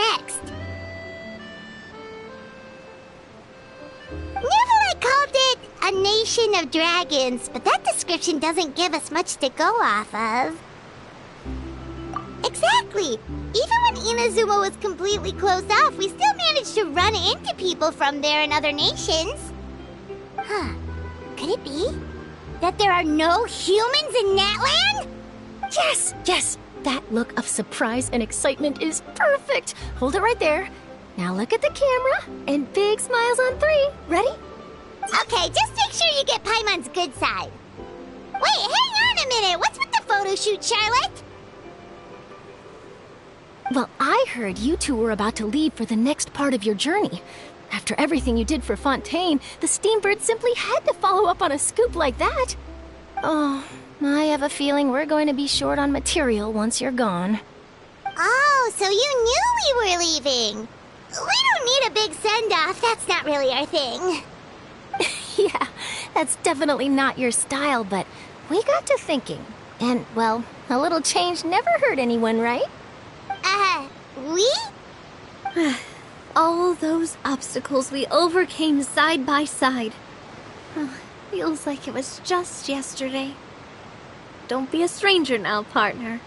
next? Natlan called it a nation of dragons, but that description doesn't give us much to go off of. Exactly! Even when Inazuma was completely closed off, we still managed to run into people from there in other nations. Huh. Could it be that there are no humans in Natlan? Yes, yes! That look of surprise and excitement is perfect! Hold it right there. Now look at the camera, and big smiles on 3. Ready? Okay, just make sure you get Paimon's good side. Wait, hang on a minute! What's with the photo shoot, Charlotte? Well, I heard you two were about to leave for the next part of your journey. After everything you did for Fontaine, the Steambird simply had to follow up on a scoop like that. Oh, I have a feeling we're going to be short on material once you're gone. Oh, so you knew we were leaving. We don't need a big send-off. That's not really our thing. Yeah, that's definitely not your style, but we got to thinking. And, well, a little change never hurt anyone, right? We? All those obstacles we overcame side by side. Feels like it was just yesterday. Don't be a stranger now, partner.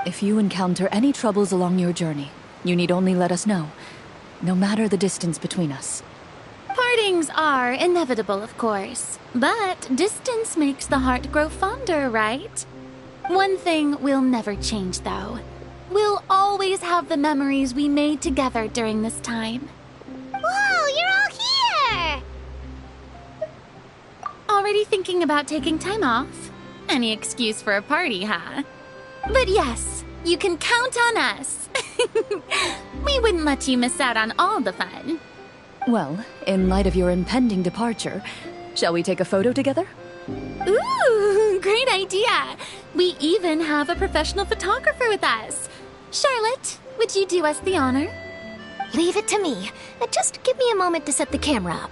If you encounter any troubles along your journey, you need only let us know, no matter the distance between us. Partings are inevitable, of course, but distance makes the heart grow fonder, right? One thing will never change, though. We'll always have the memories we made together during this time. Whoa, you're all here! Already thinking about taking time off? Any excuse for a party, huh? But yes, you can count on us. We wouldn't let you miss out on all the fun. Well, in light of your impending departure, shall we take a photo together? Ooh, great idea! We even have a professional photographer with us. Charlotte, would you do us the honor? Leave it to me. Just give me a moment to set the camera up.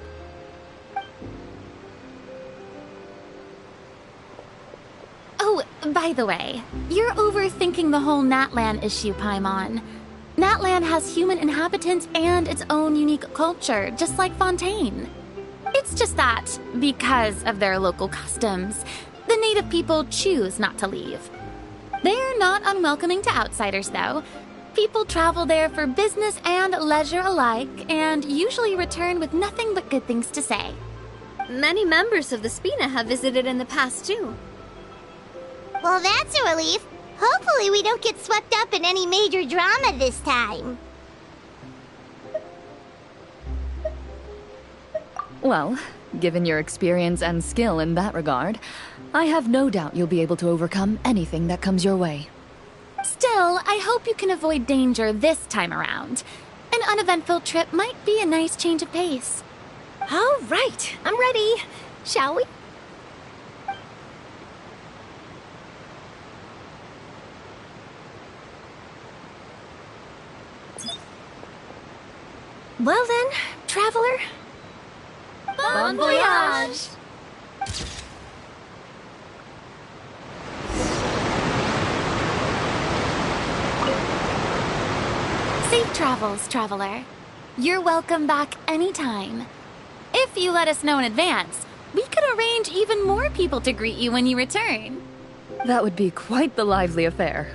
Oh, by the way, you're overthinking the whole Natlan issue, Paimon. Natlan has human inhabitants and its own unique culture, just like Fontaine. It's just that, because of their local customs, the native people choose not to leave. They're not unwelcoming to outsiders, though. People travel there for business and leisure alike, and usually return with nothing but good things to say. Many members of the Spina have visited in the past, too. Well, that's a relief. Hopefully we don't get swept up in any major drama this time. Well, given your experience and skill in that regard, I have no doubt you'll be able to overcome anything that comes your way. Still, I hope you can avoid danger this time around. An uneventful trip might be a nice change of pace. All right, I'm ready. Shall we? Well then, traveler. Bon voyage! Safe travels, traveler. You're welcome back anytime. If you let us know in advance, we could arrange even more people to greet you when you return. That would be quite the lively affair.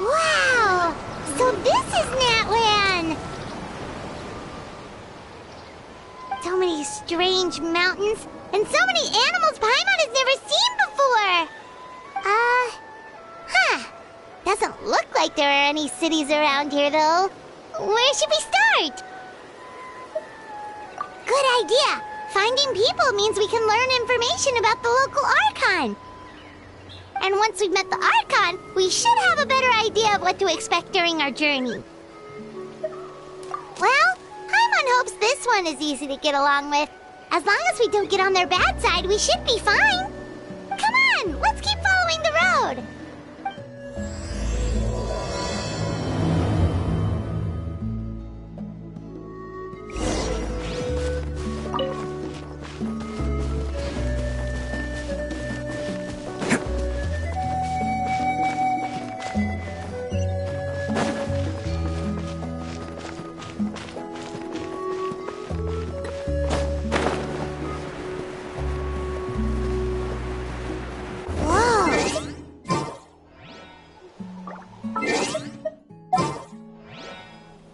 Wow! So this is Natlan! So many strange mountains, and so many animals Paimon has never seen before! Doesn't look like there are any cities around here, though. Where should we start? Good idea! Finding people means we can learn information about the local Archon. And once we've met the Archon, we should have a better idea of what to expect during our journey. Well, Paimon hopes this one is easy to get along with. As long as we don't get on their bad side, we should be fine. Come on, let's keep following the road.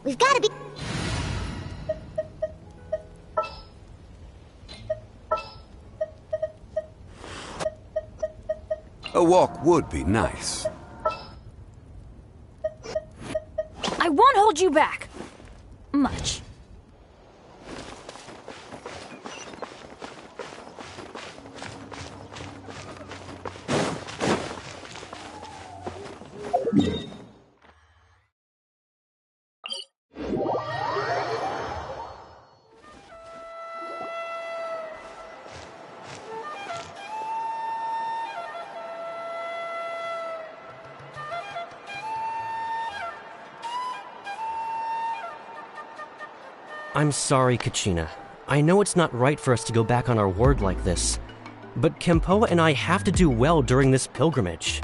We've got to be... A walk would be nice. I won't hold you back. Much. I'm sorry, Kachina. I know it's not right for us to go back on our word like this, but Kempoa and I have to do well during this pilgrimage.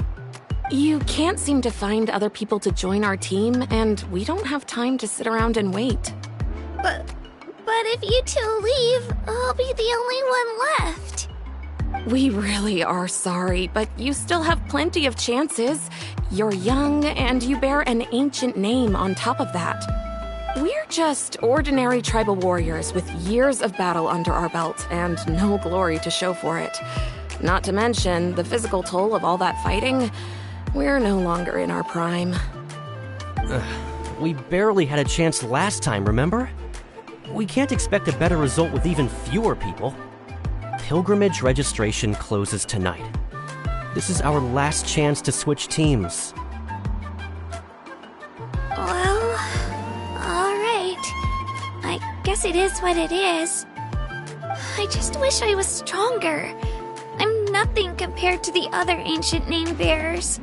You can't seem to find other people to join our team, and we don't have time to sit around and wait. But if you two leave, I'll be the only one left. We really are sorry, but you still have plenty of chances. You're young, and you bear an ancient name on top of that. We're just ordinary tribal warriors with years of battle under our belt and no glory to show for it. Not to mention the physical toll of all that fighting. We're no longer in our prime. We barely had a chance last time, remember? We can't expect a better result with even fewer people. Pilgrimage registration closes tonight. This is our last chance to switch teams. Well, alright. I guess it is what it is. I just wish I was stronger. I'm nothing compared to the other ancient name bearers.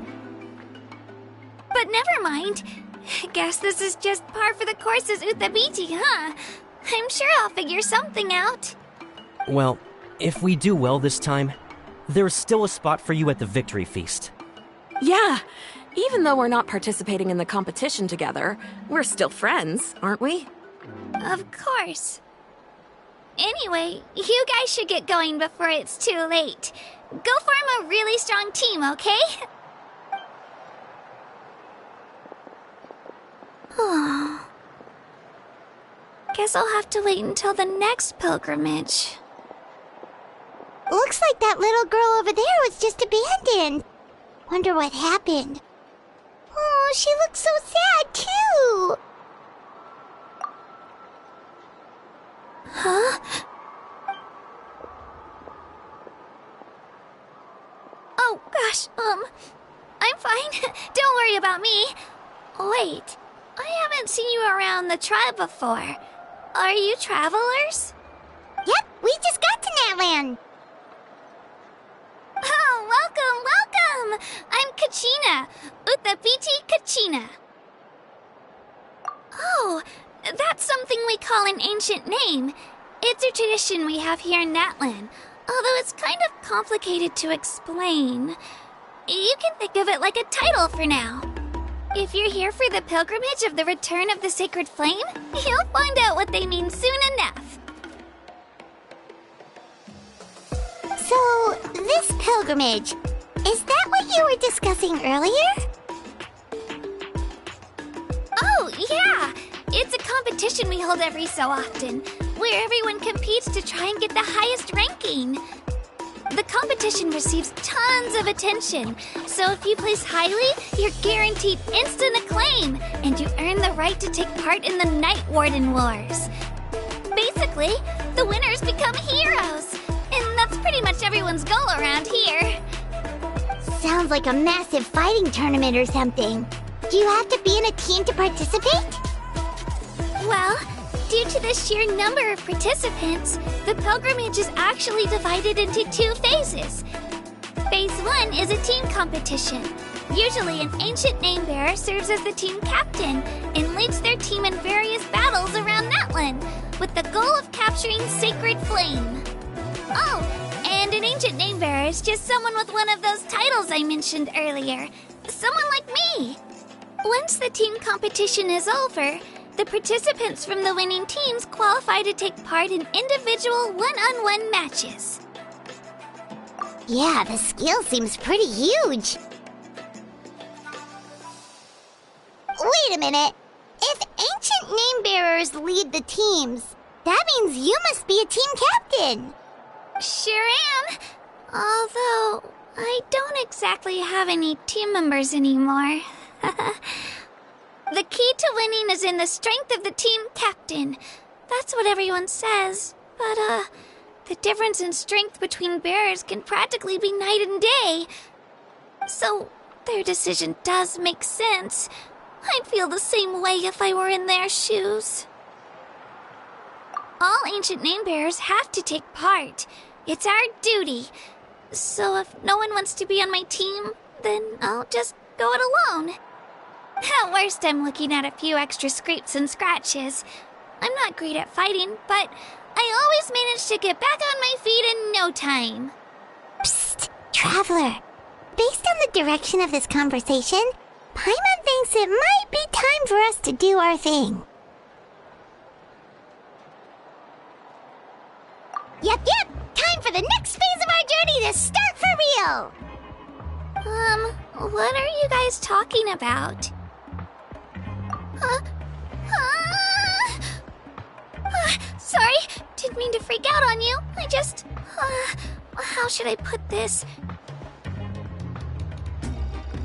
But never mind. Guess this is just par for the course as Uthabiti, huh? I'm sure I'll figure something out. Well, if we do well this time, there's still a spot for you at the victory feast. Yeah, even though we're not participating in the competition together, we're still friends, aren't we? Of course. Anyway, you guys should get going before it's too late. Go form a really strong team, okay? Guess I'll have to wait until the next pilgrimage. Looks like that little girl over there was just abandoned. Wonder what happened. Oh, she looks so sad, too. Huh? Oh, gosh, I'm fine. Don't worry about me. Wait, I haven't seen you around the tribe before. Are you travelers? Yep, we just got to Natlan. Oh, welcome! I'm Kachina, Uthabiti Kachina. Oh, that's something we call an ancient name. It's a tradition we have here in Natlan, although it's kind of complicated to explain. You can think of it like a title for now. If you're here for the pilgrimage of the return of the sacred flame, you'll find out what they mean soon enough. So, this pilgrimage, is that what you were discussing earlier? Oh, yeah! It's a competition we hold every so often, where everyone competes to try and get the highest ranking. The competition receives tons of attention, so if you place highly, you're guaranteed instant acclaim, and you earn the right to take part in the Night Warden Wars. Basically, the winners become heroes, and that's pretty much everyone's goal around here. Sounds like a massive fighting tournament or something. Do you have to be in a team to participate? Well, due to the sheer number of participants, the pilgrimage is actually divided into 2 phases. Phase 1 is a team competition. Usually, an ancient name-bearer serves as the team captain and leads their team in various battles around Natlan, with the goal of capturing Sacred Flame. Oh, and an ancient name-bearer is just someone with one of those titles I mentioned earlier. Someone like me. Once the team competition is over, the participants from the winning teams qualify to take part in individual one-on-one matches. Yeah, the skill seems pretty huge. Wait a minute. If ancient name-bearers lead the teams, that means you must be a team captain. Sure am. Although, I don't exactly have any team members anymore. The key to winning is in the strength of the team captain. That's what everyone says. But, the difference in strength between bearers can practically be night and day. So, their decision does make sense. I'd feel the same way if I were in their shoes. All ancient name-bearers have to take part. It's our duty. So if no one wants to be on my team, then I'll just go it alone. At worst, I'm looking at a few extra scrapes and scratches. I'm not great at fighting, but I always manage to get back on my feet in no time. Psst, Traveler. Based on the direction of this conversation, Paimon thinks it might be time for us to do our thing. Yep. Time for the next phase of our journey to start for real! What are you guys talking about? Sorry, didn't mean to freak out on you. I just, how should I put this?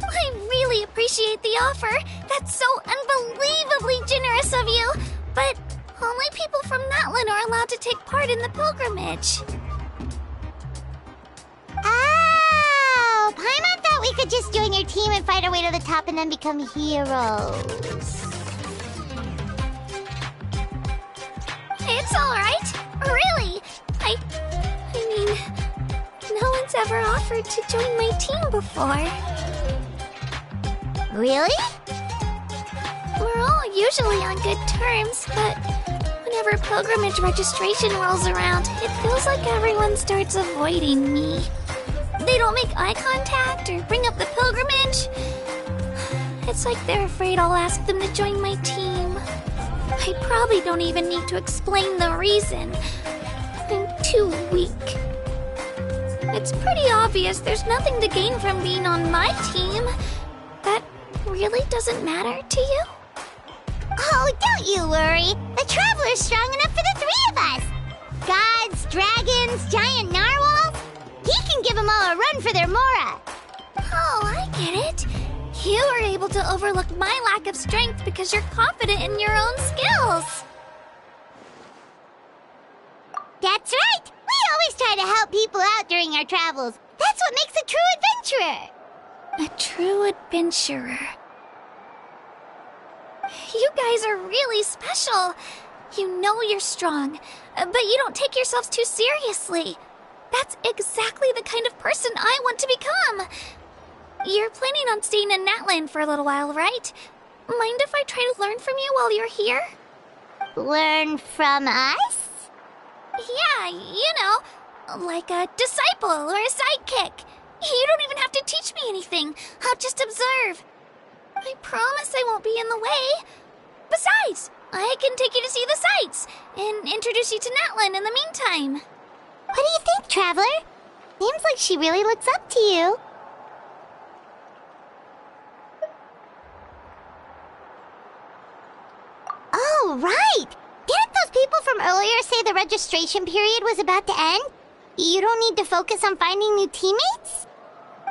I really appreciate the offer. That's so unbelievably generous of you. But only people from Natlan are allowed to take part in the pilgrimage. Oh, Paimon thought we could just join your team and fight our way to the top and then become heroes. It's alright. Really. I mean, no one's ever offered to join my team before. Really? We're all usually on good terms, but whenever pilgrimage registration rolls around, it feels like everyone starts avoiding me. They don't make eye contact or bring up the pilgrimage. It's like they're afraid I'll ask them to join my team. I probably don't even need to explain the reason. I'm too weak. It's pretty obvious there's nothing to gain from being on my team. That really doesn't matter to you? Oh, don't you worry. The Traveler's strong enough for the 3 of us. Gods, dragons, giant narwhals. He can give them all a run for their Mora. Oh, I get it. You are able to overlook my lack of strength because you're confident in your own skills. That's right. We always try to help people out during our travels. That's what makes a true adventurer. A true adventurer. You guys are really special. You know you're strong, but you don't take yourselves too seriously. That's exactly the kind of person I want to become. You're planning on staying in Natlan for a little while, right? Mind if I try to learn from you while you're here? Learn from us? Yeah, you know, like a disciple or a sidekick. You don't even have to teach me anything. I'll just observe. I promise I won't be in the way. Besides, I can take you to see the sights and introduce you to Natlan in the meantime. What do you think, Traveler? Seems like she really looks up to you. Oh, right! Didn't those people from earlier say the registration period was about to end? You don't need to focus on finding new teammates?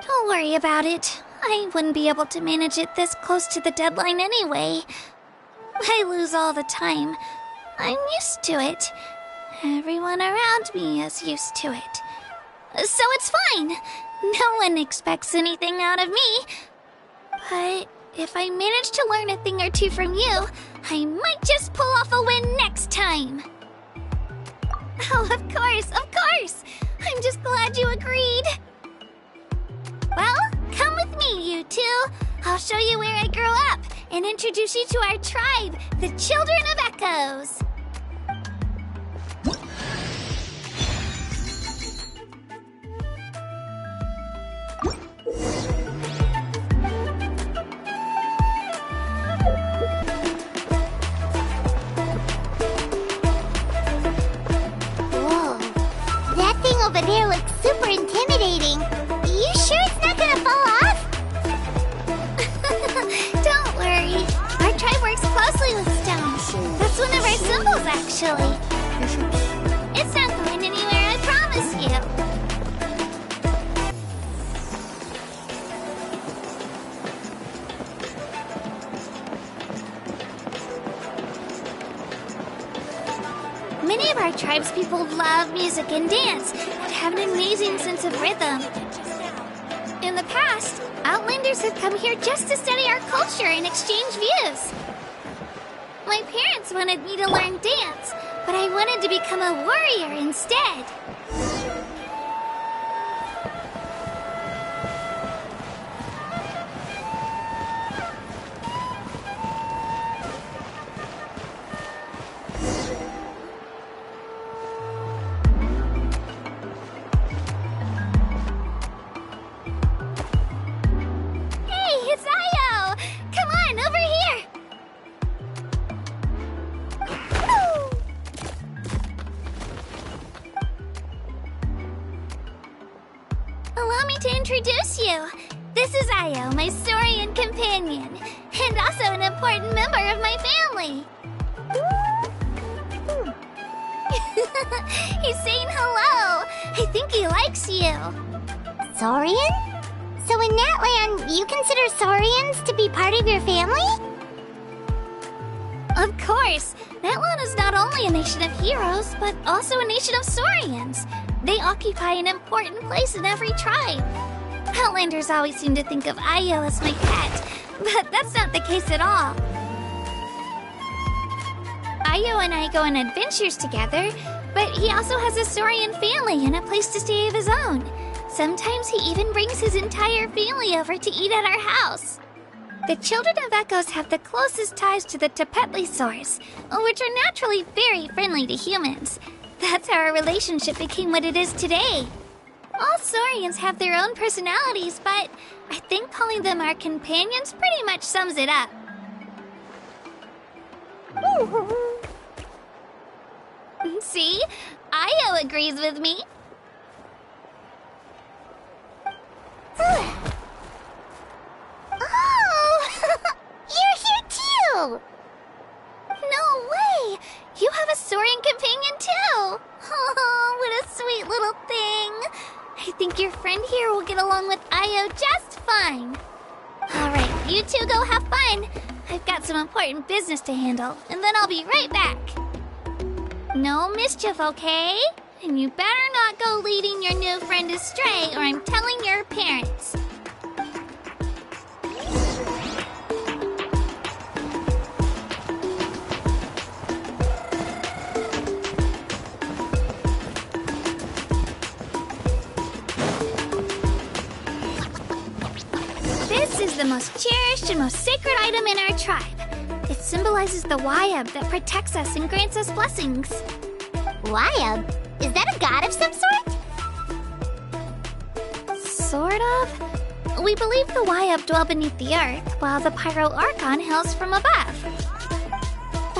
Don't worry about it. I wouldn't be able to manage it this close to the deadline anyway. I lose all the time. I'm used to it. Everyone around me is used to it. So it's fine. No one expects anything out of me. But if I manage to learn a thing or two from you, I might just pull off a win next time. Oh, of course, of course! I'm just glad you agreed. Well, come with me, you two. I'll show you where I grew up and introduce you to our tribe, the Children of Echoes. Whoa, that thing over there looks super intimidating. You sure it's not gonna fall off? Don't worry. Our tribe works closely with stone. That's one of our symbols, actually. It's not going anywhere, I promise you. Many of our tribe's people love music and dance and have an amazing sense of rhythm. In the past, Outlanders have come here just to study our culture and exchange views. My parents wanted me to learn dance, but I wanted to become a warrior instead. Allow me to introduce you. This is Io, my Saurian companion, and also an important member of my family. He's saying hello. I think he likes you. Saurian? So in Natlan, you consider Saurians to be part of your family? Of course. Natlan is not only a nation of heroes, but also a nation of Saurians. They occupy an important place in every tribe. Outlanders always seem to think of Io as my pet, but that's not the case at all. Io and I go on adventures together, but he also has a Saurian family and a place to stay of his own. Sometimes he even brings his entire family over to eat at our house. The Children of Echoes have the closest ties to the Tepetlisaurs, which are naturally very friendly to humans. That's how our relationship became what it is today. All Saurians have their own personalities, but I think calling them our companions pretty much sums it up. See? Io agrees with me. Oh! You're here too! No way! You have a Saurian companion too! Oh, what a sweet little thing! I think your friend here will get along with Io just fine. Alright, you two go have fun. I've got some important business to handle, and then I'll be right back. No mischief, okay? And you better not go leading your new friend astray, or I'm telling your parents. This is the most cherished and most sacred item in our tribe. It symbolizes the Wayab that protects us and grants us blessings. Wayab? Is that a god of some sort? Sort of. We believe the Wayab dwell beneath the earth, while the Pyro Archon hails from above.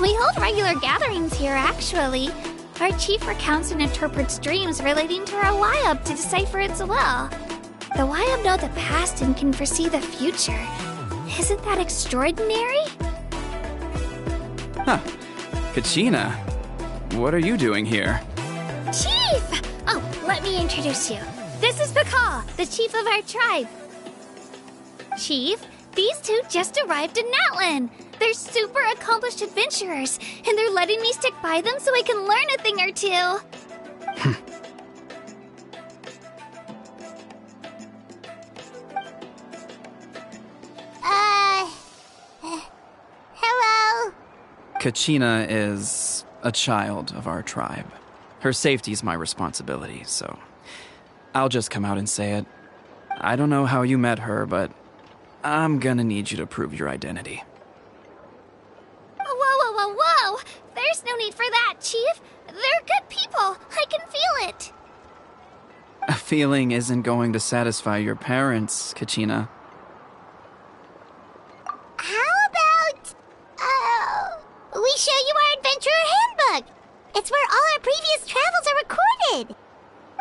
We hold regular gatherings here, actually. Our chief recounts and interprets dreams relating to our Wayab to decipher its will. The Wayab know the past and can foresee the future. Isn't that extraordinary? Huh. Kachina, what are you doing here? Chief! Oh, let me introduce you. This is Pakal, the chief of our tribe. Chief, these two just arrived in Natlan. They're super accomplished adventurers, and they're letting me stick by them so I can learn a thing or two. Kachina is a child of our tribe. Her safety's my responsibility, so I'll just come out and say it. I don't know how you met her, but I'm gonna need you to prove your identity. Whoa! There's no need for that, Chief. They're good people. I can feel it. A feeling isn't going to satisfy your parents, Kachina. How about, we show you our adventurer handbook? It's where all our previous travels are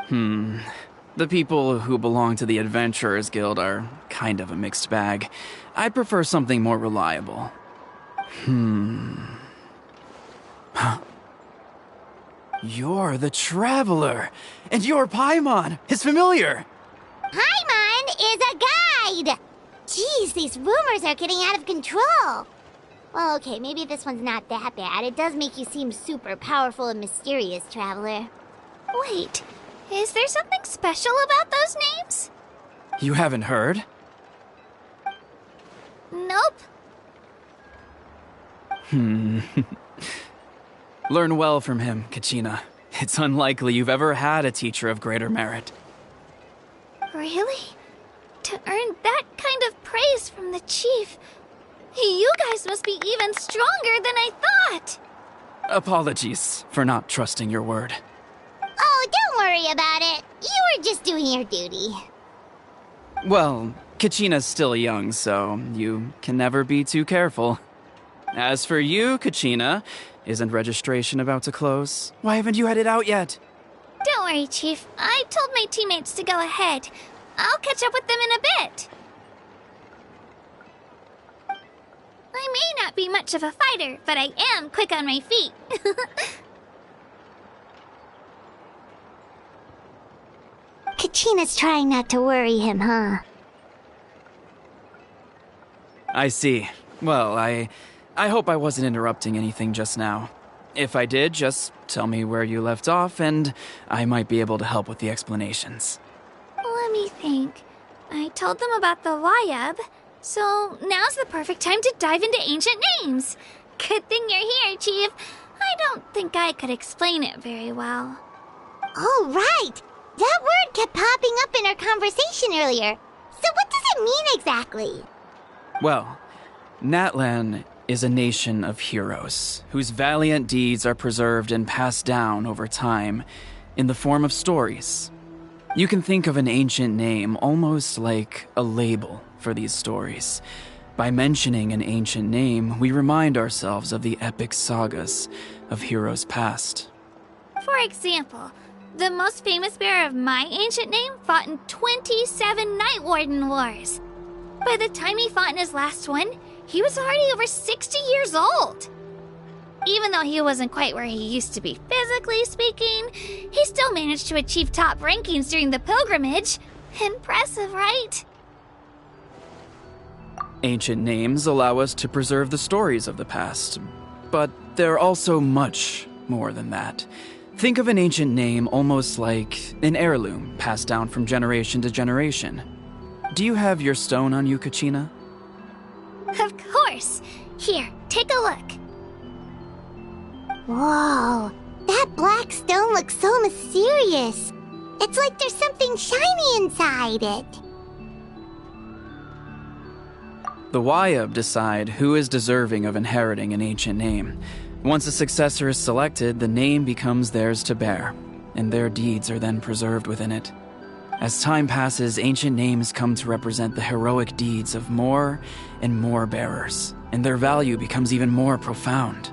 recorded. The people who belong to the Adventurers Guild are kind of a mixed bag. I'd prefer something more reliable. You're the Traveler, and you're Paimon, his familiar. Paimon is a guide! Jeez, these rumors are getting out of control. Well, okay, maybe this one's not that bad. It does make you seem super powerful and mysterious, Traveler. Wait, is there something special about those names? You haven't heard? Nope. Learn well from him, Kachina. It's unlikely you've ever had a teacher of greater merit. Really? To earn that kind of praise from the Chief, you guys must be even stronger than I thought! Apologies for not trusting your word. Oh, don't worry about it. You were just doing your duty. Well, Kachina's still young, so you can never be too careful. As for you, Kachina, isn't registration about to close? Why haven't you headed out yet? Don't worry, Chief. I told my teammates to go ahead. I'll catch up with them in a bit. I may not be much of a fighter, but I am quick on my feet. Kachina's trying not to worry him, huh? I see. Well, I hope I wasn't interrupting anything just now. If I did, just tell me where you left off, and I might be able to help with the explanations. Let me think. I told them about the Wayab, so now's the perfect time to dive into ancient names. Good thing you're here, Chief. I don't think I could explain it very well. Oh, right! That word kept popping up in our conversation earlier. So what does it mean exactly? Well, Natlan is a nation of heroes whose valiant deeds are preserved and passed down over time in the form of stories. You can think of an ancient name almost like a label for these stories. By mentioning an ancient name, we remind ourselves of the epic sagas of heroes past. For example, the most famous bearer of my ancient name fought in 27 Night Warden Wars. By the time he fought in his last one, he was already over 60 years old. Even though he wasn't quite where he used to be physically speaking, he still managed to achieve top rankings during the pilgrimage. Impressive, right? Ancient names allow us to preserve the stories of the past, but they're also much more than that. Think of an ancient name almost like an heirloom passed down from generation to generation. Do you have your stone on you, Kachina? Of course. Here, take a look. Whoa, that black stone looks so mysterious. It's like there's something shiny inside it. The Wayab decide who is deserving of inheriting an ancient name. Once a successor is selected, the name becomes theirs to bear, and their deeds are then preserved within it. As time passes, ancient names come to represent the heroic deeds of more and more bearers, and their value becomes even more profound.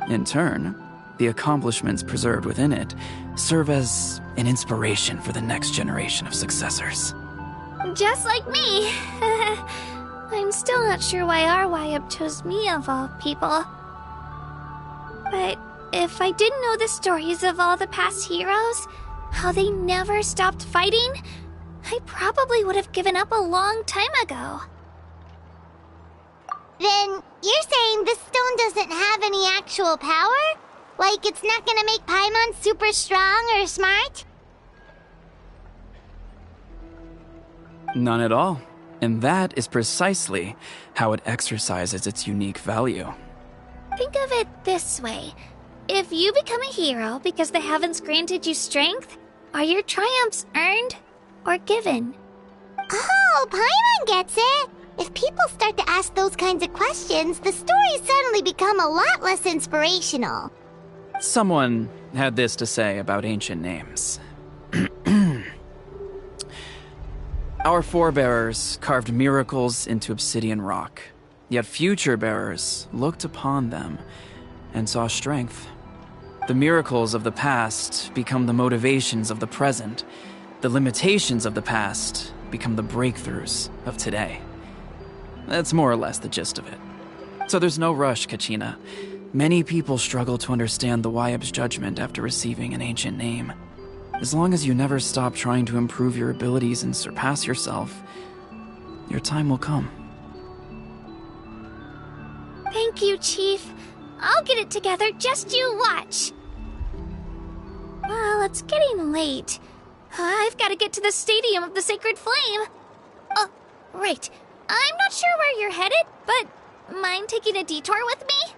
In turn, the accomplishments preserved within it serve as an inspiration for the next generation of successors. Just like me. I'm still not sure why our Wayab chose me of all people. But if I didn't know the stories of all the past heroes, how they never stopped fighting, I probably would have given up a long time ago. Then you're saying this stone doesn't have any actual power? Like it's not gonna make Paimon super strong or smart? None at all. And that is precisely how it exercises its unique value. Think of it this way. If you become a hero because the heavens granted you strength, are your triumphs earned or given? Oh, Paimon gets it! If people start to ask those kinds of questions, the stories suddenly become a lot less inspirational. Someone had this to say about ancient names. Our forebears carved miracles into obsidian rock, yet future bearers looked upon them and saw strength. The miracles of the past become the motivations of the present. The limitations of the past become the breakthroughs of today. That's more or less the gist of it. So there's no rush, Kachina. Many people struggle to understand the Wyab's judgment after receiving an ancient name. As long as you never stop trying to improve your abilities and surpass yourself, your time will come. Thank you, Chief. I'll get it together, just you watch. Well, it's getting late. I've got to get to the Stadium of the Sacred Flame. Oh, right. I'm not sure where you're headed, but mind taking a detour with me?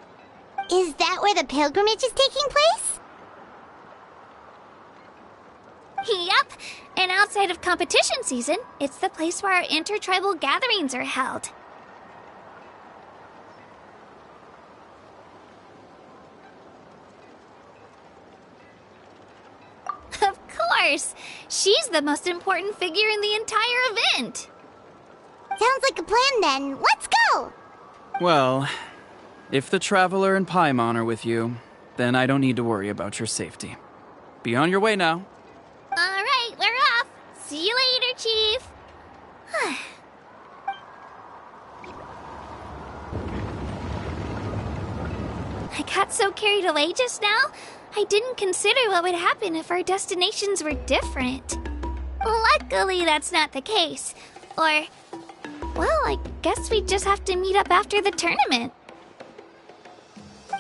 Is that where the pilgrimage is taking place? Yep, and outside of competition season, it's the place where our intertribal gatherings are held. Of course! She's the most important figure in the entire event! Sounds like a plan then. Let's go! Well, if the Traveler and Paimon are with you, then I don't need to worry about your safety. Be on your way now. Alright, we're off! See you later, Chief! I got so carried away just now, I didn't consider what would happen if our destinations were different. Luckily, that's not the case. Or, well, I guess we just have to meet up after the tournament.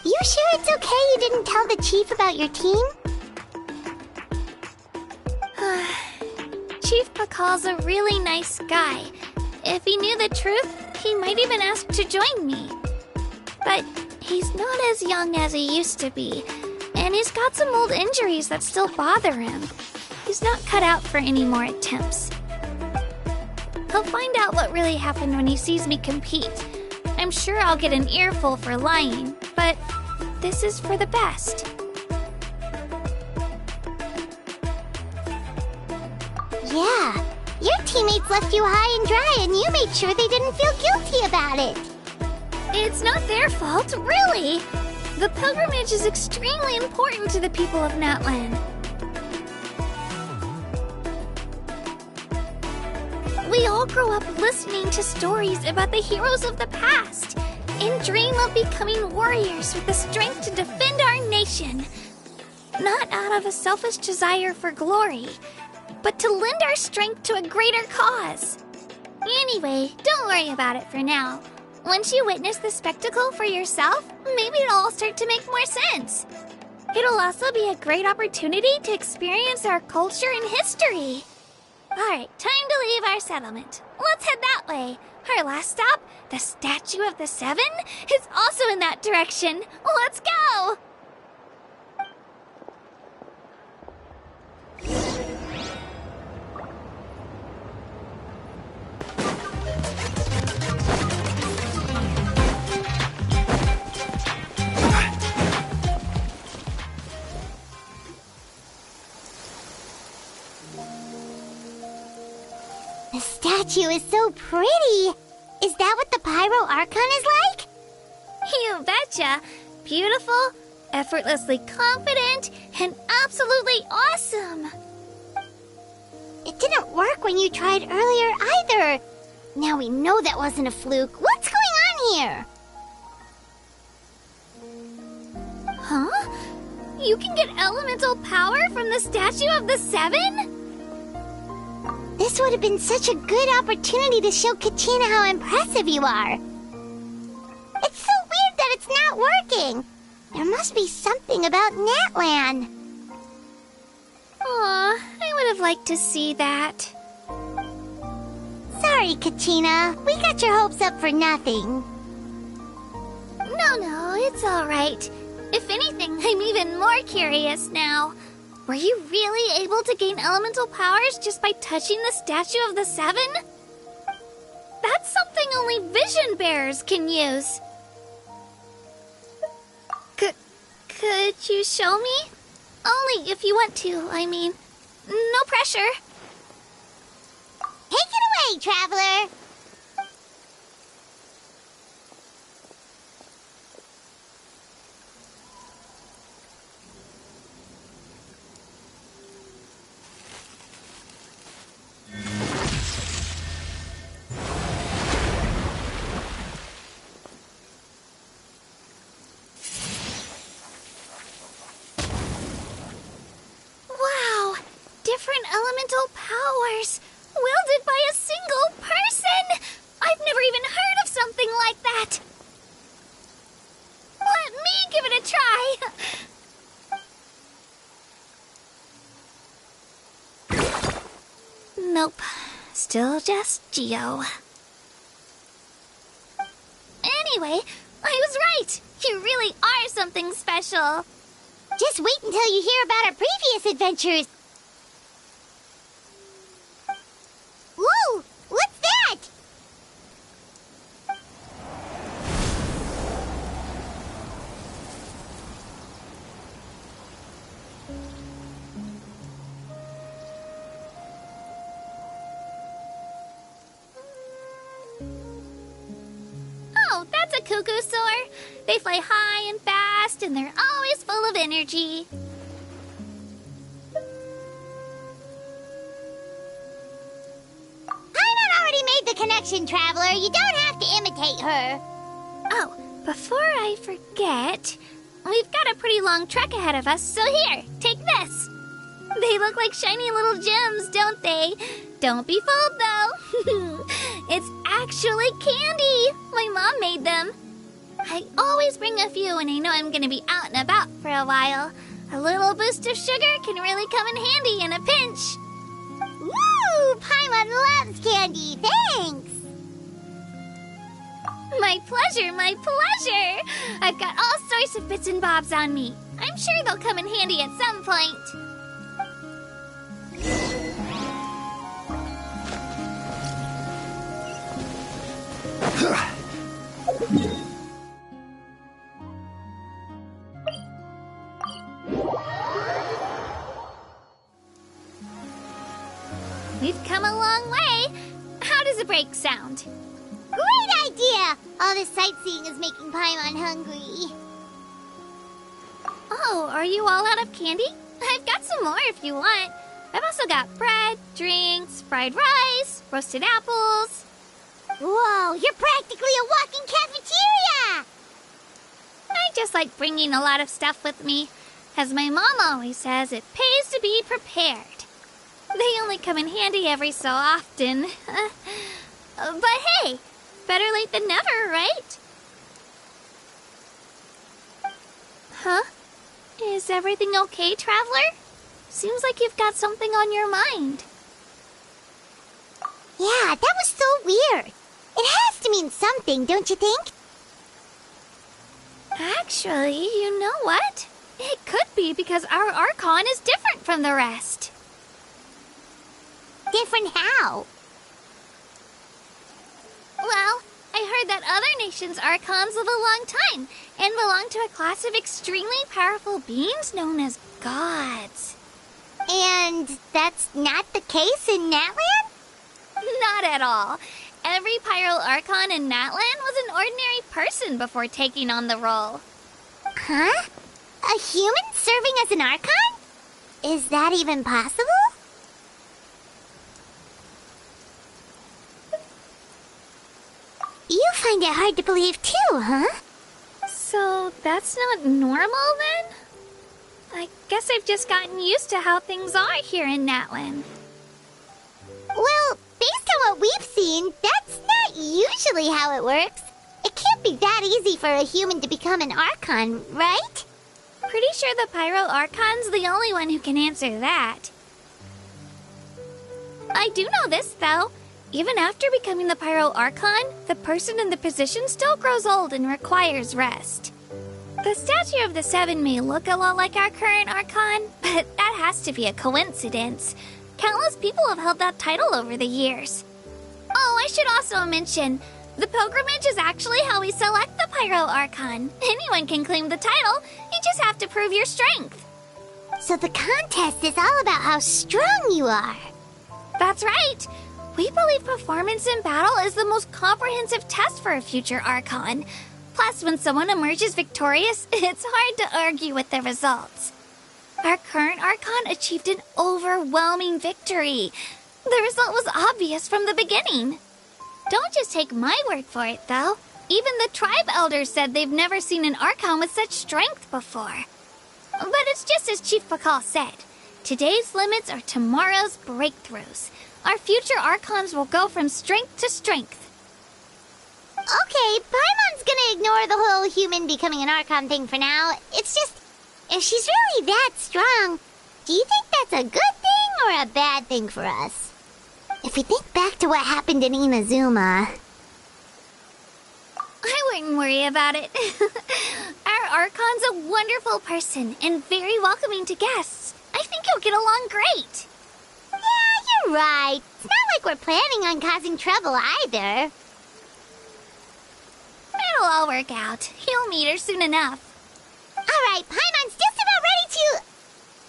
You sure it's okay you didn't tell the chief about your team? Chief Pakal's a really nice guy. If he knew the truth, he might even ask to join me. But he's not as young as he used to be, and he's got some old injuries that still bother him. He's not cut out for any more attempts. He'll find out what really happened when he sees me compete. I'm sure I'll get an earful for lying, but this is for the best. Yeah, your teammates left you high and dry and you made sure they didn't feel guilty about it. It's not their fault, really. The pilgrimage is extremely important to the people of Natlan. We all grow up listening to stories about the heroes of the past and dream of becoming warriors with the strength to defend our nation. Not out of a selfish desire for glory, but to lend our strength to a greater cause. Anyway, don't worry about it for now. Once you witness the spectacle for yourself, maybe it'll all start to make more sense. It'll also be a great opportunity to experience our culture and history. Alright, time to leave our settlement. Let's head that way. Our last stop, the Statue of the Seven, is also in that direction. Let's go! The statue is so pretty. Is that what the Pyro Archon is like? You betcha. Beautiful, effortlessly confident, and absolutely awesome. It didn't work when you tried earlier either. Now we know that wasn't a fluke. What's going on here? Huh? You can get elemental power from the Statue of the Seven? This would have been such a good opportunity to show Kachina how impressive you are. It's so weird that it's not working. There must be something about Natlan. Aw, I would have liked to see that. Sorry, Kachina. We got your hopes up for nothing. No, It's all right. If anything, I'm even more curious now. Were you really able to gain elemental powers just by touching the Statue of the Seven? That's something only vision bearers can use. Could you show me? Only if you want to, I mean. No pressure. Take it away, traveler! Different elemental powers, wielded by a single person! I've never even heard of something like that! Let me give it a try! Nope. Still just Geo. Anyway, I was right! You really are something special! Just wait until you hear about our previous adventures! Whoa! What's that? Oh, that's a cuckoo soar. They fly high and fast, and they're always full of energy. Connection, traveler. You don't have to imitate her. Oh, before I forget, we've got a pretty long trek ahead of us, so here, take this. They look like shiny little gems, don't they? Don't be fooled, though. It's actually candy. My mom made them. I always bring a few when I know I'm going to be out and about for a while. A little boost of sugar can really come in handy in a pinch. Woo! Paimon loves candy. Thanks. My pleasure, my pleasure. I've got all sorts of bits and bobs on me. I'm sure they'll come in handy at some point. We've come a long way. How does a break sound? Great idea! All this sightseeing is making Paimon hungry. Oh, are you all out of candy? I've got some more if you want. I've also got bread, drinks, fried rice, roasted apples. Whoa, you're practically a walking cafeteria! I just like bringing a lot of stuff with me. As my mom always says, it pays to be prepared. They only come in handy every so often. But hey, better late than never, right? Huh? Is everything okay, traveler? Seems like you've got something on your mind. Yeah, that was so weird. It has to mean something, don't you think? Actually, you know what? It could be because our Archon is different from the rest. Different how? Well, I heard that other nations' Archons live a long time and belong to a class of extremely powerful beings known as gods. And that's not the case in Natlan? Not at all. Every Pyro Archon in Natlan was an ordinary person before taking on the role. Huh? A human serving as an Archon? Is that even possible? You find it hard to believe too, huh? So that's not normal then? I guess I've just gotten used to how things are here in Natlan. Well, based on what we've seen, that's not usually how it works. It can't be that easy for a human to become an Archon, right? Pretty sure the Pyro Archon's the only one who can answer that. I do know this, though. Even after becoming the Pyro Archon, the person in the position still grows old and requires rest. The statue of the Seven may look a lot like our current Archon, but that has to be a coincidence. Countless people have held that title over the years. Oh, I should also mention, the pilgrimage is actually how we select the Pyro Archon. Anyone can claim the title, you just have to prove your strength. So the contest is all about how strong you are. That's right. We believe performance in battle is the most comprehensive test for a future Archon. Plus, when someone emerges victorious, it's hard to argue with the results. Our current Archon achieved an overwhelming victory. The result was obvious from the beginning. Don't just take my word for it, though. Even the tribe elders said they've never seen an Archon with such strength before. But it's just as Chief Pakal said. Today's limits are tomorrow's breakthroughs. Our future Archons will go from strength to strength. Okay, Paimon's gonna ignore the whole human becoming an Archon thing for now. It's just, if she's really that strong, do you think that's a good thing or a bad thing for us? If we think back to what happened in Inazuma... I wouldn't worry about it. Our Archon's a wonderful person and very welcoming to guests. I think you'll get along great. Yeah, you're right. It's not like we're planning on causing trouble either. It'll all work out. You'll meet her soon enough. Alright, Paimon's just about ready to...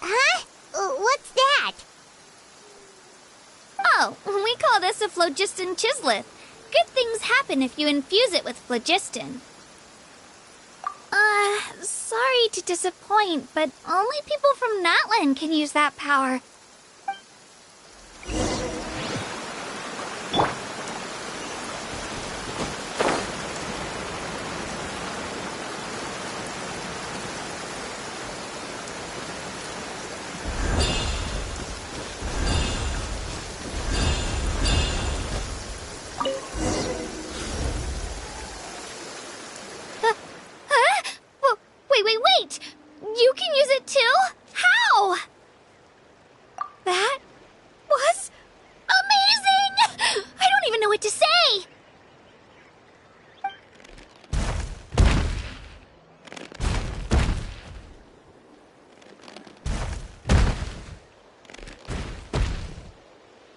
Huh? What's that? Oh, we call this a phlogiston chisleth. Good things happen if you infuse it with phlogiston. Sorry to disappoint, but only people from Natlan can use that power. Wait! You can use it too? How? That was amazing! I don't even know what to say!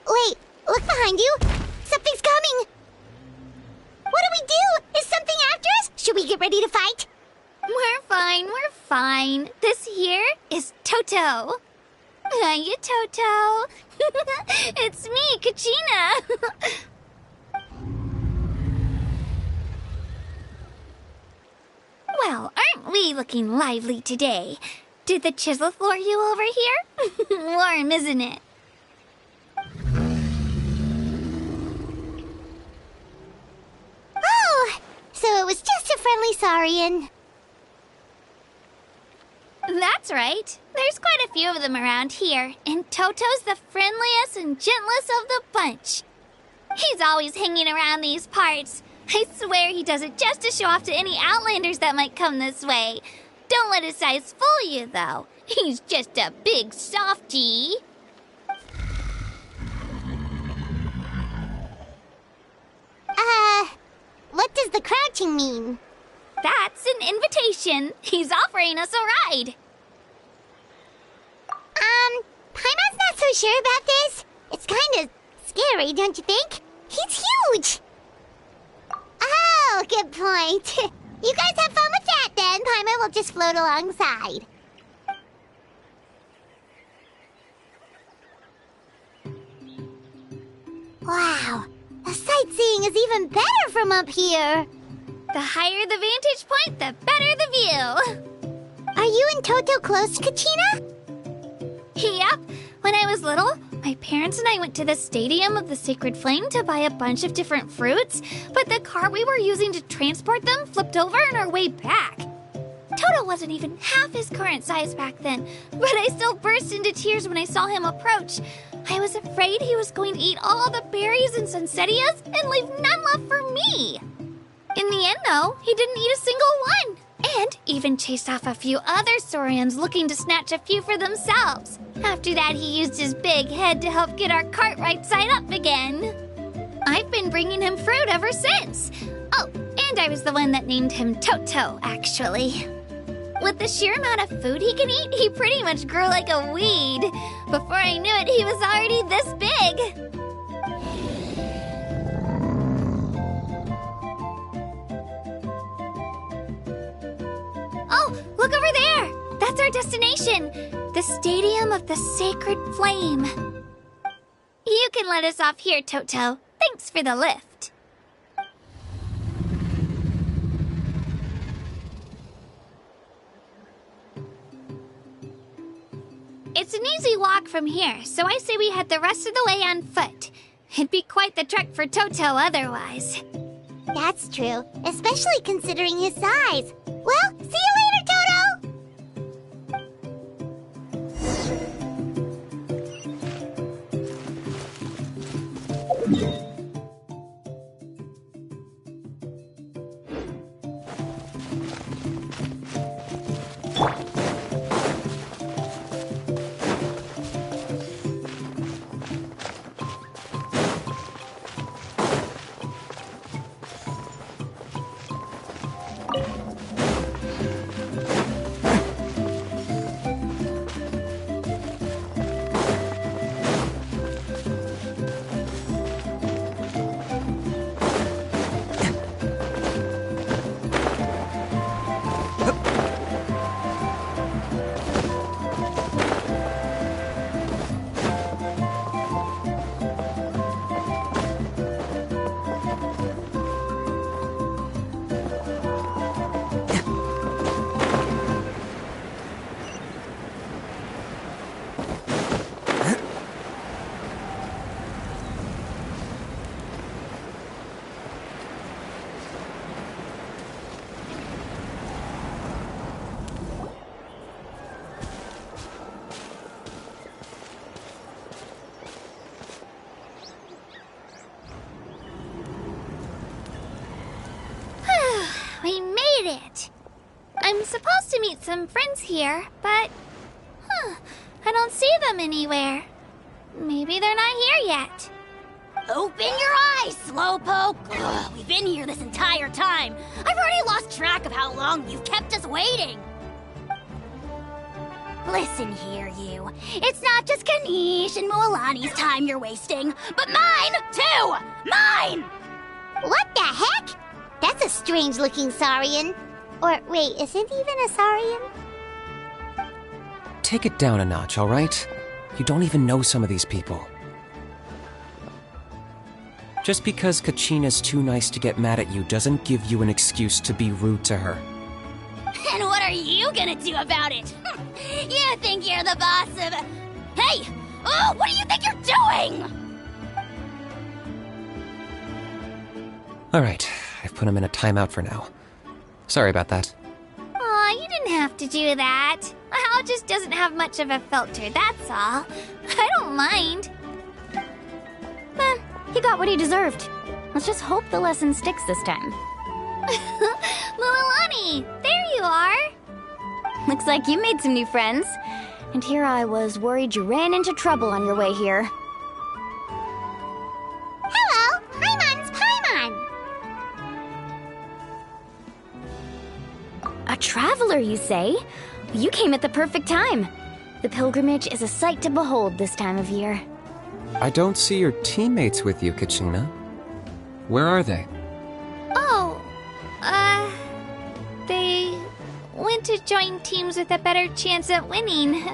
Wait, look behind you! Something's coming! What do we do? Is something after us? Should we get ready to fight? We're fine. This here is Toto. Hiya, Toto. It's me, Kachina. Well, aren't we looking lively today? Did the chisel lure you over here? Warm, isn't it? Oh, so it was just a friendly saurian. That's right. There's quite a few of them around here, and Toto's the friendliest and gentlest of the bunch. He's always hanging around these parts. I swear he does it just to show off to any Outlanders that might come this way. Don't let his size fool you, though. He's just a big softie. What does the crouching mean? That's an invitation. He's offering us a ride. Paimon's not so sure about this. It's kind of scary, don't you think? He's huge! Oh, good point. You guys have fun with that then. Paimon will just float alongside. Wow, the sightseeing is even better from up here. The higher the vantage point, the better the view. Are you and Toto close, Kachina? Yep. When I was little, my parents and I went to the Stadium of the Sacred Flame to buy a bunch of different fruits, but the car we were using to transport them flipped over on our way back. Toto wasn't even half his current size back then, but I still burst into tears when I saw him approach. I was afraid he was going to eat all the berries and sunsettias and leave none left for me. In the end, though, he didn't eat a single one, and even chased off a few other saurians looking to snatch a few for themselves. After that, he used his big head to help get our cart right side up again. I've been bringing him fruit ever since. Oh, and I was the one that named him Toto, actually. With the sheer amount of food he can eat, he pretty much grew like a weed. Before I knew it, he was already this big. Oh, look over there! That's our destination! The Stadium of the Sacred Flame. You can let us off here, Toto. Thanks for the lift. It's an easy walk from here, so I say we head the rest of the way on foot. It'd be quite the trek for Toto otherwise. That's true, especially considering his size. Well, see you later, Toto! We made it! I'm supposed to meet some friends here, but... I don't see them anywhere. Maybe they're not here yet. Open your eyes, Slowpoke! Ugh, we've been here this entire time. I've already lost track of how long you've kept us waiting. Listen here, you. It's not just Ganesh and Moalani's time you're wasting, but mine, too! Mine! What the heck? That's a strange-looking Saurian. Or, wait, is it even a Saurian? Take it down a notch, all right? You don't even know some of these people. Just because Kachina's too nice to get mad at you doesn't give you an excuse to be rude to her. And what are you gonna do about it? You think you're the boss of... Hey! Oh, what do you think you're doing? All right, I've put him in a timeout for now. Sorry about that. Aw, you didn't have to do that. Hal just doesn't have much of a filter, that's all. I don't mind. He got what he deserved. Let's just hope the lesson sticks this time. Moalani, there you are. Looks like you made some new friends. And here I was worried you ran into trouble on your way here. Hello, Paimon's Paimon. A traveler, you say? You came at the perfect time. The pilgrimage is a sight to behold this time of year. I don't see your teammates with you, Kachina. Where are they? Oh, they went to join teams with a better chance at winning.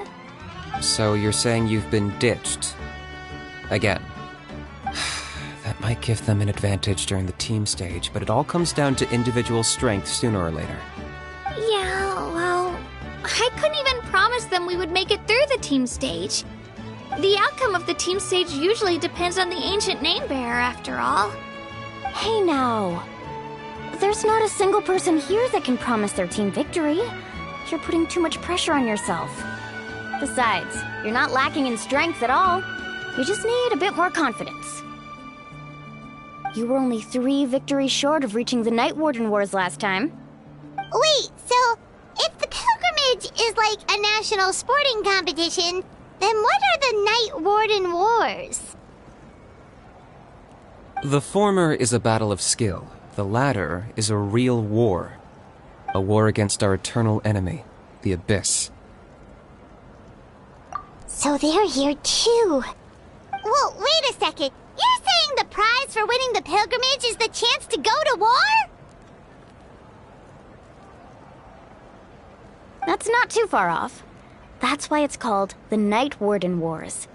So you're saying you've been ditched? Again. That might give them an advantage during the team stage, but it all comes down to individual strength sooner or later. Yeah, well, I couldn't even promise them we would make it through the team stage. The outcome of the team stage usually depends on the ancient name bearer, after all. Hey now. There's not a single person here that can promise their team victory. You're putting too much pressure on yourself. Besides, you're not lacking in strength at all. You just need a bit more confidence. You were only 3 victories short of reaching the Night Warden Wars last time. Wait, so if the pilgrimage is like a national sporting competition, then what are the Night Warden Wars? The former is a battle of skill. The latter is a real war. A war against our eternal enemy, the Abyss. So they're here too. Well, wait a second. You're saying the prize for winning the pilgrimage is the chance to go to war? That's not too far off. That's why it's called the Night Warden Wars.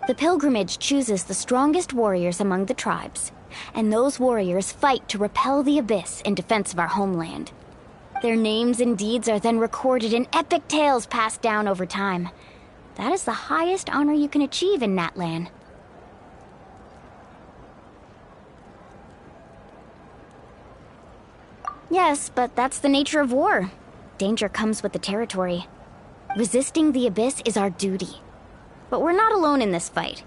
The pilgrimage chooses the strongest warriors among the tribes, and those warriors fight to repel the Abyss in defense of our homeland. Their names and deeds are then recorded in epic tales passed down over time. That is the highest honor you can achieve in Natlan. Yes, but that's the nature of war. Danger comes with the territory. Resisting the Abyss is our duty. But we're not alone in this fight.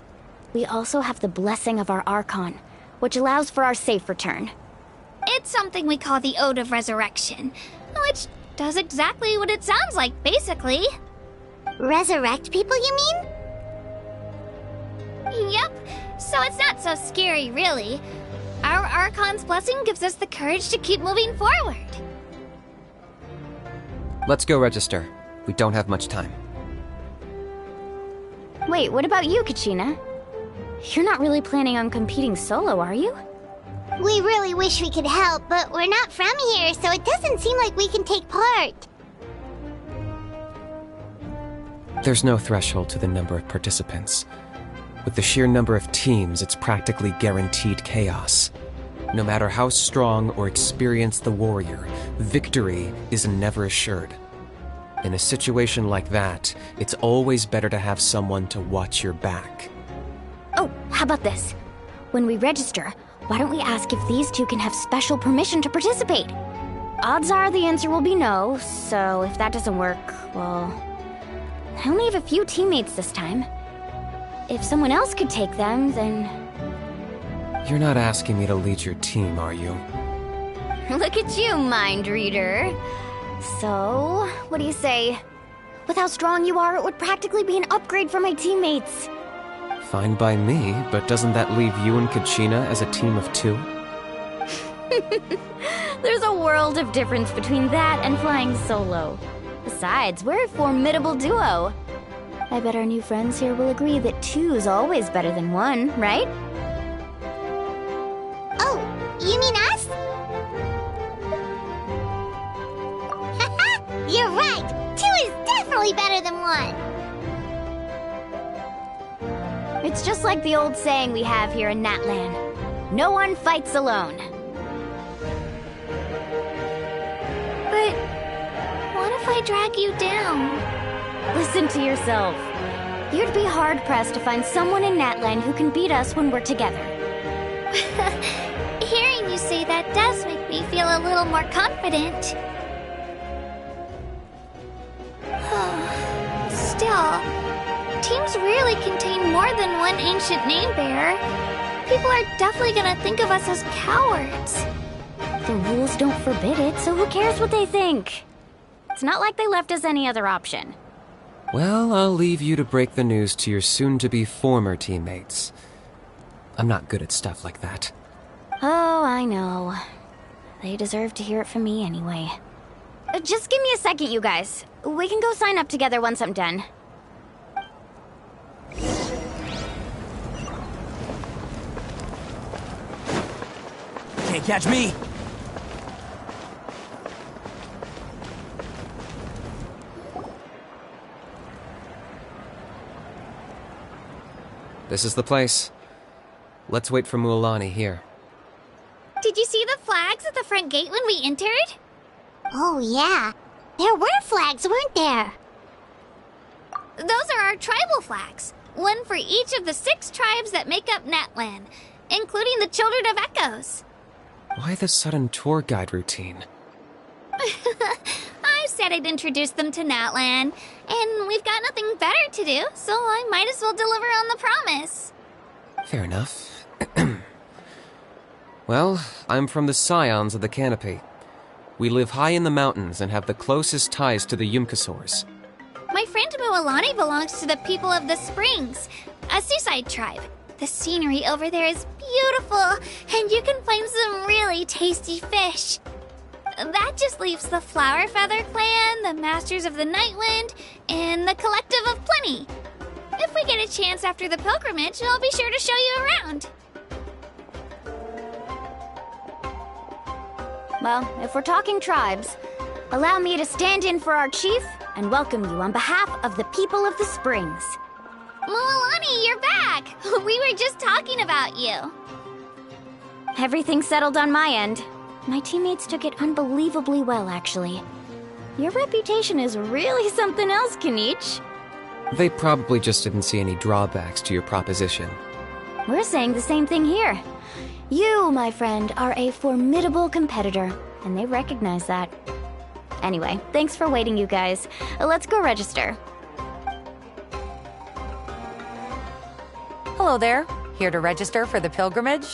We also have the blessing of our Archon, which allows for our safe return. It's something we call the Ode of Resurrection, which does exactly what it sounds like, basically. Resurrect people, you mean? Yep, so it's not so scary, really. Our Archon's blessing gives us the courage to keep moving forward. Let's go register. We don't have much time. Wait, what about you, Kachina? You're not really planning on competing solo, are you? We really wish we could help, but we're not from here, so it doesn't seem like we can take part. There's no threshold to the number of participants. With the sheer number of teams, it's practically guaranteed chaos. No matter how strong or experienced the warrior, victory is never assured. In a situation like that, it's always better to have someone to watch your back. Oh, how about this? When we register, why don't we ask if these two can have special permission to participate? Odds are the answer will be no, so if that doesn't work, well... I only have a few teammates this time. If someone else could take them, then... You're not asking me to lead your team, are you? Look at you, mind reader. So, what do you say? With how strong you are, it would practically be an upgrade for my teammates. Fine by me, but doesn't that leave you and Kachina as a team of two? There's a world of difference between that and flying solo. Besides, we're a formidable duo. I bet our new friends here will agree that two's always better than one, right? Oh, you mean us? Haha, you're right! Two is definitely better than one! It's just like the old saying we have here in Natlan. No one fights alone. But what if I drag you down? Listen to yourself. You'd be hard-pressed to find someone in Natlan who can beat us when we're together. Hearing you say that does make me feel a little more confident. Still, teams really contain more than one ancient name bearer. People are definitely gonna think of us as cowards. The rules don't forbid it, so who cares what they think? It's not like they left us any other option. Well, I'll leave you to break the news to your soon-to-be former teammates. I'm not good at stuff like that. Oh, I know. They deserve to hear it from me anyway. Just give me a second, you guys. We can go sign up together once I'm done. Can't catch me! This is the place. Let's wait for Mualani here. Did you see the flags at the front gate when we entered? Oh, yeah. There were flags, weren't there? Those are our tribal flags. One for each of the 6 tribes that make up Natlan, including the Children of Echoes. Why the sudden tour guide routine? I said I'd introduce them to Natlan, and we've got nothing better to do, so I might as well deliver on the promise. Fair enough. Well, I'm from the Scions of the Canopy. We live high in the mountains and have the closest ties to the Yumkasaurs. My friend Mualani belongs to the people of the Springs, a seaside tribe. The scenery over there is beautiful, and you can find some really tasty fish. That just leaves the Flower Feather Clan, the Masters of the Nightwind, and the Collective of Plenty. If we get a chance after the pilgrimage, I'll be sure to show you around. Well, if we're talking tribes, allow me to stand in for our chief and welcome you on behalf of the people of the Springs. Mualani, you're back! We were just talking about you. Everything's settled on my end. My teammates took it unbelievably well, actually. Your reputation is really something else, Kanich. They probably just didn't see any drawbacks to your proposition. We're saying the same thing here. You, my friend, are a formidable competitor, and they recognize that. Anyway, thanks for waiting, you guys. Let's go register. Hello there. Here to register for the pilgrimage?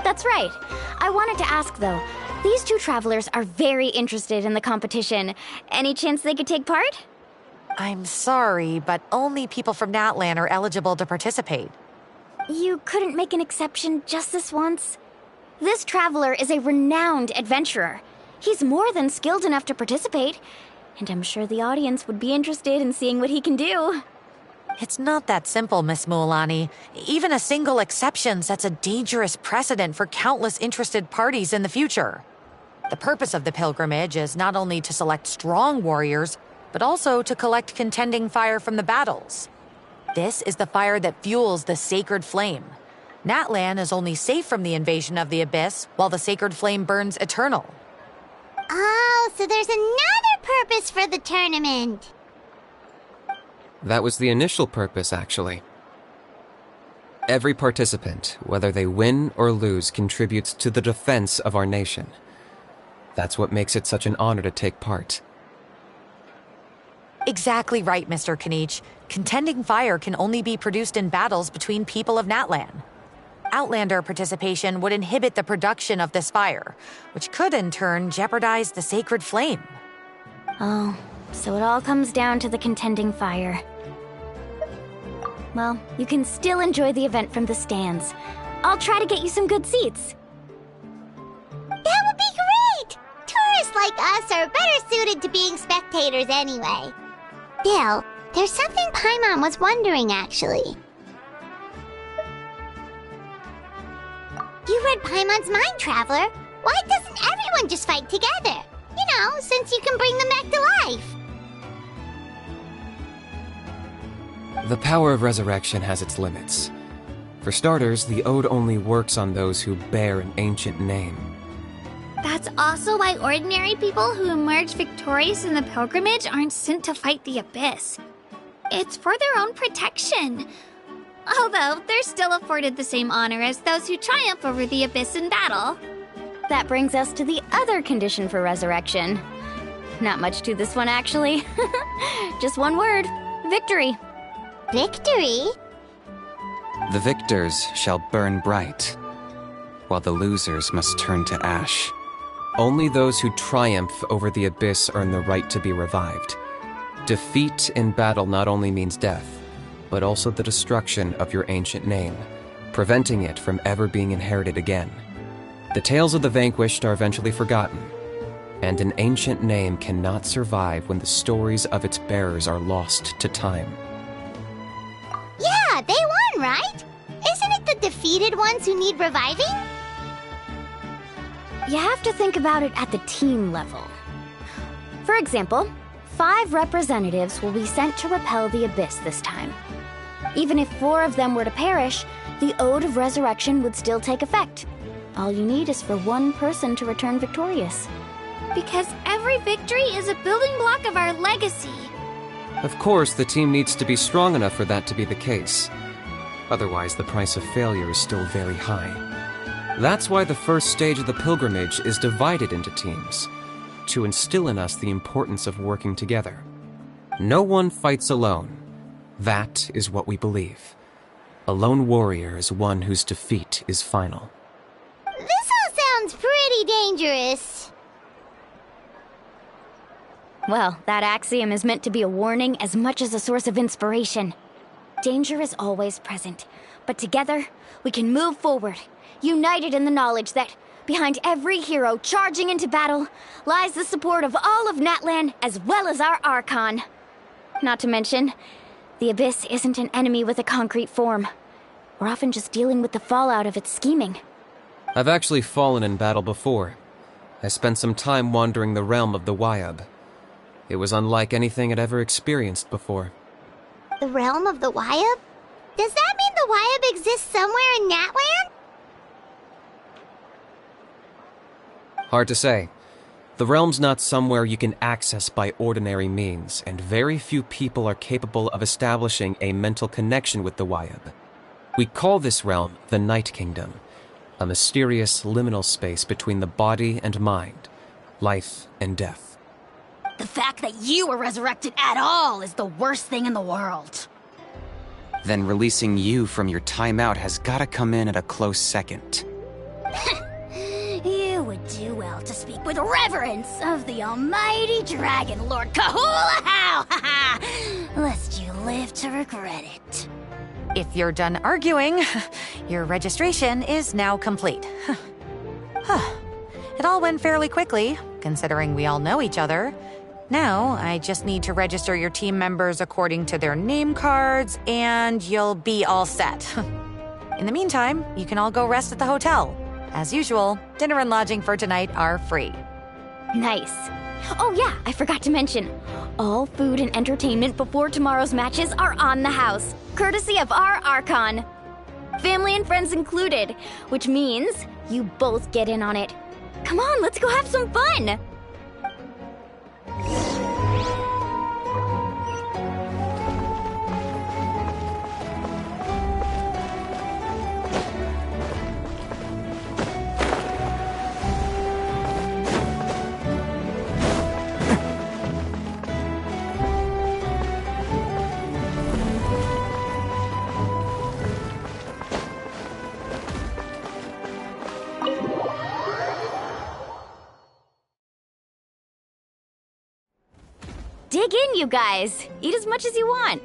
That's right. I wanted to ask, though. These two travelers are very interested in the competition. Any chance they could take part? I'm sorry, but only people from Natlan are eligible to participate. You couldn't make an exception just this once? This traveler is a renowned adventurer. He's more than skilled enough to participate, and I'm sure the audience would be interested in seeing what he can do. It's not that simple, Miss Mualani. Even a single exception sets a dangerous precedent for countless interested parties in the future. The purpose of the pilgrimage is not only to select strong warriors, but also to collect contending fire from the battles. This is the fire that fuels the sacred flame. Natlan is only safe from the invasion of the Abyss, while the sacred flame burns eternal. Oh, so there's another purpose for the tournament. That was the initial purpose, actually. Every participant, whether they win or lose, contributes to the defense of our nation. That's what makes it such an honor to take part. Exactly right, Mr. Kanich. Contending fire can only be produced in battles between people of Natlan. Outlander participation would inhibit the production of this fire, which could in turn jeopardize the sacred flame. Oh, so it all comes down to the contending fire. Well, you can still enjoy the event from the stands. I'll try to get you some good seats. That would be great! Tourists like us are better suited to being spectators anyway. Bill, there's something Paimon was wondering, actually. You read Paimon's mind, Traveler. Why doesn't everyone just fight together? You know, since you can bring them back to life. The power of resurrection has its limits. For starters, the ode only works on those who bear an ancient name. That's also why ordinary people who emerge victorious in the pilgrimage aren't sent to fight the Abyss. It's for their own protection. Although, they're still afforded the same honor as those who triumph over the Abyss in battle. That brings us to the other condition for resurrection. Not much to this one, actually. Just one word. Victory. Victory? The victors shall burn bright, while the losers must turn to ash. Only those who triumph over the Abyss earn the right to be revived. Defeat in battle not only means death, but also the destruction of your ancient name, preventing it from ever being inherited again. The tales of the vanquished are eventually forgotten, and an ancient name cannot survive when the stories of its bearers are lost to time. Yeah, they won, right? Isn't it the defeated ones who need reviving? You have to think about it at the team level. For example, 5 representatives will be sent to repel the Abyss this time. Even if 4 of them were to perish, the Ode of Resurrection would still take effect. All you need is for 1 person to return victorious. Because every victory is a building block of our legacy. Of course, the team needs to be strong enough for that to be the case. Otherwise, the price of failure is still very high. That's why the first stage of the pilgrimage is divided into teams, to instill in us the importance of working together. No one fights alone. That is what we believe. A lone warrior is one whose defeat is final. This all sounds pretty dangerous. Well, that axiom is meant to be a warning as much as a source of inspiration. Danger is always present, but together, we can move forward, united in the knowledge that Behind every hero charging into battle lies the support of all of Natlan as well as our Archon. Not to mention, the Abyss isn't an enemy with a concrete form. We're often just dealing with the fallout of its scheming. I've actually fallen in battle before. I spent some time wandering the realm of the Wyab. It was unlike anything I'd ever experienced before. The realm of the Wyab? Does that mean the Wyab exists somewhere in Natlan? Hard to say. The realm's not somewhere you can access by ordinary means, and very few people are capable of establishing a mental connection with the Wyab. We call this realm the Night Kingdom, a mysterious liminal space between the body and mind, life and death. The fact that you were resurrected at all is the worst thing in the world. Then releasing you from your timeout has gotta come in at a close second. You would do well to speak with reverence of the almighty Dragon Lord Kahula-How! Lest you live to regret it. If you're done arguing, your registration is now complete. It all went fairly quickly, considering we all know each other. Now, I just need to register your team members according to their name cards, and you'll be all set. In the meantime, you can all go rest at the hotel. As usual, dinner and lodging for tonight are free. Nice. Oh yeah, I forgot to mention, all food and entertainment before tomorrow's matches are on the house, courtesy of our Archon. Family and friends included, which means you both get in on it. Come on, let's go have some fun! Dig in, you guys. Eat as much as you want.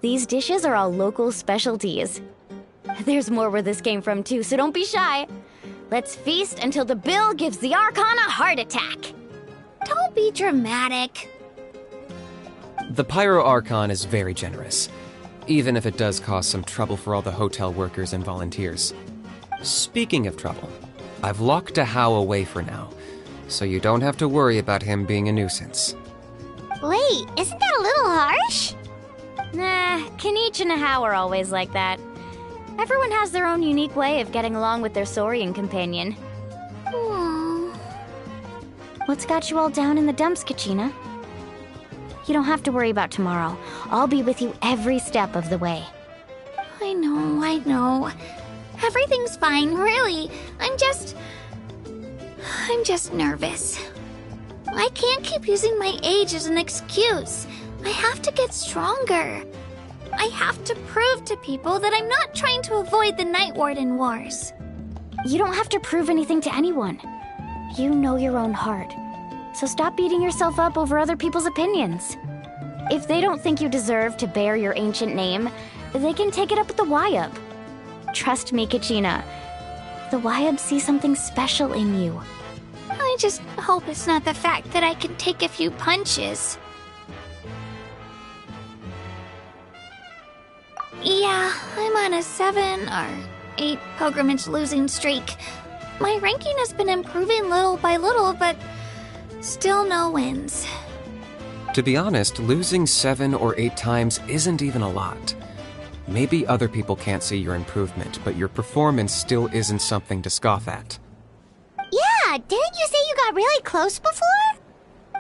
These dishes are all local specialties. There's more where this came from, too, so don't be shy. Let's feast until the bill gives the Archon a heart attack. Don't be dramatic. The Pyro Archon is very generous, even if it does cause some trouble for all the hotel workers and volunteers. Speaking of trouble, I've locked a How away for now, so you don't have to worry about him being a nuisance. Wait, isn't that a little harsh? Nah, Kanich and How are always like that. Everyone has their own unique way of getting along with their Saurian companion. What's got you all down in the dumps, Kachina? You don't have to worry about tomorrow. I'll be with you every step of the way. I know. Everything's fine, really. I'm just nervous. I can't keep using my age as an excuse. I have to get stronger. I have to prove to people that I'm not trying to avoid the Night Warden Wars. You don't have to prove anything to anyone. You know your own heart. So stop beating yourself up over other people's opinions. If they don't think you deserve to bear your ancient name, they can take it up with the Wyab. Trust me, Kachina. The Wyab see something special in you. I just hope it's not the fact that I can take a few punches. Yeah, I'm on a 7 or 8 pilgrimage losing streak. My ranking has been improving little by little, but still no wins. To be honest, losing 7 or 8 times isn't even a lot. Maybe other people can't see your improvement, but your performance still isn't something to scoff at. Yeah, didn't you say you got really close before?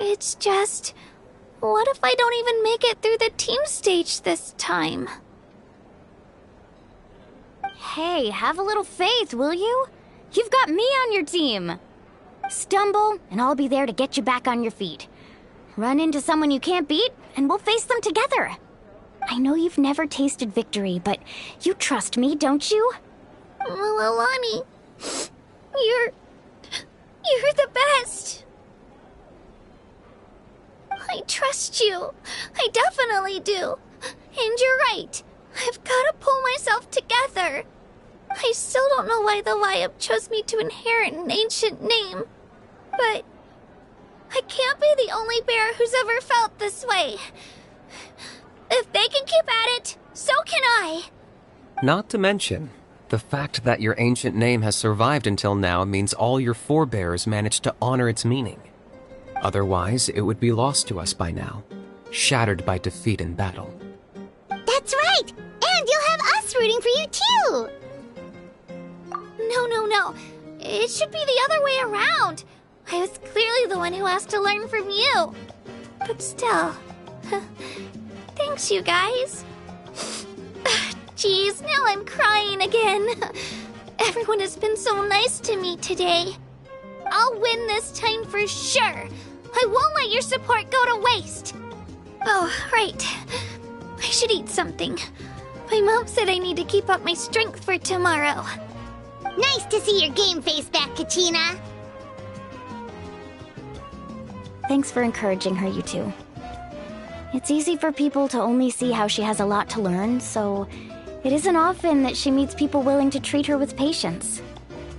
It's just... what if I don't even make it through the team stage this time? Hey, have a little faith, will you? You've got me on your team. Stumble, and I'll be there to get you back on your feet. Run into someone you can't beat, and we'll face them together. I know you've never tasted victory, but you trust me, don't you? Alani, you're the best. I trust you. I definitely do. And you're right. I've got to pull myself together. I still don't know why the YUP chose me to inherit an ancient name. But I can't be the only bear who's ever felt this way. If they can keep at it, so can I. Not to mention, the fact that your ancient name has survived until now means all your forebears managed to honor its meaning. Otherwise, it would be lost to us by now, shattered by defeat in battle. That's right! And you'll have us rooting for you too! No. It should be the other way around. I was clearly the one who asked to learn from you. But still... Thanks, you guys. Geez, now I'm crying again. Everyone has been so nice to me today. I'll win this time for sure. I won't let your support go to waste. Oh, right. I should eat something. My mom said I need to keep up my strength for tomorrow. Nice to see your game face back, Kachina. Thanks for encouraging her, you two. It's easy for people to only see how she has a lot to learn, so it isn't often that she meets people willing to treat her with patience.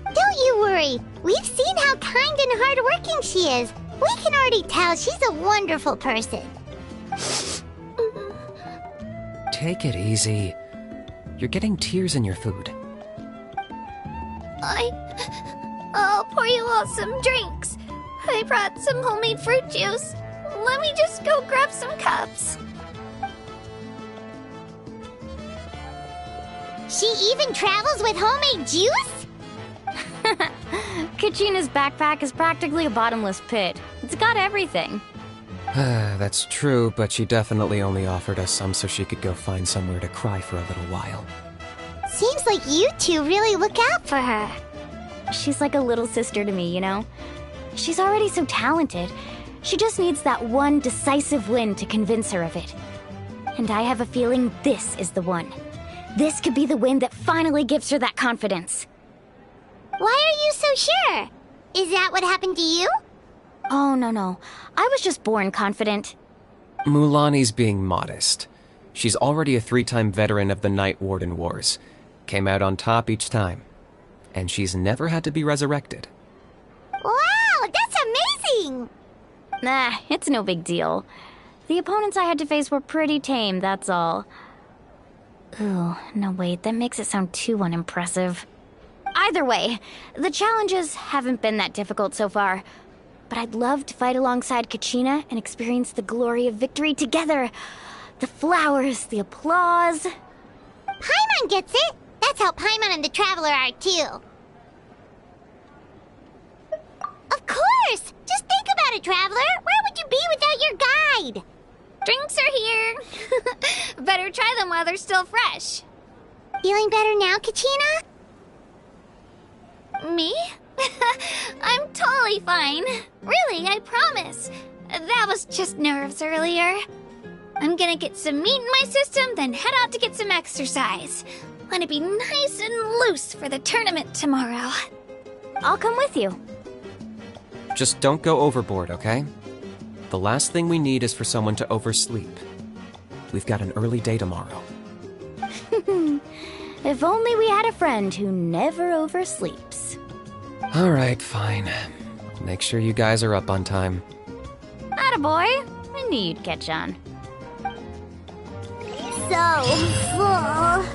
Don't you worry. We've seen how kind and hardworking she is. We can already tell she's a wonderful person. Take it easy. You're getting tears in your food. I'll pour you all some drinks. I brought some homemade fruit juice. Let me just go grab some cups. She even travels with homemade juice? Kachina's backpack is practically a bottomless pit. It's got everything. That's true, but she definitely only offered us some so she could go find somewhere to cry for a little while. Seems like you two really look out for her. She's like a little sister to me, you know? She's already so talented. She just needs that one decisive win to convince her of it. And I have a feeling this is the one. This could be the win that finally gives her that confidence. Why are you so sure? Is that what happened to you? Oh, no. I was just born confident. Mulani's being modest. She's already a 3-time veteran of the Night Warden Wars. Came out on top each time. And she's never had to be resurrected. Wow, that's amazing! Nah, it's no big deal. The opponents I had to face were pretty tame, that's all. Ooh, no wait, that makes it sound too unimpressive. Either way, the challenges haven't been that difficult so far. But I'd love to fight alongside Kachina and experience the glory of victory together. The flowers, the applause. Paimon gets it! That's how Paimon and the Traveler are too. Of course! Just think about it, Traveler! Where would you be without your guide? Drinks are here. Better try them while they're still fresh. Feeling better now, Kachina? Me? I'm totally fine. Really, I promise. That was just nerves earlier. I'm gonna get some meat in my system, then head out to get some exercise. Want to be nice and loose for the tournament tomorrow. I'll come with you. Just don't go overboard, okay? The last thing we need is for someone to oversleep. We've got an early day tomorrow. If only we had a friend who never oversleeps. Alright, fine. Make sure you guys are up on time. Attaboy! I knew you'd catch on. So full.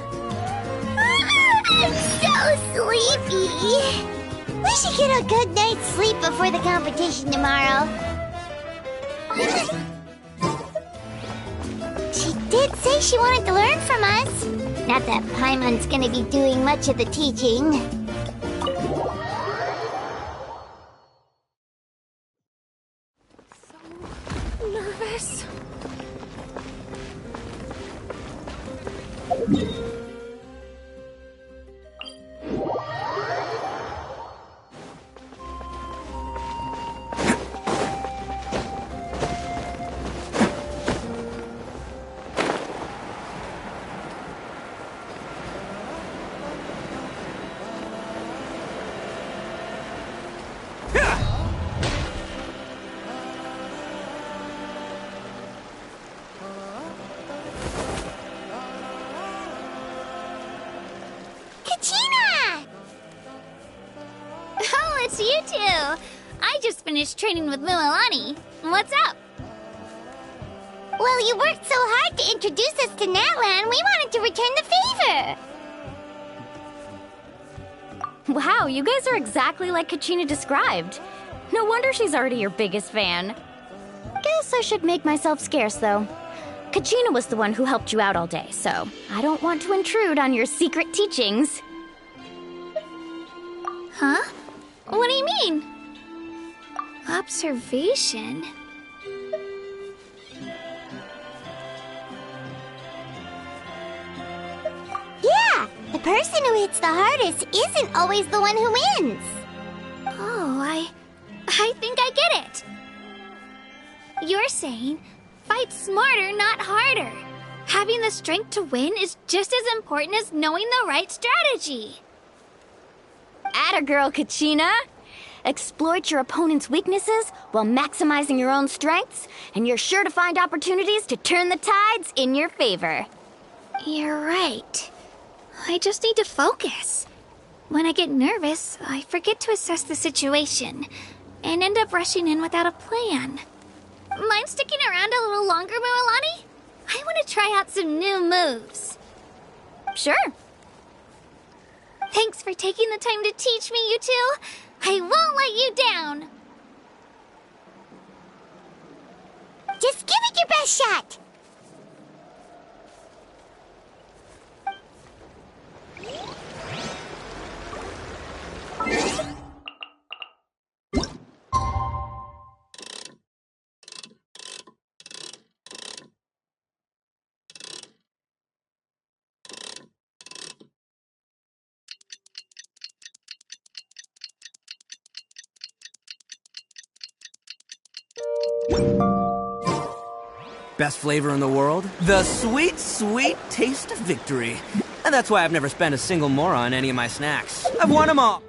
I'm so sleepy. We should get a good night's sleep before the competition tomorrow. She did say she wanted to learn from us. Not that Paimon's gonna be doing much of the teaching. So nervous. finished training with Mualani. What's up? Well, you worked so hard to introduce us to Natlan, we wanted to return the favor. Wow, you guys are exactly like Kachina described. No wonder she's already your biggest fan. Guess I should make myself scarce, though. Kachina was the one who helped you out all day, so I don't want to intrude on your secret teachings. Huh? What do you mean? Observation? Yeah, the person who hits the hardest isn't always the one who wins. Oh, I think I get it. You're saying, fight smarter, not harder. Having the strength to win is just as important as knowing the right strategy. Atta girl, Kachina! Exploit your opponent's weaknesses while maximizing your own strengths, and you're sure to find opportunities to turn the tides in your favor. You're right. I just need to focus. When I get nervous, I forget to assess the situation, and end up rushing in without a plan. Mind sticking around a little longer, Mualani? I want to try out some new moves. Sure. Thanks for taking the time to teach me, you two. I won't let you down. Just give it your best shot. Best flavor in the world? The sweet, sweet taste of victory. And that's why I've never spent a single mora on any of my snacks. I've won them all!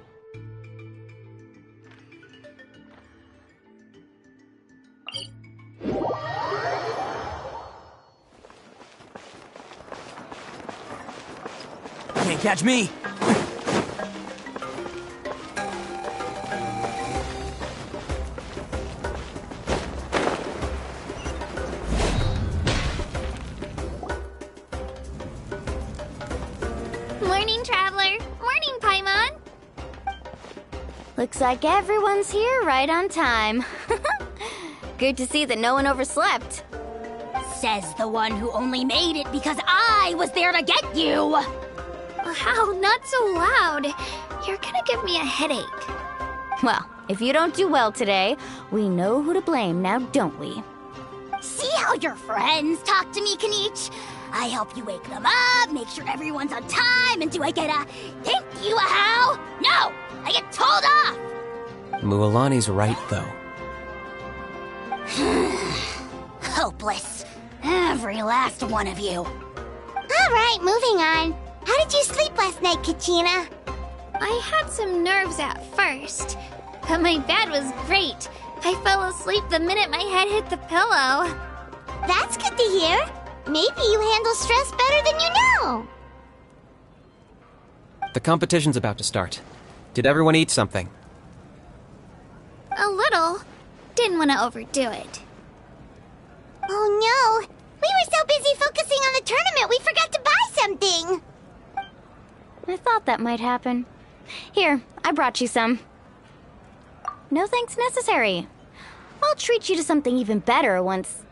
Can't catch me! Morning, Traveler. Morning, Paimon. Looks like everyone's here right on time. Good to see that no one overslept. Says the one who only made it because I was there to get you! Wow, not so loud. You're gonna give me a headache. Well, if you don't do well today, we know who to blame now, don't we? See how your friends talk to me, Kanich? I help you wake them up, make sure everyone's on time, and do I get a thank you, how? No! I get told off! Mualani's right, though. Hopeless. Every last one of you. Alright, moving on. How did you sleep last night, Kachina? I had some nerves at first, but my bed was great. I fell asleep the minute my head hit the pillow. That's good to hear. Maybe you handle stress better than you know. The competition's about to start. Did everyone eat something? A little. Didn't want to overdo it. Oh no! We were so busy focusing on the tournament we forgot to buy something! I thought that might happen. Here, I brought you some. No thanks necessary. I'll treat you to something even better once...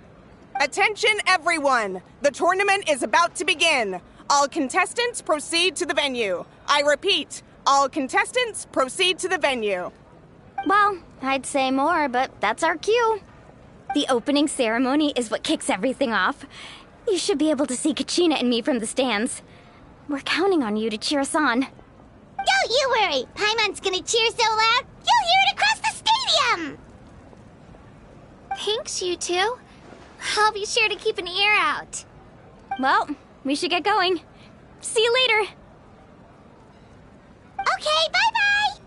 Attention, everyone! The tournament is about to begin. All contestants proceed to the venue. I repeat, all contestants proceed to the venue. Well, I'd say more, but that's our cue. The opening ceremony is what kicks everything off. You should be able to see Kachina and me from the stands. We're counting on you to cheer us on. Don't you worry! Paimon's gonna cheer so loud, you'll hear it across the stadium! Thanks, you two. I'll be sure to keep an ear out. Well, we should get going. See you later. Okay, bye-bye!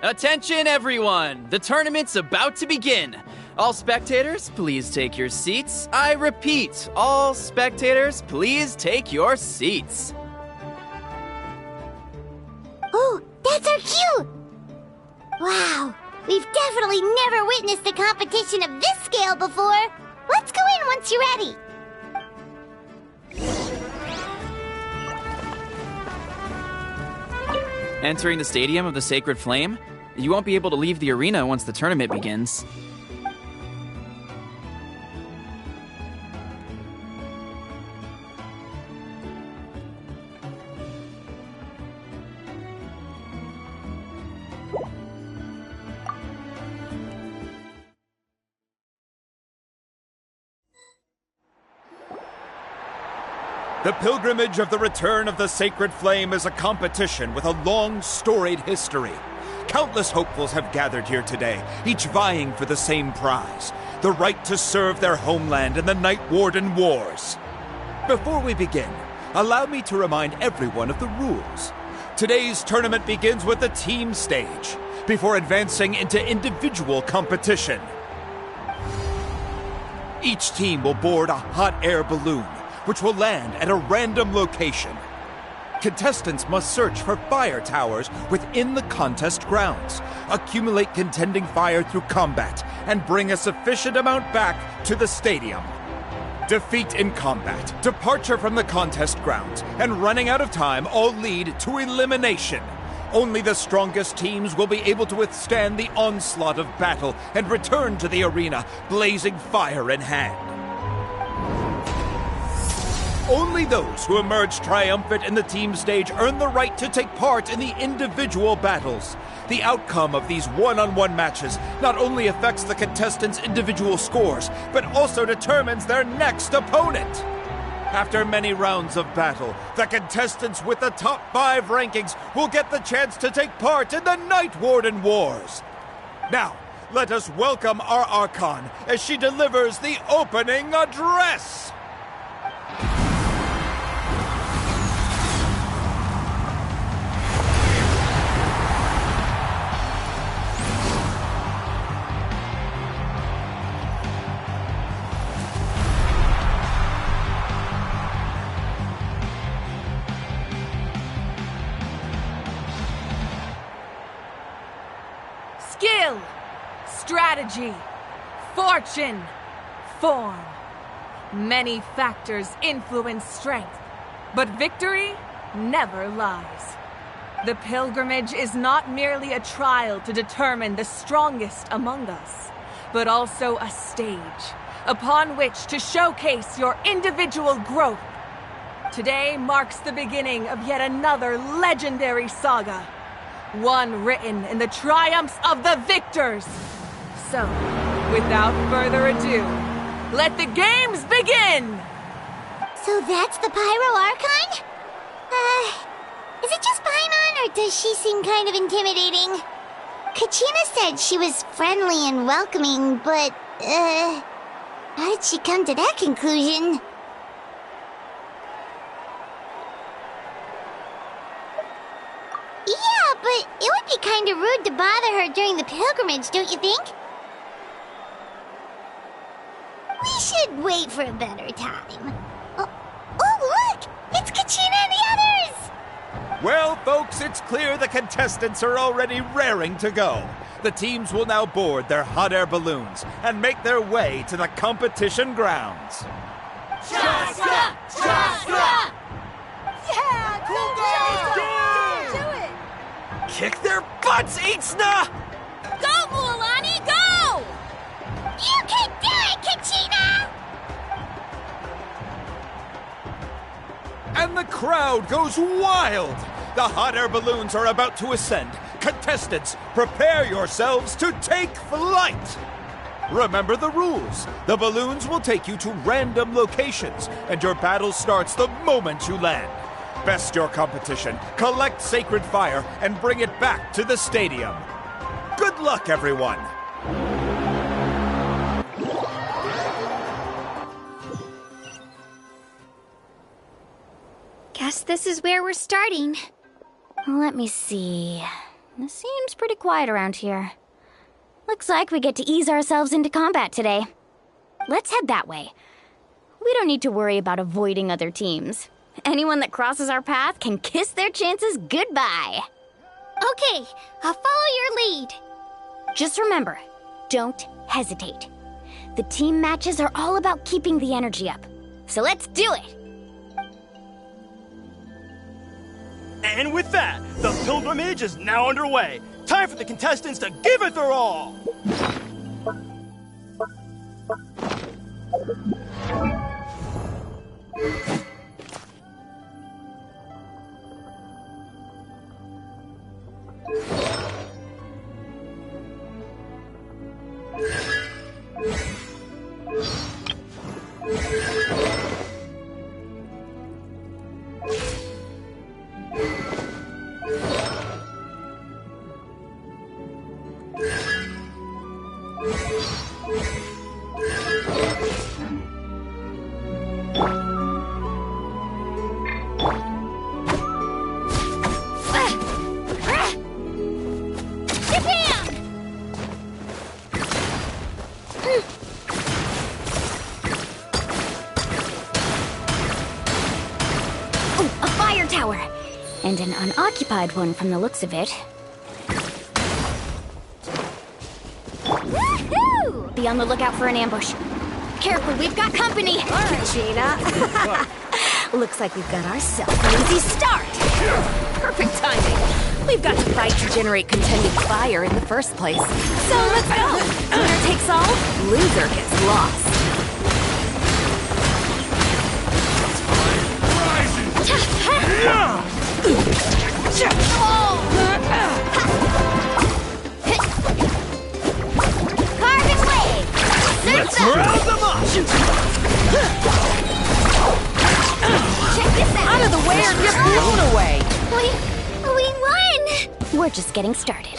Attention, everyone! The tournament's about to begin. All spectators, please take your seats. I repeat, all spectators, please take your seats. Oh, that's our cue! Wow, we've definitely never witnessed a competition of this scale before. Let's go in once you're ready. Entering the Stadium of the Sacred Flame, you won't be able to leave the arena once the tournament begins. The pilgrimage of the return of the Sacred Flame is a competition with a long, storied history. Countless hopefuls have gathered here today, each vying for the same prize, the right to serve their homeland in the Night Warden Wars. Before we begin, allow me to remind everyone of the rules. Today's tournament begins with the team stage, before advancing into individual competition. Each team will board a hot air balloon, which will land at a random location. Contestants must search for fire towers within the contest grounds, accumulate contending fire through combat, and bring a sufficient amount back to the stadium. Defeat in combat, departure from the contest grounds, and running out of time all lead to elimination. Only the strongest teams will be able to withstand the onslaught of battle and return to the arena, blazing fire in hand. Only those who emerge triumphant in the team stage earn the right to take part in the individual battles. The outcome of these one-on-one matches not only affects the contestants' individual scores, but also determines their next opponent. After many rounds of battle, the contestants with the top 5 rankings will get the chance to take part in the Night Warden Wars. Now, let us welcome our Archon as she delivers the opening address. Skill, strategy, fortune, form. Many factors influence strength, but victory never lies. The pilgrimage is not merely a trial to determine the strongest among us, but also a stage upon which to showcase your individual growth. Today marks the beginning of yet another legendary saga, one written in the triumphs of the victors. So, without further ado, let the games begin! So that's the Pyro Archon? Is it just Paimon, or does she seem kind of intimidating? Kachina said she was friendly and welcoming, but, how did she come to that conclusion? Yeah, but it would be kind of rude to bother her during the pilgrimage, don't you think? We should wait for a better time. Oh, look! It's Kachina and the others! Well, folks, it's clear the contestants are already raring to go. The teams will now board their hot air balloons and make their way to the competition grounds. Chaska! Chaska! Yeah, cool girl! Do it! Kick their butts, Itzna! Go, Mualani, go! You can do it, Kachina! And the crowd goes wild! The hot air balloons are about to ascend. Contestants, prepare yourselves to take flight! Remember the rules. The balloons will take you to random locations, and your battle starts the moment you land. Best your competition, collect sacred fire, and bring it back to the stadium. Good luck, everyone! Guess this is where we're starting. Let me see. It seems pretty quiet around here. Looks like we get to ease ourselves into combat today. Let's head that way. We don't need to worry about avoiding other teams. Anyone that crosses our path can kiss their chances goodbye. Okay, I'll follow your lead. Just remember, don't hesitate. The team matches are all about keeping the energy up. So let's do it! And with that, the pilgrimage is now underway. Time for the contestants to give it their all! And an unoccupied one from the looks of it. Woohoo! Be on the lookout for an ambush. Careful, we've got company! Gina. Looks like we've got ourselves an easy start! Perfect timing. We've got to fight to generate contended fire in the first place. So let's go! Winner takes all, loser gets lost. Carving wave! Let's round them up! Check this out! Out of the way or get blown away! We won! We're just getting started.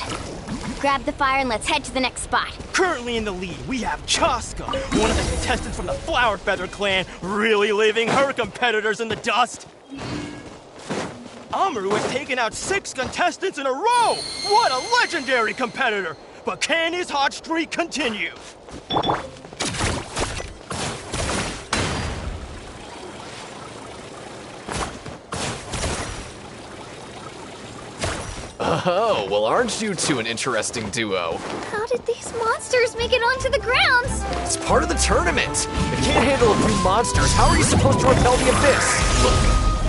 Grab the fire and let's head to the next spot. Currently in the lead, we have Chaska, one of the contestants from the Flower Feather clan, really leaving her competitors in the dust. Amaru has taken out 6 contestants in a row! What a legendary competitor! But can his hot streak continue? Oh, well, aren't you two an interesting duo? How did these monsters make it onto the grounds? It's part of the tournament. If you can't handle a few monsters, how are you supposed to repel the abyss? Look,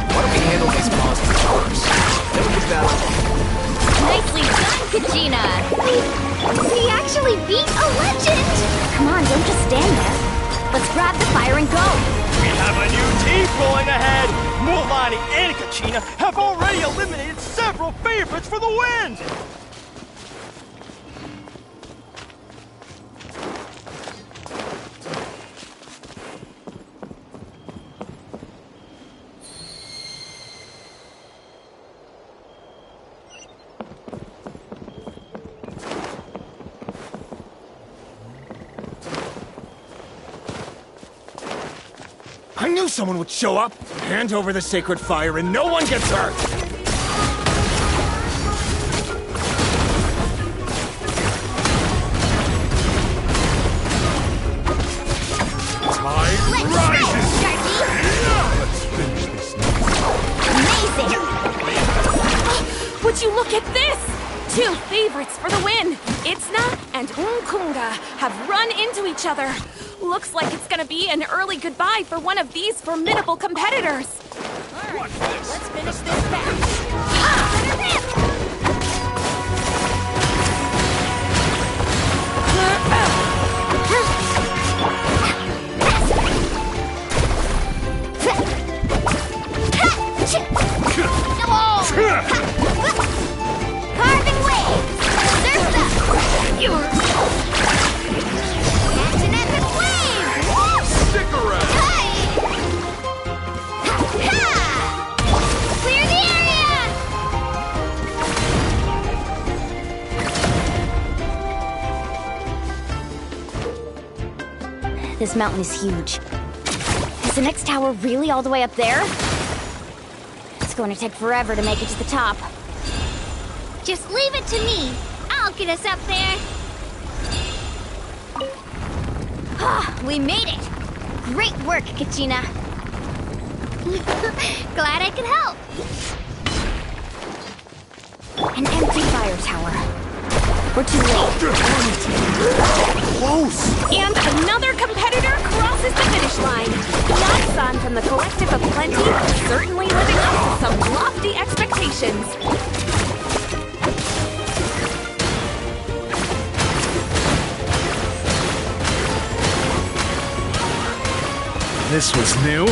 why don't we handle these monsters first? Then we can battle. Nicely done, Kajina! We actually beat a legend! Come on, don't just stand there. Let's grab the fire and go! We have a new team rolling ahead! Mulani and Kachina have already eliminated several favorites for the win! I knew someone would show up! Hand over the sacred fire and no one gets hurt! Tide rises! Let's finish this now. Amazing! Would you look at this? 2 favorites for the win! Itzna and Unkunga have run into each other. Looks like it's gonna be an early goodbye for one of these formidable competitors. Alright, let's finish this match. Carving waves! Surf Catch an epic wave! Stick around! Clear the area! This mountain is huge. Is the next tower really all the way up there? It's going to take forever to make it to the top. Just leave it to me. I'll get us up there. We made it! Great work, Kachina. Glad I could help. An empty fire tower. We're too late. Close! And another competitor crosses the finish line. Natlan from the Collective of Plenty certainly living up to some lofty expectations. This was new.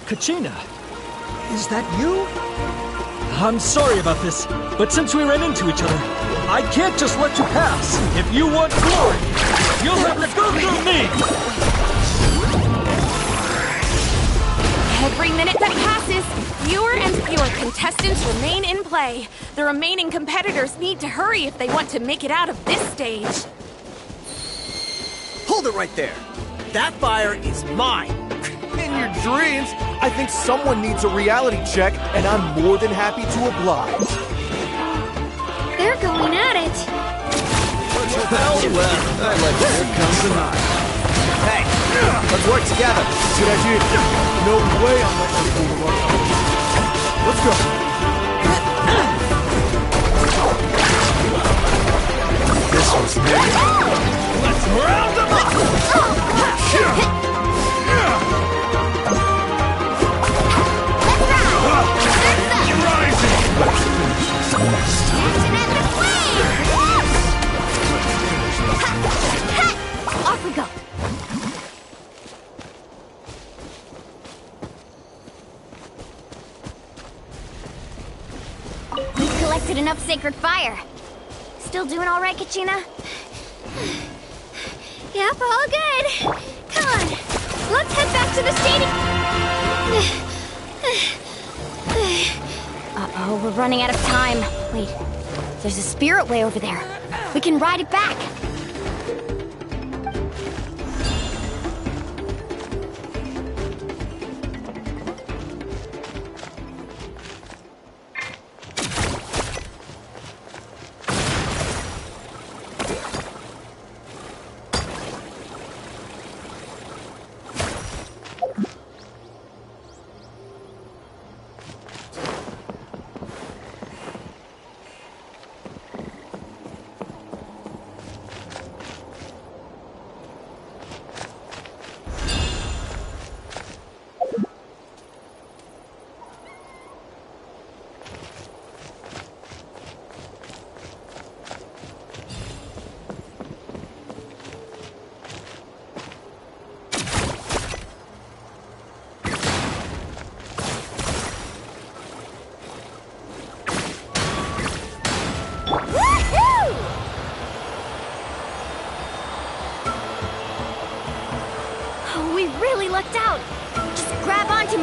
Kachina, is that you? I'm sorry about this, but since we ran into each other, I can't just let you pass. If you want glory, you'll have to go through me! Every minute that passes, fewer and fewer contestants remain in play. The remaining competitors need to hurry if they want to make it out of this stage. Hold it right there. That fire is mine. In your dreams, I think someone needs a reality check, and I'm more than happy to oblige. They're going at it. Well, I like it. Here comes the night. Hey, let's work together. Good idea. No way I'm letting you move along. Let's go. This was me. Let's round them up. Off we go! We've collected enough sacred fire. Still doing all right, Kachina? Yep, all good. Come on, let's head back to the stadium. Uh-oh, we're running out of time. Wait, there's a spirit way over there. We can ride it back.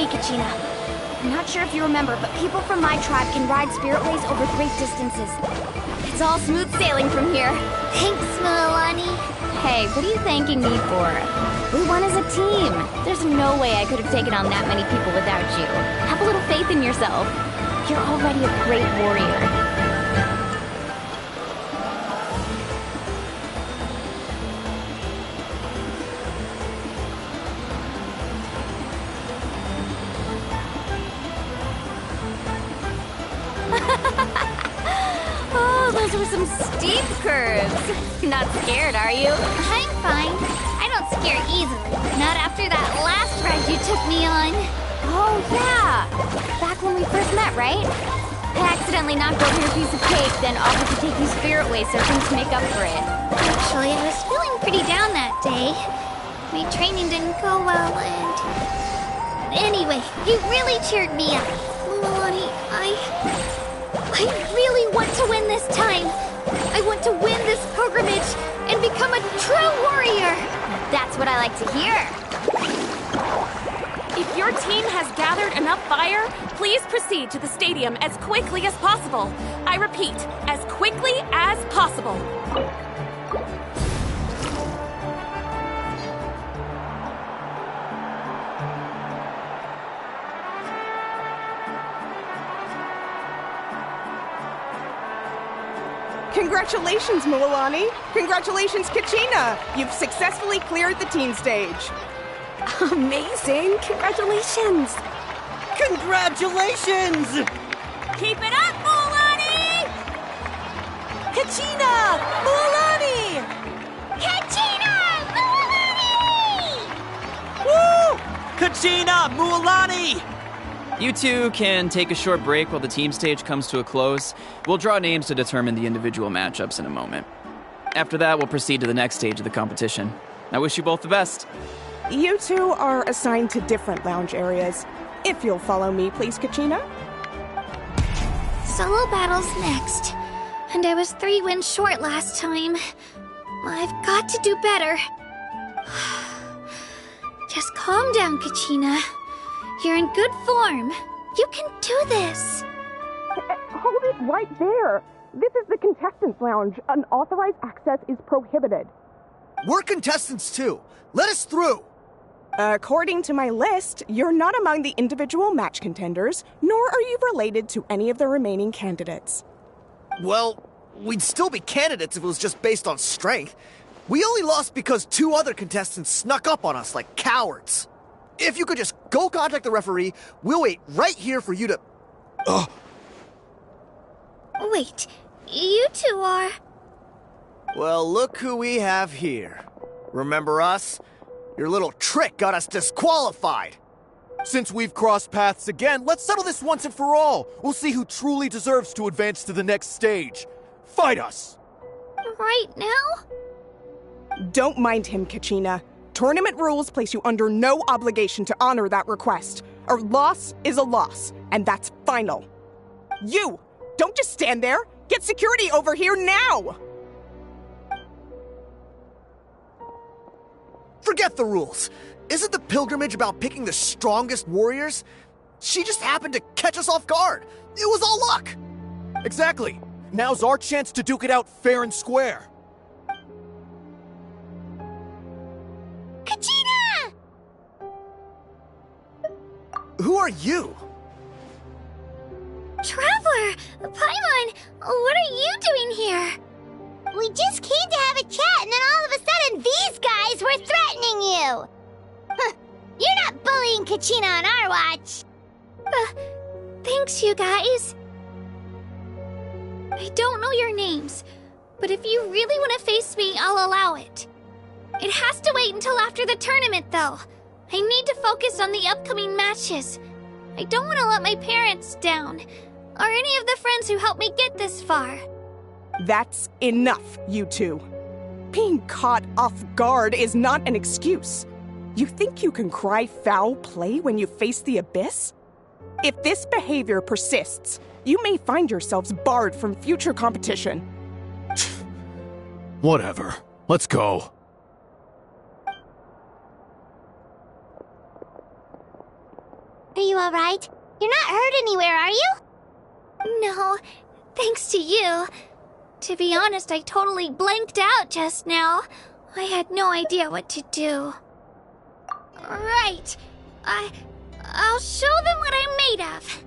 Kachina. I'm not sure if you remember, but people from my tribe can ride spiritways over great distances. It's all smooth sailing from here. Thanks, Milani. Hey, what are you thanking me for? We won as a team. There's no way I could have taken on that many people without you. Have a little faith in yourself. You're already a great warrior. Those were some steep curves. Not scared, are you? I'm fine. I don't scare easily. Not after that last ride you took me on. Oh, yeah. Back when we first met, right? I accidentally knocked over your piece of cake, then offered to take you spirit ways so things make up for it. Actually, I was feeling pretty down that day. My training didn't go well, and... Anyway, you really cheered me up. Milani, I really want to win this time. I want to win this pilgrimage and become a true warrior. That's what I like to hear. If your team has gathered enough fire, please proceed to the stadium as quickly as possible. I repeat, as quickly as possible. Congratulations, Mualani. Congratulations, Kachina. You've successfully cleared the teen stage. Amazing. Congratulations. Congratulations! Keep it up, Mualani! Kachina! Mualani! Kachina! Mualani! Woo! Kachina! Mualani! You two can take a short break while the team stage comes to a close. We'll draw names to determine the individual matchups in a moment. After that, we'll proceed to the next stage of the competition. I wish you both the best. You two are assigned to different lounge areas. If you'll follow me, please, Kachina. Solo battle's next. And I was 3 wins short last time. I've got to do better. Just calm down, Kachina. You're in good form. You can do this. Hold it right there. This is the contestants' lounge. Unauthorized access is prohibited. We're contestants too. Let us through. According to my list, you're not among the individual match contenders, nor are you related to any of the remaining candidates. Well, we'd still be candidates if it was just based on strength. We only lost because 2 other contestants snuck up on us like cowards. If you could just go contact the referee, we'll wait right here for you to... Wait, you two are... Well, look who we have here. Remember us? Your little trick got us disqualified. Since we've crossed paths again, let's settle this once and for all. We'll see who truly deserves to advance to the next stage. Fight us! Right now? Don't mind him, Kachina. Tournament rules place you under no obligation to honor that request. A loss is a loss, and that's final. You! Don't just stand there! Get security over here now! Forget the rules. Isn't the pilgrimage about picking the strongest warriors? She just happened to catch us off guard. It was all luck. Exactly. Now's our chance to duke it out fair and square. Kachina! Who are you? Traveler! Paimon! What are you doing here? We just came to have a chat, and then all of a sudden these guys were threatening you! You're not bullying Kachina on our watch! Thanks, you guys. I don't know your names, but if you really want to face me, I'll allow it. It has to wait until after the tournament, though. I need to focus on the upcoming matches. I don't want to let my parents down, or any of the friends who helped me get this far. That's enough, you two. Being caught off guard is not an excuse. You think you can cry foul play when you face the abyss? If this behavior persists, you may find yourselves barred from future competition. Whatever. Let's go. Are you alright? You're not hurt anywhere, are you? No, thanks to you. To be honest, I totally blanked out just now. I had no idea what to do. Right. I'll show them what I'm made of.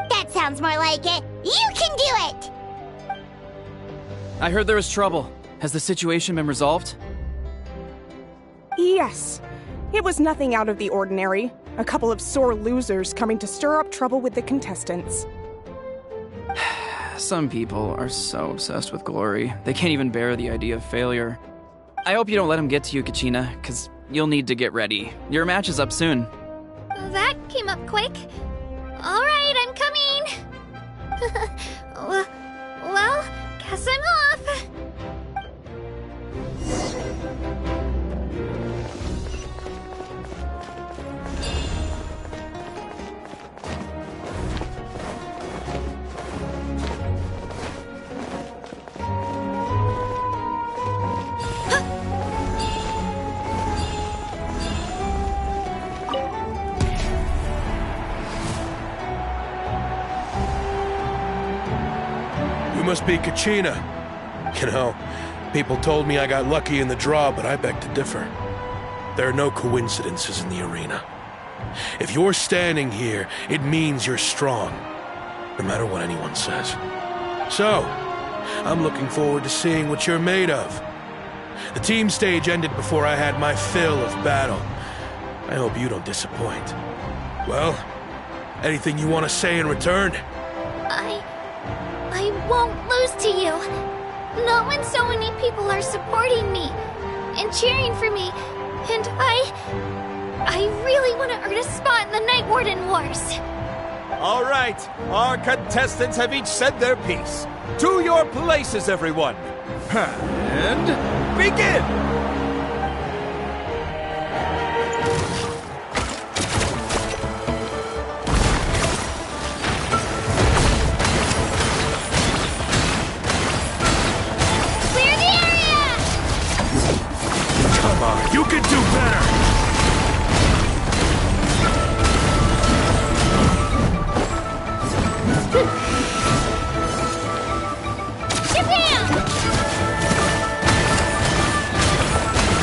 That sounds more like it. You can do it! I heard there was trouble. Has the situation been resolved? Yes. It was nothing out of the ordinary. A couple of sore losers coming to stir up trouble with the contestants. Some people are so obsessed with glory, they can't even bear the idea of failure. I hope you don't let them get to you, Kachina, because you'll need to get ready. Your match is up soon. That came up quick. Alright, I'm coming. Well, guess I'm off. Must be Kachina. You know, people told me I got lucky in the draw, but I beg to differ. There are no coincidences in the arena. If you're standing here, it means you're strong, no matter what anyone says. So, I'm looking forward to seeing what you're made of. The team stage ended before I had my fill of battle. I hope you don't disappoint. Well, anything you want to say in return? I won't lose to you. Not when so many people are supporting me and cheering for me. And I really want to earn a spot in the Night Warden Wars. All right, our contestants have each said their piece. To your places, everyone. And begin! Clear the area! Come on, you can do better!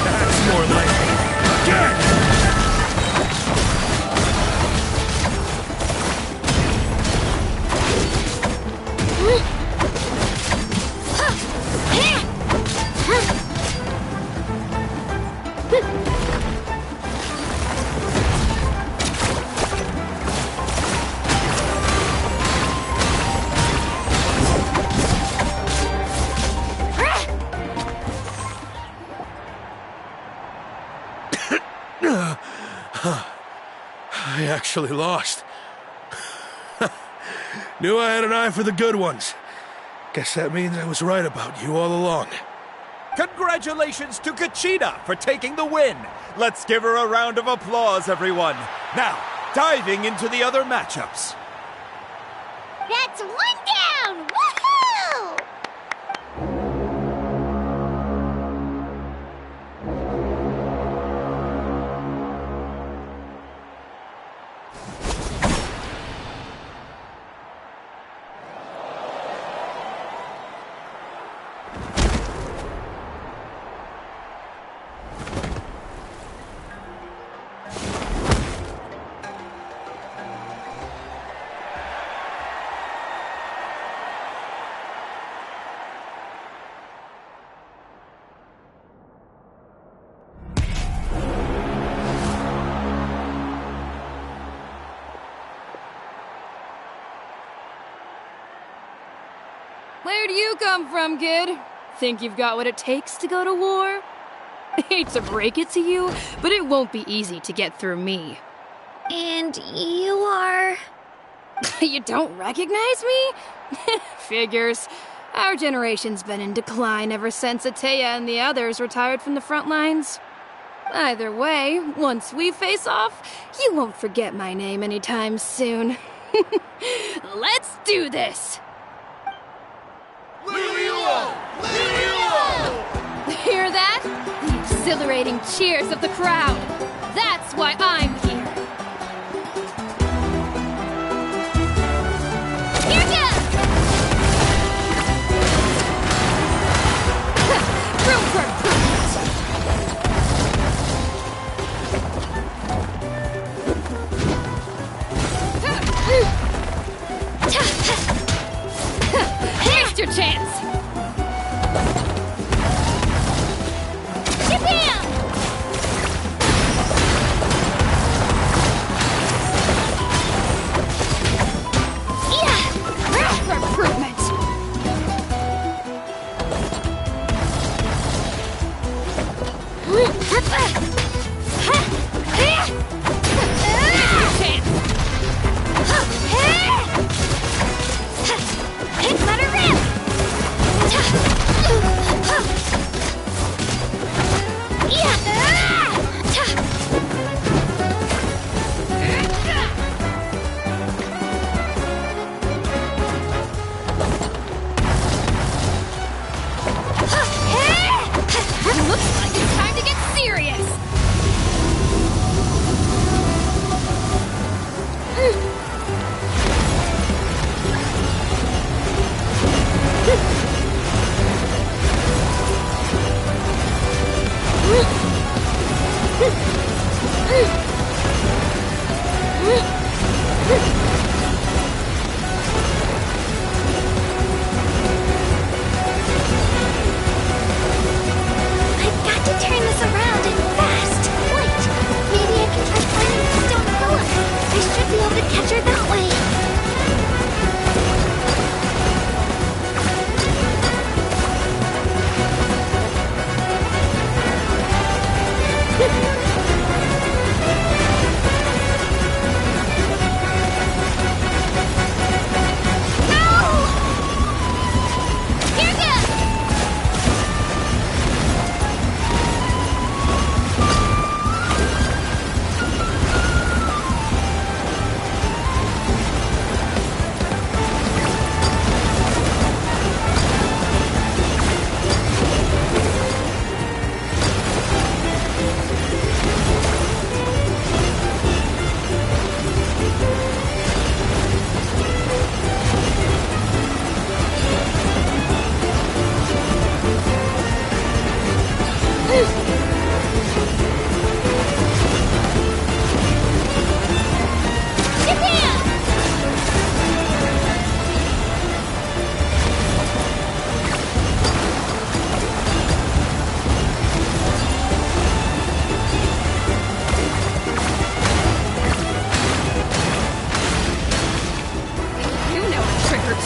That's more like it. Again! I actually lost. Knew I had an eye for the good ones. Guess that means I was right about you all along. Congratulations to Kachina for taking the win. Let's give her a round of applause, everyone. Now, diving into the other matchups. That's one down! Woohoo! Where do you come from, kid? Think you've got what it takes to go to war? Hate to break it to you, but it won't be easy to get through me. And you are... You don't recognize me? Figures. Our generation's been in decline ever since Ateya and the others retired from the front lines. Either way, once we face off, you won't forget my name anytime soon. Let's do this! Hear that? The exhilarating cheers of the crowd. That's why I'm here. Here goes! Room for improvement. Missed your chance.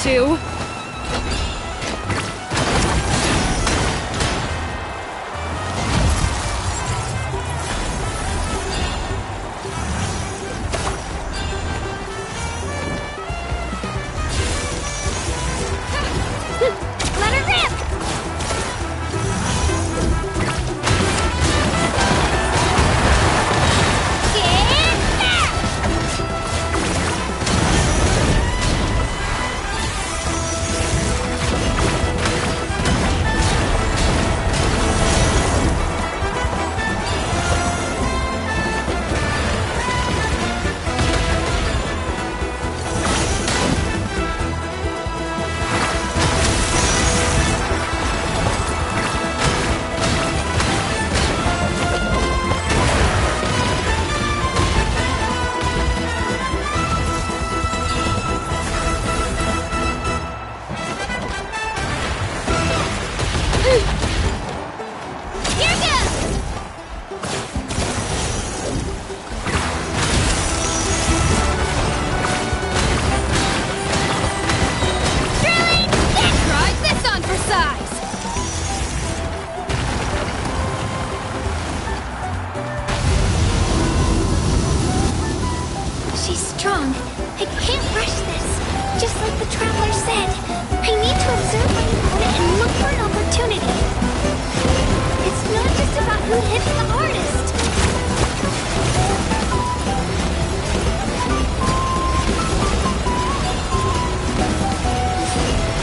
two. Let her rip! She's strong. I can't rush this. Just like the Traveler said, I need to observe my opponent and look for an opportunity. It's not just about who hits the hardest.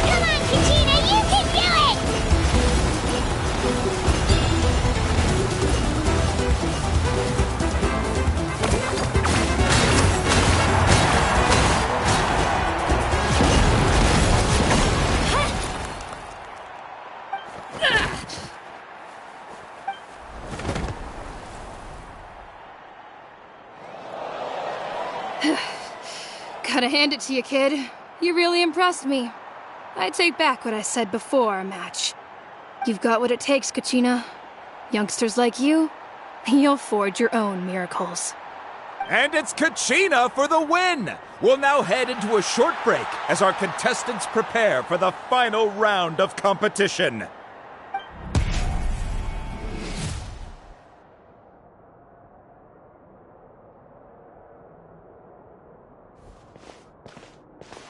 Come on, Katina, you can do it! Gotta hand it to you, kid. You really impressed me. I take back what I said before our match. You've got what it takes, Kachina. Youngsters like you, you'll forge your own miracles. And it's Kachina for the win! We'll now head into a short break as our contestants prepare for the final round of competition.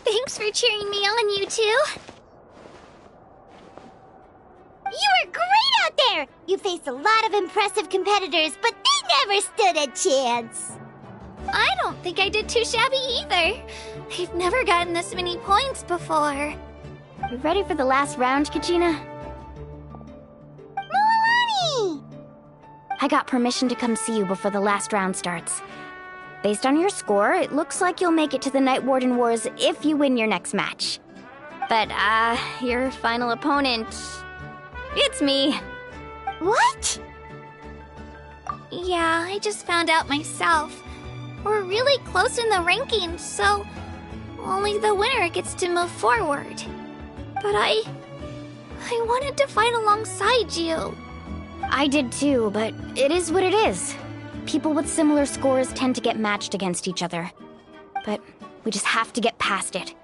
Thanks for cheering me on, you two. You were great out there! You faced a lot of impressive competitors, but they never stood a chance. I don't think I did too shabby either. I've never gotten this many points before. You ready for the last round, Kachina? Milani! I got permission to come see you before the last round starts. Based on your score, it looks like you'll make it to the Night Warden Wars if you win your next match. But, your final opponent... It's me. What? Yeah, I just found out myself. We're really close in the rankings, so only the winner gets to move forward. But I wanted to fight alongside you. I did too, but it is what it is. People with similar scores tend to get matched against each other. But we just have to get past it.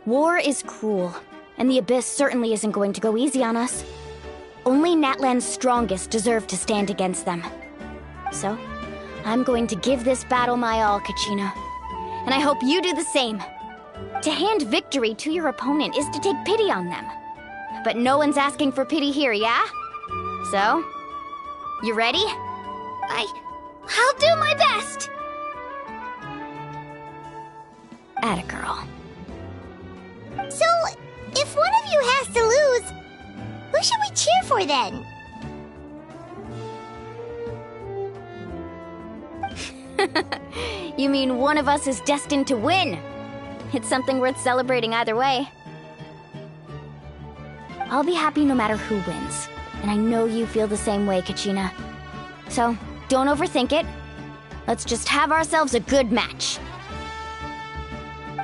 War is cruel, and the Abyss certainly isn't going to go easy on us. Only Natlan's strongest deserve to stand against them. So, I'm going to give this battle my all, Kachina. And I hope you do the same. To hand victory to your opponent is to take pity on them. But no one's asking for pity here, yeah? So, you ready? I'll do my best! Atta girl. So, if one of you has to lose, who should we cheer for then? You mean one of us is destined to win? It's something worth celebrating either way. I'll be happy no matter who wins. And I know you feel the same way, Kachina. So, don't overthink it. Let's just have ourselves a good match.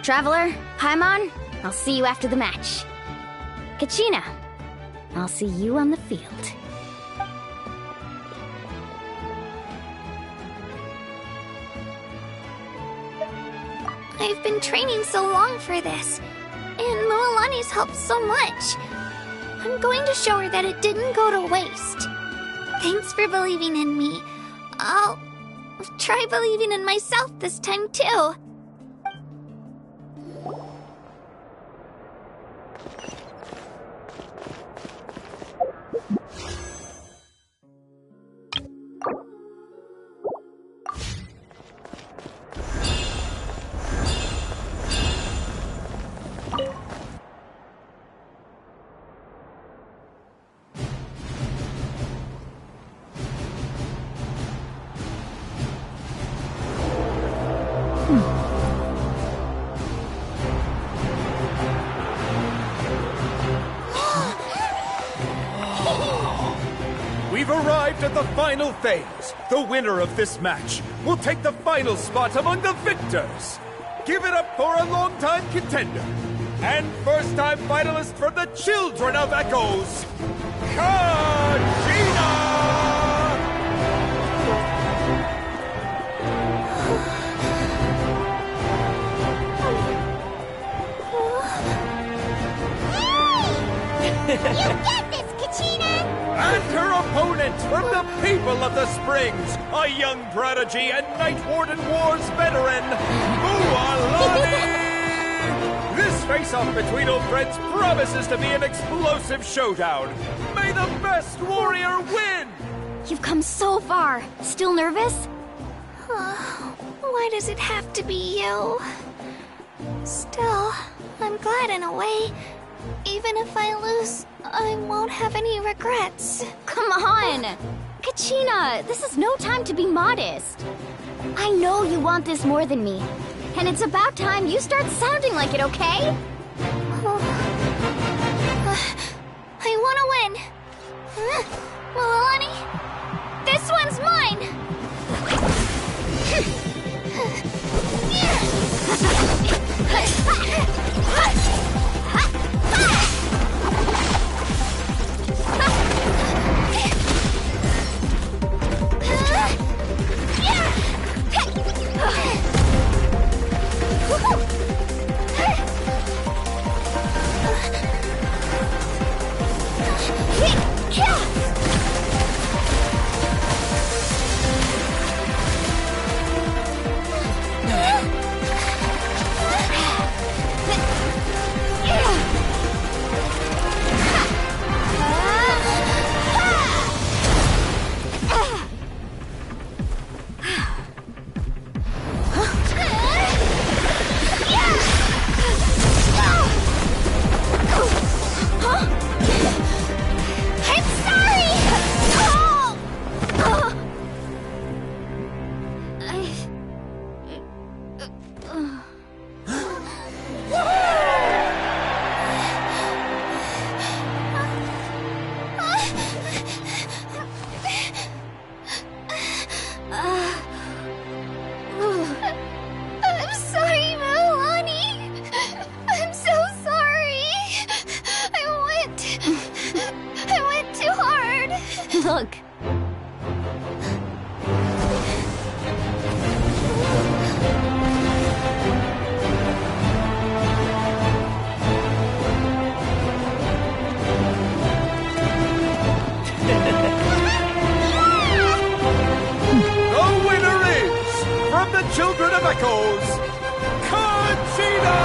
Traveler, Paimon, I'll see you after the match. Kachina, I'll see you on the field. I've been training so long for this, and Mualani's helped so much. I'm going to show her that it didn't go to waste. Thanks for believing in me. I'll try believing in myself this time too. We've arrived at the final phase. The winner of this match will take the final spot among the victors. Give it up for a long-time contender and first-time finalist from the Children of Echoes, Kachina! You get this, Kachina! And her opponent from the people of the Springs, a young prodigy and Night Warden Wars veteran, Mualani! This face-off between old friends promises to be an explosive showdown. May the best warrior win! You've come so far. Still nervous? Why does it have to be you? Still, I'm glad in a way. Even if I lose, I won't have any regrets. Come on! Kachina, this is no time to be modest. I know you want this more than me. And it's about time you start sounding like it, okay? I want to win. Mualani, this one's mine! Look. The winner is, from the Children of Echoes, Kachina!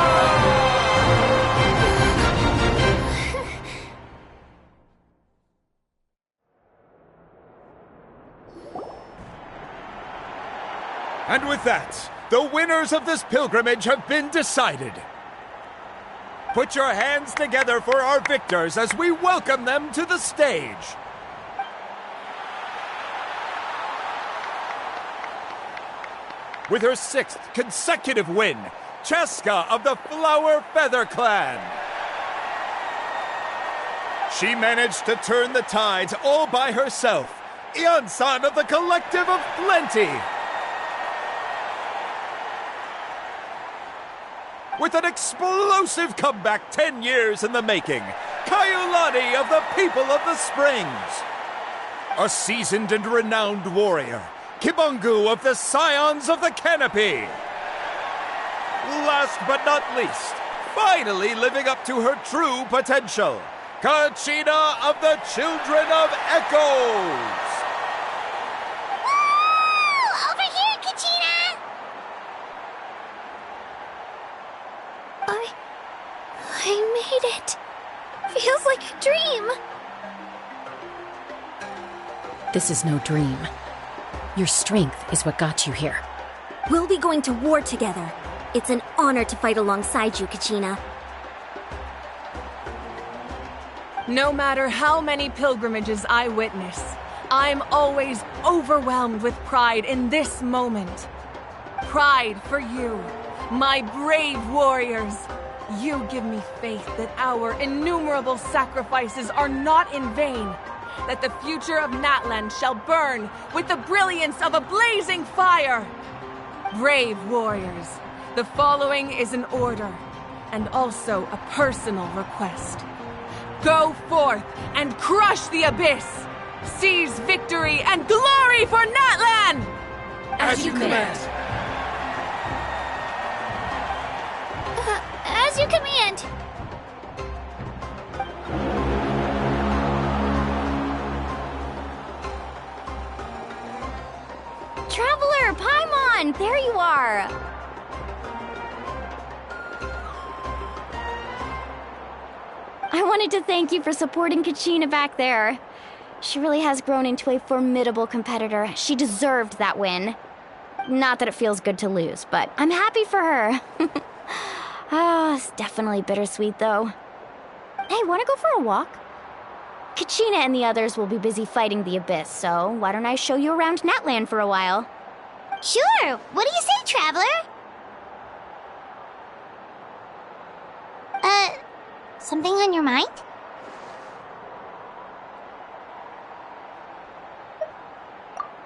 And with that, the winners of this pilgrimage have been decided. Put your hands together for our victors as we welcome them to the stage. With her 6th consecutive win, Cheska of the Flower Feather Clan. She managed to turn the tides all by herself. Ian-san of the Collective of Plenty. With an explosive comeback 10 years in the making, Kayulani of the People of the Springs. A seasoned and renowned warrior, Kibungu of the Scions of the Canopy. Last but not least, finally living up to her true potential. Kachina of the Children of Echoes! Woo! Over here, Kachina! I made it. Feels like a dream. This is no dream. Your strength is what got you here. We'll be going to war together. It's an honor to fight alongside you, Kachina. No matter how many pilgrimages I witness, I'm always overwhelmed with pride in this moment. Pride for you, my brave warriors. You give me faith that our innumerable sacrifices are not in vain, that the future of Natlan shall burn with the brilliance of a blazing fire. Brave warriors, the following is an order, and also a personal request. Go forth and crush the abyss! Seize victory and glory for Natlan! As you command. As you command. Traveler, Paimon, there you are! I wanted to thank you for supporting Kachina back there. She really has grown into a formidable competitor. She deserved that win. Not that it feels good to lose, but I'm happy for her. It's definitely bittersweet, though. Hey, wanna go for a walk? Kachina and the others will be busy fighting the Abyss, so why don't I show you around Natlan for a while? Sure. What do you say, Traveler? Something on your mind?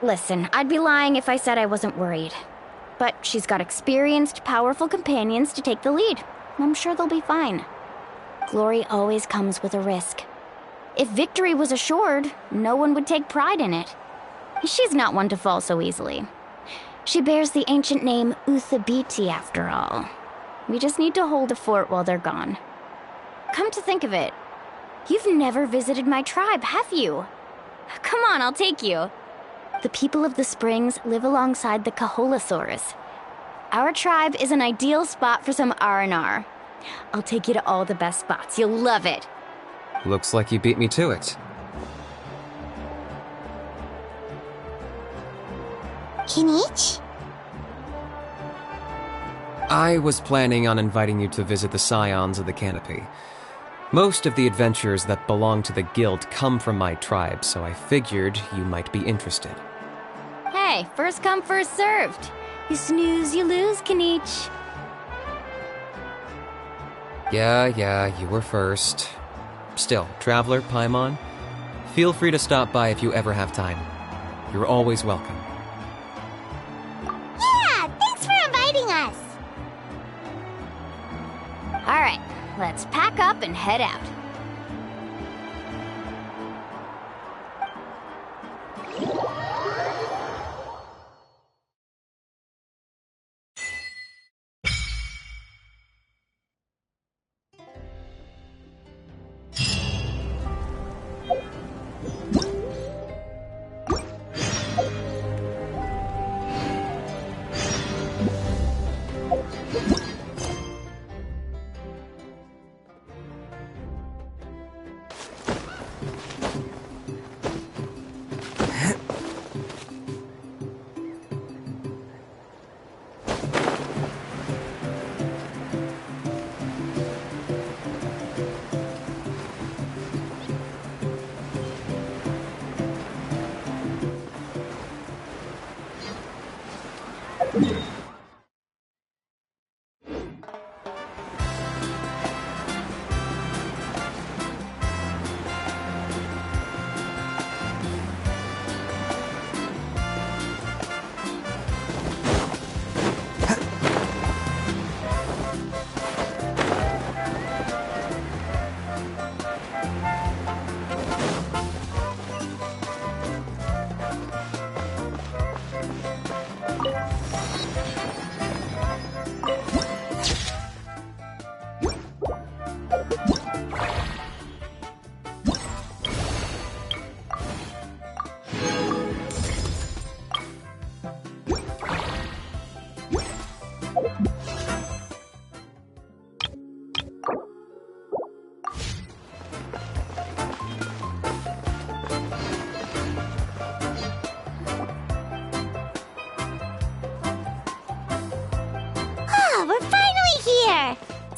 Listen, I'd be lying if I said I wasn't worried. But she's got experienced, powerful companions to take the lead. I'm sure they'll be fine. Glory always comes with a risk. If victory was assured, no one would take pride in it. She's not one to fall so easily. She bears the ancient name Uthabiti, after all. We just need to hold a fort while they're gone. Come to think of it, you've never visited my tribe, have you? Come on, I'll take you. The people of the Springs live alongside the Kaholasaurus. Our tribe is an ideal spot for some R&R. I'll take you to all the best spots. You'll love it. Looks like you beat me to it. Kinich? I was planning on inviting you to visit the Scions of the Canopy. Most of the adventurers that belong to the guild come from my tribe, so I figured you might be interested. Hey, first come, first served. You snooze, you lose, Kinich. Yeah, you were first. Still, Traveler, Paimon, feel free to stop by if you ever have time. You're always welcome. Yeah, thanks for inviting us. All right, let's pack up and head out.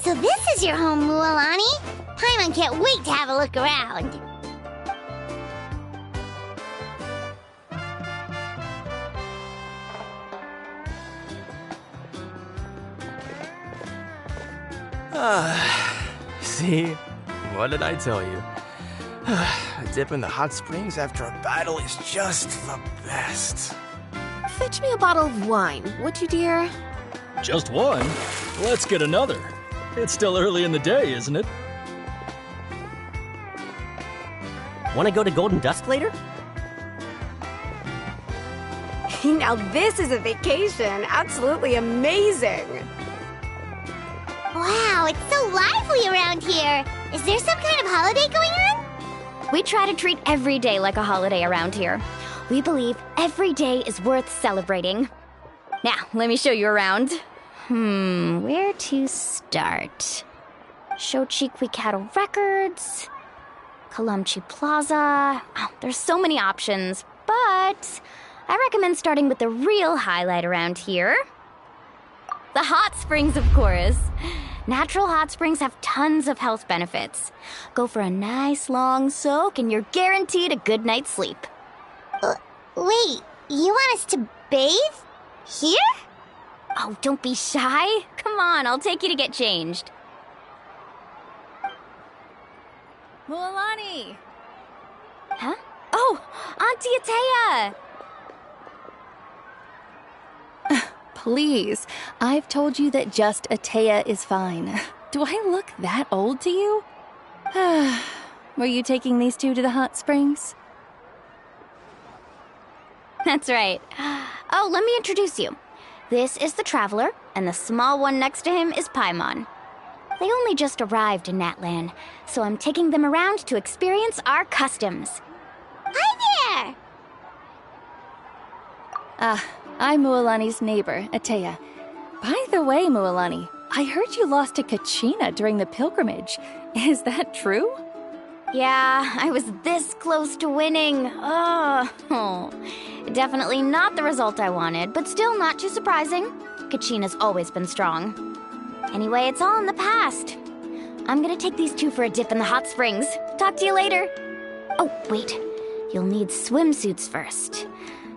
So this is your home, Mualani. Paimon can't wait to have a look around. See? What did I tell you? A dip in the hot springs after a battle is just the best. Fetch me a bottle of wine, would you, dear? Just one? Let's get another. It's still early in the day, isn't it? Want to go to Golden Dusk later? Now this is a vacation. Absolutely amazing. Wow, it's so lively around here. Is there some kind of holiday going on? We try to treat every day like a holiday around here. We believe every day is worth celebrating. Now, let me show you around. Where to start? Shochiqui Cattle Records, Kalamchi Plaza. Oh, there's so many options, but I recommend starting with the real highlight around here. The hot springs, of course. Natural hot springs have tons of health benefits. Go for a nice long soak and you're guaranteed a good night's sleep. Wait, you want us to bathe? Here? Oh, don't be shy. Come on, I'll take you to get changed. Mualani! Huh? Oh, Auntie Atea! Please, I've told you that just Atea is fine. Do I look that old to you? Were you taking these two to the hot springs? That's right. Oh, let me introduce you. This is the Traveler, and the small one next to him is Paimon. They only just arrived in Natlan, so I'm taking them around to experience our customs. Hi there! I'm Mualani's neighbor, Atea. By the way, Mualani, I heard you lost to Kachina during the pilgrimage. Is that true? Yeah, I was this close to winning. Oh, definitely not the result I wanted, but still not too surprising. Kachina's always been strong. Anyway, it's all in the past. I'm gonna take these two for a dip in the hot springs. Talk to you later. Oh, wait. You'll need swimsuits first.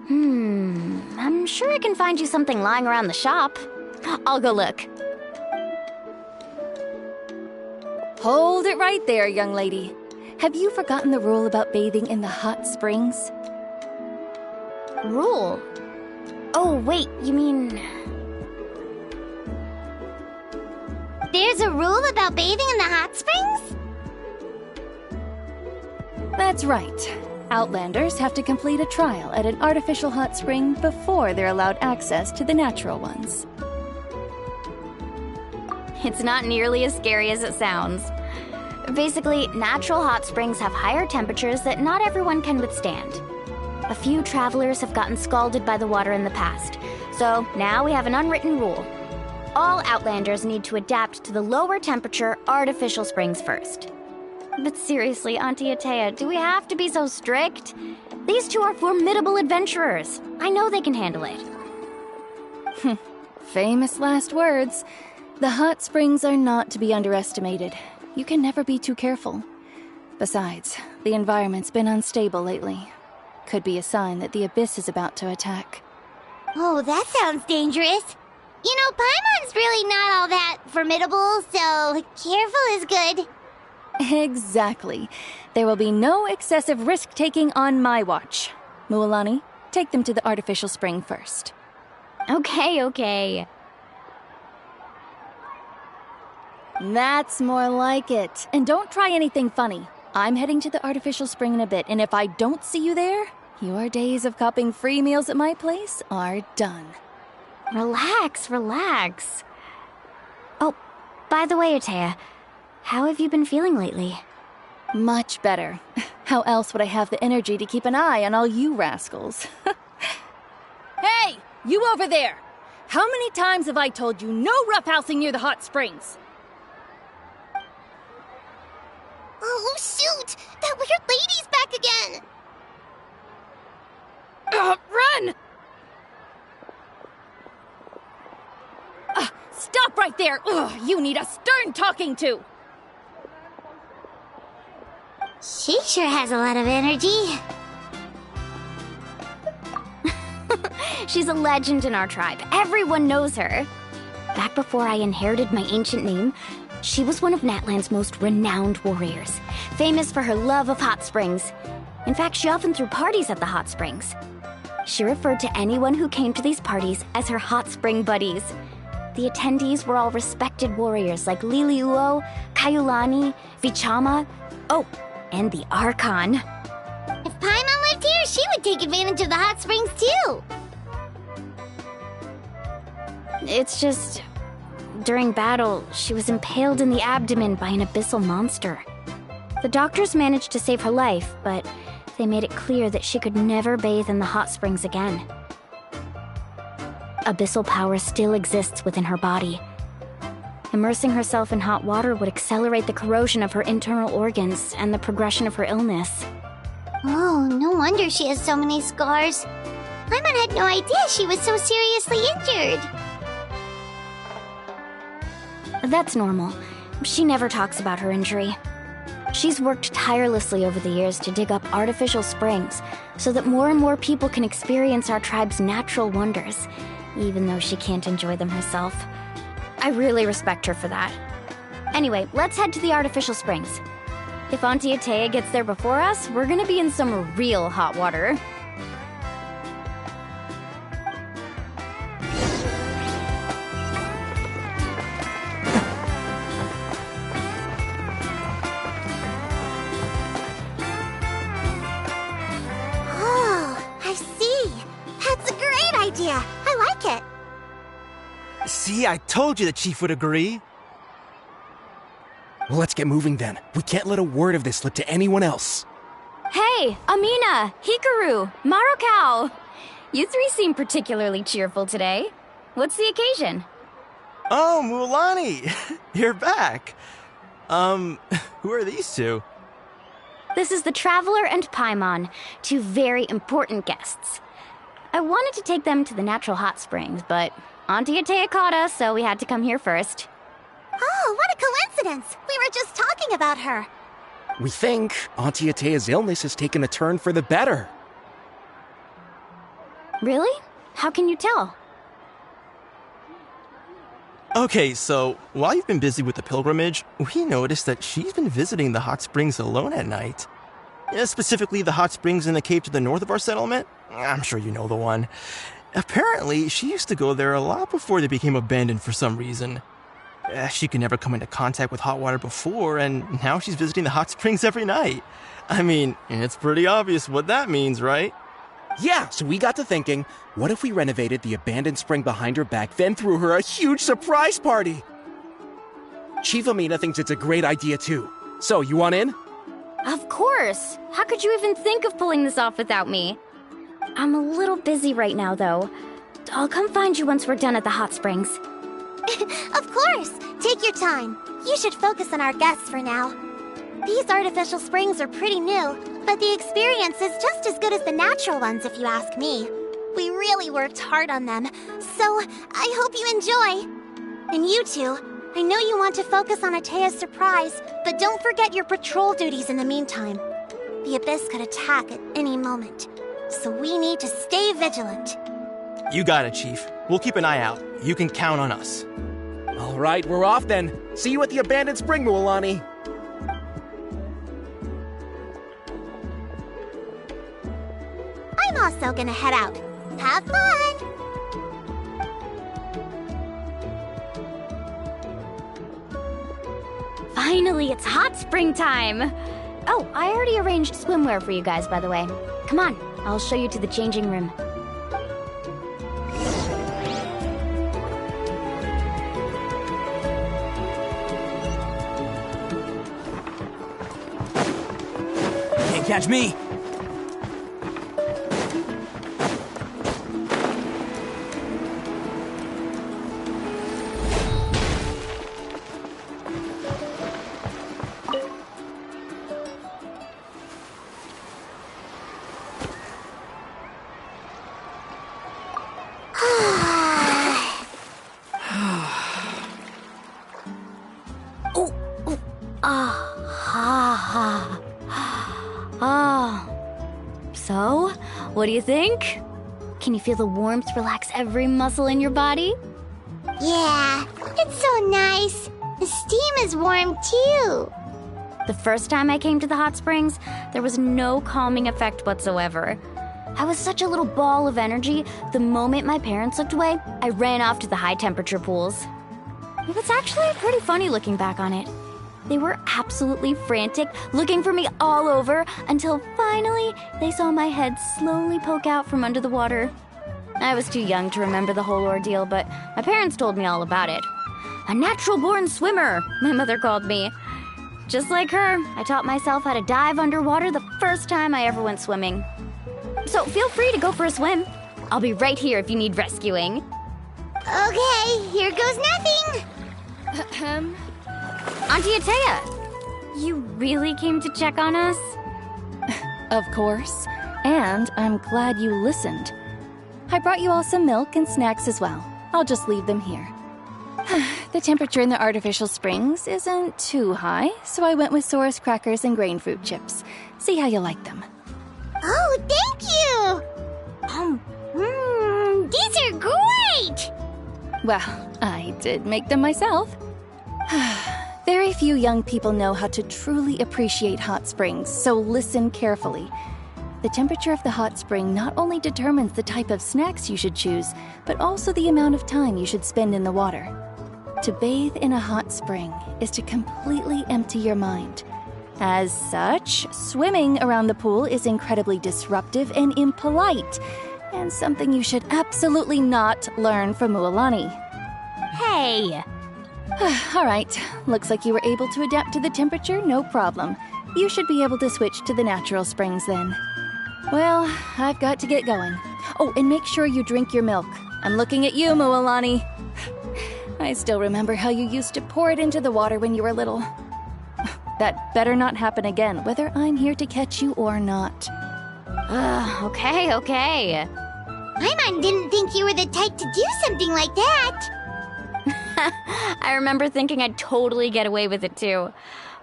I'm sure I can find you something lying around the shop. I'll go look. Hold it right there, young lady. Have you forgotten the rule about bathing in the hot springs? Rule? Oh, wait, you mean... There's a rule about bathing in the hot springs? That's right. Outlanders have to complete a trial at an artificial hot spring before they're allowed access to the natural ones. It's not nearly as scary as it sounds. Basically, natural hot springs have higher temperatures that not everyone can withstand. A few travelers have gotten scalded by the water in the past, so now we have an unwritten rule. All Outlanders need to adapt to the lower temperature artificial springs first. But seriously, Auntie Atea, do we have to be so strict? These two are formidable adventurers. I know they can handle it. Famous last words. The hot springs are not to be underestimated. You can never be too careful. Besides, the environment's been unstable lately. Could be a sign that the Abyss is about to attack. Oh, that sounds dangerous. You know, Paimon's really not all that formidable, so careful is good. Exactly. There will be no excessive risk-taking on my watch. Mualani, take them to the artificial spring first. Okay. That's more like it. And don't try anything funny. I'm heading to the artificial spring in a bit, and if I don't see you there, your days of copping free meals at my place are done. Relax. Oh, by the way, Atea, how have you been feeling lately? Much better. How else would I have the energy to keep an eye on all you rascals? Hey, you over there! How many times have I told you no roughhousing near the hot springs? Oh, shoot! That weird lady's back again! Run! Stop right there! Ugh, you need a stern talking to! She sure has a lot of energy. She's a legend in our tribe. Everyone knows her. Back before I inherited my ancient name, she was one of Natlan's most renowned warriors, famous for her love of hot springs. In fact, she often threw parties at the hot springs. She referred to anyone who came to these parties as her hot spring buddies. The attendees were all respected warriors like Liliuo, Kaiulani, Vichama, oh, and the Archon. If Paimon lived here, she would take advantage of the hot springs too. It's just... during battle, she was impaled in the abdomen by an abyssal monster. The doctors managed to save her life, but they made it clear that she could never bathe in the hot springs again. Abyssal power still exists within her body. Immersing herself in hot water would accelerate the corrosion of her internal organs and the progression of her illness. Oh, no wonder she has so many scars. Paimon had no idea she was so seriously injured. That's normal. She never talks about her injury. She's worked tirelessly over the years to dig up artificial springs so that more and more people can experience our tribe's natural wonders, even though she can't enjoy them herself. I really respect her for that. Anyway, let's head to the artificial springs. If Auntie Atea gets there before us, we're gonna be in some real hot water. I like it. See, I told you the chief would agree. Well, let's get moving then. We can't let a word of this slip to anyone else. Hey, Amina, Hikaru, Marukao. You three seem particularly cheerful today. What's the occasion? Oh, Mulani, you're back. Who are these two? This is the Traveler and Paimon, two very important guests. I wanted to take them to the natural hot springs, but Auntie Atea caught us, so we had to come here first. Oh, what a coincidence! We were just talking about her. We think Auntie Atea's illness has taken a turn for the better. Really? How can you tell? Okay, so while you've been busy with the pilgrimage, we noticed that she's been visiting the hot springs alone at night. Specifically, the hot springs in the cave to the north of our settlement. I'm sure you know the one. Apparently, she used to go there a lot before they became abandoned for some reason. She could never come into contact with hot water before, and now she's visiting the hot springs every night. I mean, it's pretty obvious what that means, right? Yeah, so we got to thinking, what if we renovated the abandoned spring behind her back, then threw her a huge surprise party? Chief Amina thinks it's a great idea too. So, you want in? Of course! How could you even think of pulling this off without me? I'm a little busy right now, though. I'll come find you once we're done at the hot springs. Of course! Take your time. You should focus on our guests for now. These artificial springs are pretty new, but the experience is just as good as the natural ones, if you ask me. We really worked hard on them, so I hope you enjoy. And you two, I know you want to focus on Atea's surprise, but don't forget your patrol duties in the meantime. The Abyss could attack at any moment, so we need to stay vigilant. You got it, Chief. We'll keep an eye out. You can count on us. All right, we're off then. See you at the abandoned spring, Mulani. I'm also gonna head out. Have fun! Finally, it's hot spring time! Oh, I already arranged swimwear for you guys, by the way. Come on, I'll show you to the changing room. Can't catch me! So, what do you think? Can you feel the warmth relax every muscle in your body? Yeah, it's so nice. The steam is warm too. The first time I came to the hot springs, there was no calming effect whatsoever. I was such a little ball of energy, the moment my parents looked away, I ran off to the high-temperature pools. It was actually pretty funny looking back on it. They were absolutely frantic, looking for me all over, until finally they saw my head slowly poke out from under the water. I was too young to remember the whole ordeal, but my parents told me all about it. A natural-born swimmer, my mother called me. Just like her, I taught myself how to dive underwater the first time I ever went swimming. So feel free to go for a swim. I'll be right here if you need rescuing. Okay, here goes nothing. Auntie Atea, you really came to check on us? Of course. And I'm glad you listened. I brought you all some milk and snacks as well. I'll just leave them here. The temperature in the artificial springs isn't too high, so I went with Saurus crackers and grain fruit chips. See how you like them. Oh, thank you! These are great! Well, I did make them myself. Very few young people know how to truly appreciate hot springs, so listen carefully. The temperature of the hot spring not only determines the type of snacks you should choose, but also the amount of time you should spend in the water. To bathe in a hot spring is to completely empty your mind. As such, swimming around the pool is incredibly disruptive and impolite, and something you should absolutely not learn from Mualani. Hey! All right, looks like you were able to adapt to the temperature, no problem. You should be able to switch to the natural springs then. Well, I've got to get going. Oh, and make sure you drink your milk. I'm looking at you, Mualani. I still remember how you used to pour it into the water when you were little. That better not happen again, whether I'm here to catch you or not. Okay. Paimon didn't think you were the type to do something like that. I remember thinking I'd totally get away with it too.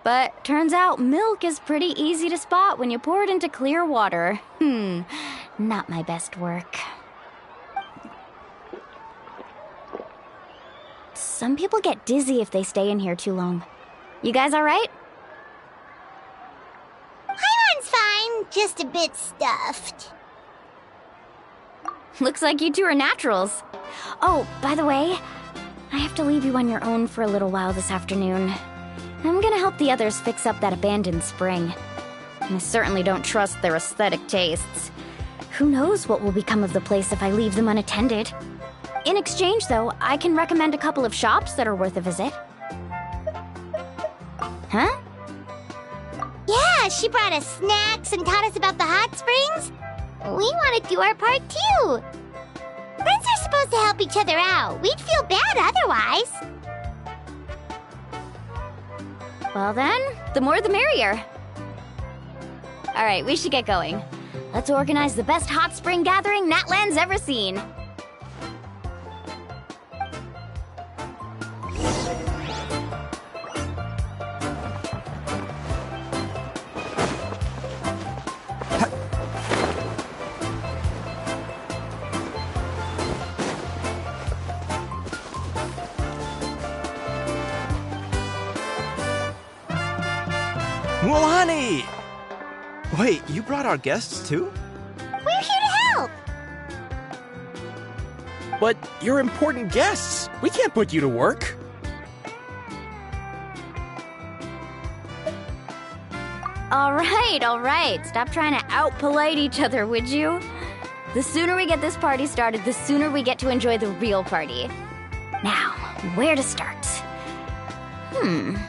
But turns out milk is pretty easy to spot when you pour it into clear water. Not my best work. Some people get dizzy if they stay in here too long. You guys all right? Paimon's fine, just a bit stuffed. Looks like you two are naturals. Oh, by the way, I have to leave you on your own for a little while this afternoon. I'm gonna help the others fix up that abandoned spring. I certainly don't trust their aesthetic tastes. Who knows what will become of the place if I leave them unattended? In exchange, though, I can recommend a couple of shops that are worth a visit. Huh? Yeah, she brought us snacks and taught us about the hot springs. We want to do our part too. Friends are supposed to help each other out. We'd feel bad otherwise. Well then, the more the merrier. Alright, we should get going. Let's organize the best hot spring gathering Natlan's ever seen. Mualani! Wait, you brought our guests too? We're here to help! But you're important guests. We can't put you to work. All right. Stop trying to out-polite each other, would you? The sooner we get this party started, the sooner we get to enjoy the real party. Now, where to start?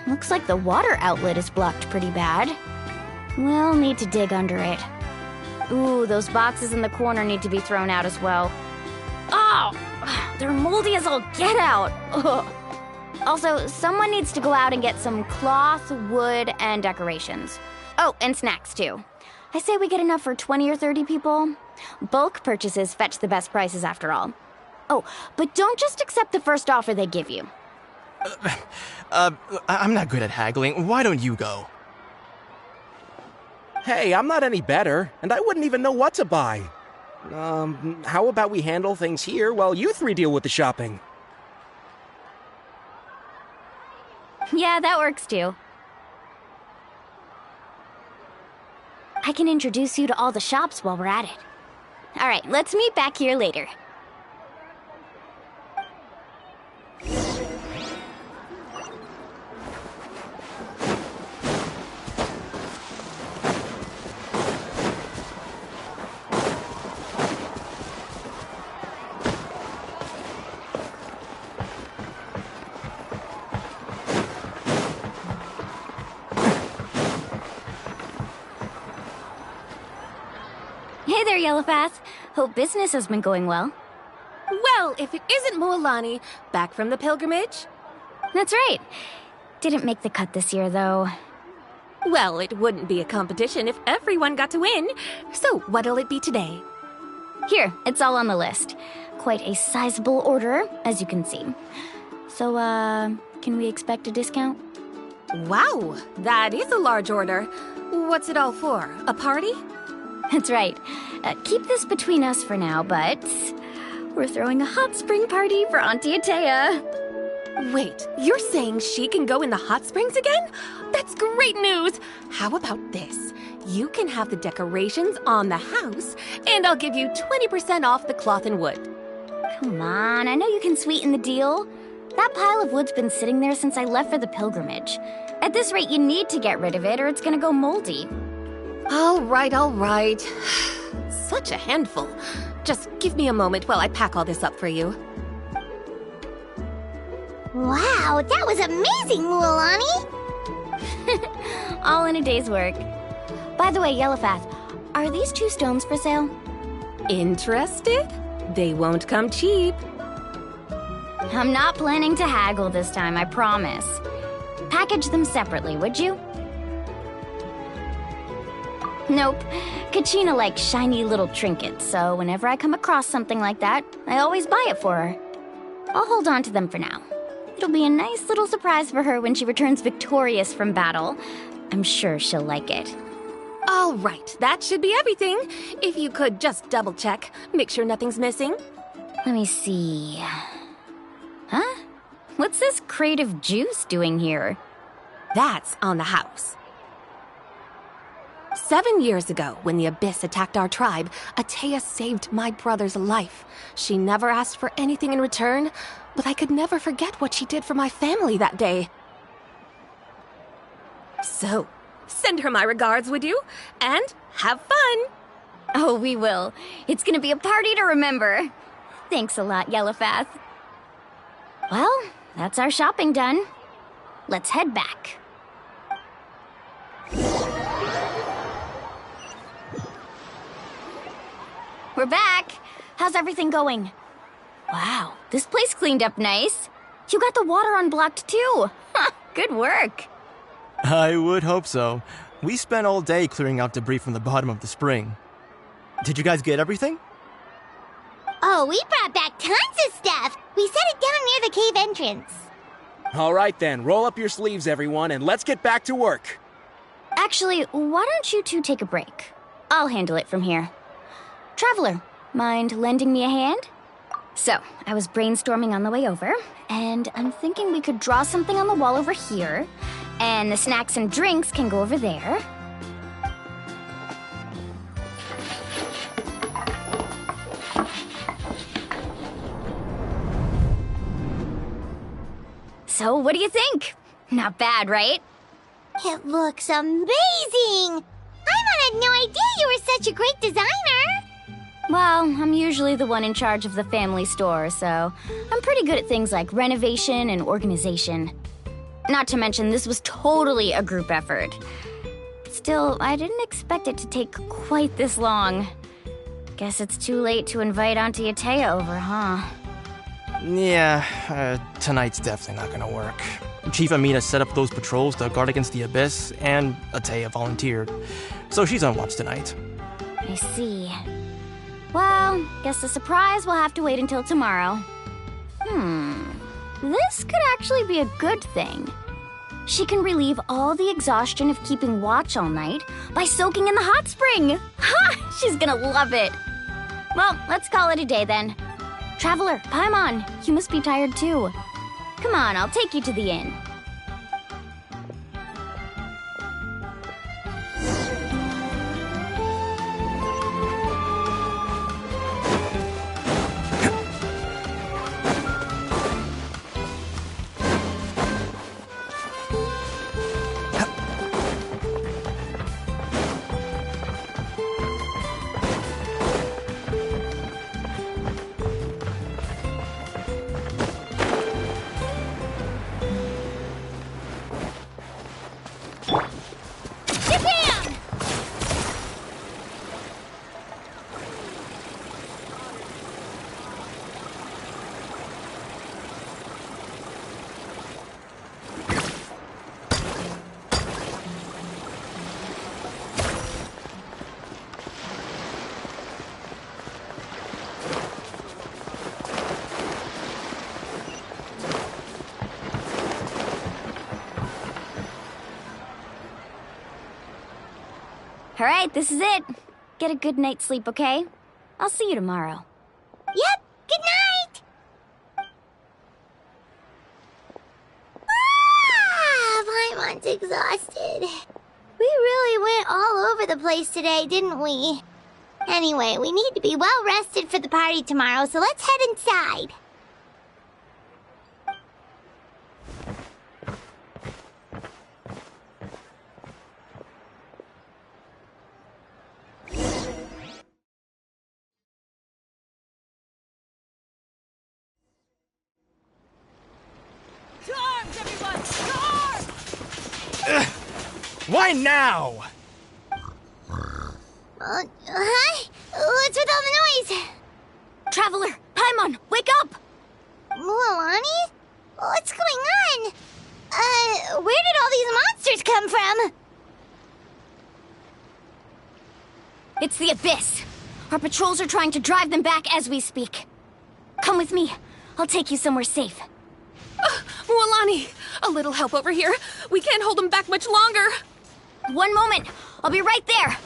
Looks like the water outlet is blocked pretty bad. We'll need to dig under it. Ooh, those boxes in the corner need to be thrown out as well. Oh, they're moldy as all get out. Ugh. Also, someone needs to go out and get some cloth, wood, and decorations. Oh, and snacks too. I say we get enough for 20 or 30 people. Bulk purchases fetch the best prices after all. Oh, but don't just accept the first offer they give you. I'm not good at haggling. Why don't you go? Hey, I'm not any better, and I wouldn't even know what to buy. How about we handle things here while you three deal with the shopping? Yeah, that works too. I can introduce you to all the shops while we're at it. Alright, let's meet back here later. Hey there, Yellowfast. Hope business has been going well. Well, if it isn't Mualani, back from the pilgrimage? That's right. Didn't make the cut this year, though. Well, it wouldn't be a competition if everyone got to win. So, what'll it be today? Here, it's all on the list. Quite a sizable order, as you can see. So, can we expect a discount? Wow, that is a large order. What's it all for? A party? That's right. Keep this between us for now, but we're throwing a hot spring party for Auntie Atea. Wait, you're saying she can go in the hot springs again? That's great news! How about this? You can have the decorations on the house, and I'll give you 20% off the cloth and wood. Come on, I know you can sweeten the deal. That pile of wood's been sitting there since I left for the pilgrimage. At this rate, you need to get rid of it or it's gonna go moldy. All right. Such a handful. Just give me a moment while I pack all this up for you. Wow, that was amazing, Mualani! All in a day's work. By the way, Yellowfast, are these 2 stones for sale? Interested? They won't come cheap. I'm not planning to haggle this time, I promise. Package them separately, would you? Nope. Kachina likes shiny little trinkets, so whenever I come across something like that, I always buy it for her. I'll hold on to them for now. It'll be a nice little surprise for her when she returns victorious from battle. I'm sure she'll like it. All right, that should be everything. If you could just double check, make sure nothing's missing. Let me see. Huh? What's this crate of juice doing here? That's on the house. 7 years ago, when the Abyss attacked our tribe, Atea saved my brother's life. She never asked for anything in return, but I could never forget what she did for my family that day. So, send her my regards, would you? And have fun! Oh, we will. It's gonna be a party to remember. Thanks a lot, Yellowfast. Well, that's our shopping done. Let's head back. We're back! How's everything going? Wow, this place cleaned up nice. You got the water unblocked too. Good work. I would hope so. We spent all day clearing out debris from the bottom of the spring. Did you guys get everything? Oh, we brought back tons of stuff! We set it down near the cave entrance. All right then, roll up your sleeves, everyone, and let's get back to work. Actually, why don't you two take a break? I'll handle it from here. Traveler, mind lending me a hand? So, I was brainstorming on the way over, and I'm thinking we could draw something on the wall over here, and the snacks and drinks can go over there. So, what do you think? Not bad, right? It looks amazing! I had no idea you were such a great designer! Well, I'm usually the one in charge of the family store, so I'm pretty good at things like renovation and organization. Not to mention, this was totally a group effort. Still, I didn't expect it to take quite this long. Guess it's too late to invite Auntie Atea over, huh? Yeah, tonight's definitely not gonna work. Chief Amina set up those patrols to guard against the Abyss, and Atea volunteered. So she's on watch tonight. I see. Well, guess the surprise will have to wait until tomorrow. This could actually be a good thing. She can relieve all the exhaustion of keeping watch all night by soaking in the hot spring. Ha! She's gonna love it. Well, let's call it a day then. Traveler, Paimon, you must be tired too. Come on, I'll take you to the inn. All right, this is it. Get a good night's sleep, okay? I'll see you tomorrow. Yep, good night! Paimon's exhausted. We really went all over the place today, didn't we? Anyway, we need to be well rested for the party tomorrow, so let's head inside. Why now? Huh? What's with all the noise? Traveler, Paimon, wake up! Mualani? What's going on? Where did all these monsters come from? It's the Abyss. Our patrols are trying to drive them back as we speak. Come with me. I'll take you somewhere safe. Mualani, a little help over here. We can't hold them back much longer. One moment. I'll be right there.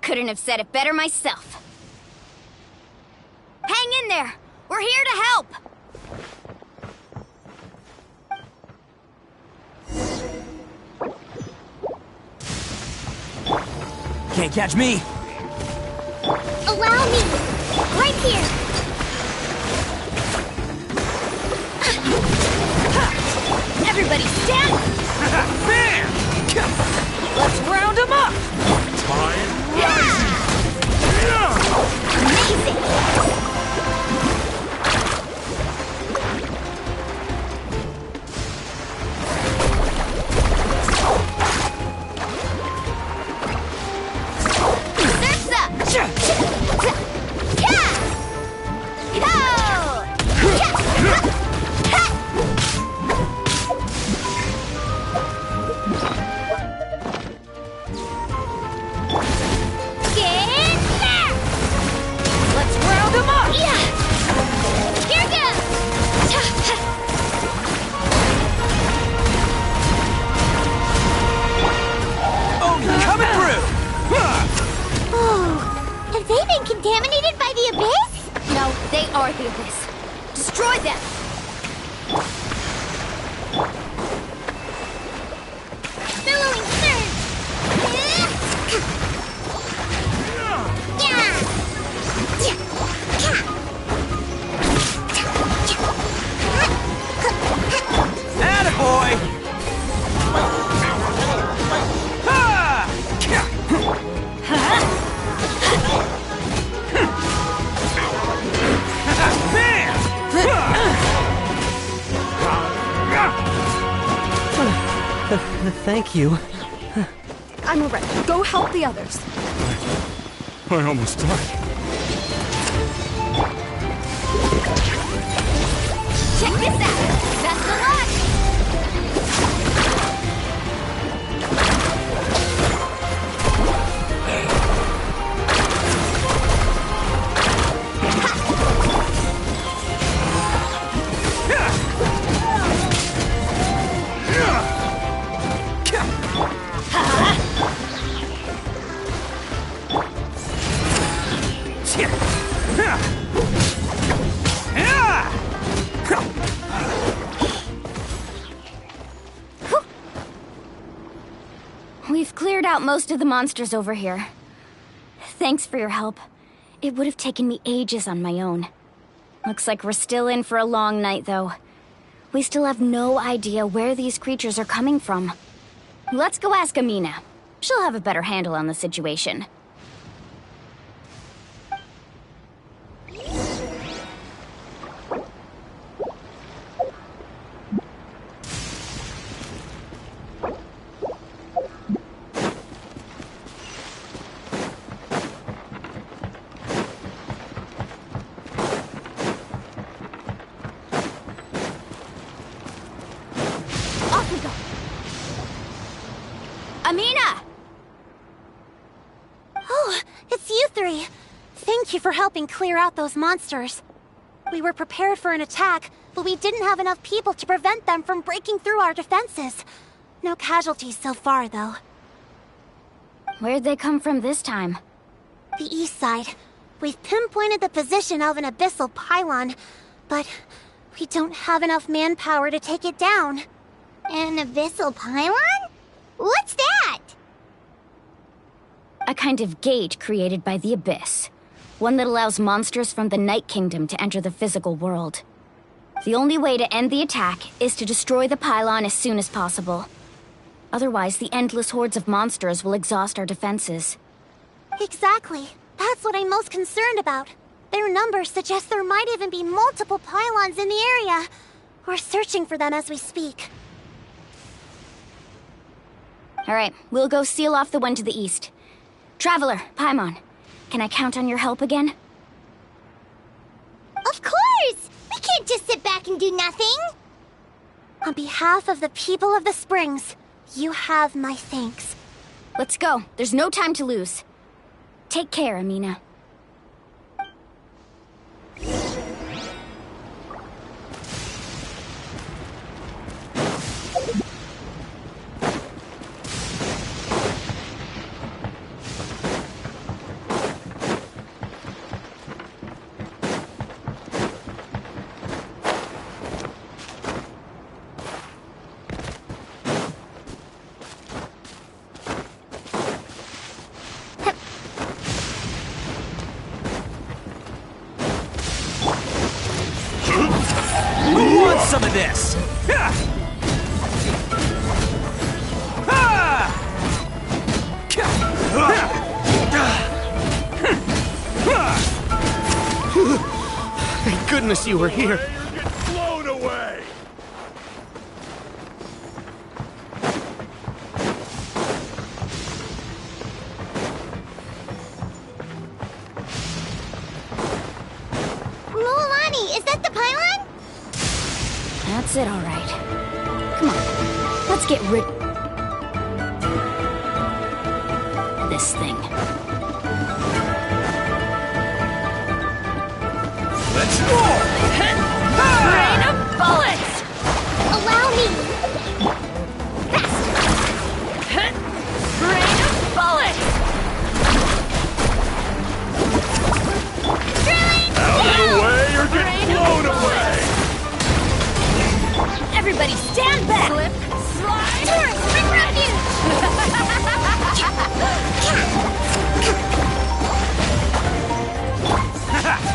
Couldn't have said it better myself. Hang in there. We're here to help. Can't catch me. Allow me. Right here. Everybody stand! Bam! Let's round them up! Time Amazing! Contaminated by the Abyss? No, they are the Abyss. Destroy them! Billowing surge! Attaboy! Thank you. I'm alright. Go help the others. I almost died. Check this out! Best of luck! cleared out most of the monsters over here. Thanks for your help. It would have taken me ages on my own. Looks like we're still in for a long night, though. We still have no idea where these creatures are coming from. Let's go ask Amina. She'll have a better handle on the situation. Amina! Oh, it's you three. Thank you for helping clear out those monsters. We were prepared for an attack, but we didn't have enough people to prevent them from breaking through our defenses. No casualties so far, though. Where'd they come from this time? The east side. We've pinpointed the position of an abyssal pylon, but we don't have enough manpower to take it down. An abyssal pylon? What's that? A kind of gate created by the Abyss. One that allows monsters from the Night Kingdom to enter the physical world. The only way to end the attack is to destroy the pylon as soon as possible. Otherwise, the endless hordes of monsters will exhaust our defenses. Exactly. That's what I'm most concerned about. Their numbers suggest there might even be multiple pylons in the area. We're searching for them as we speak. Alright, we'll go seal off the one to the east. Traveler, Paimon, can I count on your help again? Of course! We can't just sit back and do nothing! On behalf of the people of the Springs, you have my thanks. Let's go. There's no time to lose. Take care, Amina. Some of this! Thank goodness you were here. Get blown away! Mulani, is that the pylon? That's it, all right. Come on, let's get rid of this thing. Let's roll! Rain of bullets! Allow me! Faster! Rain of bullets! Out of the way or get blown away! Everybody stand back! Slip, slide, tourist, bring refuge!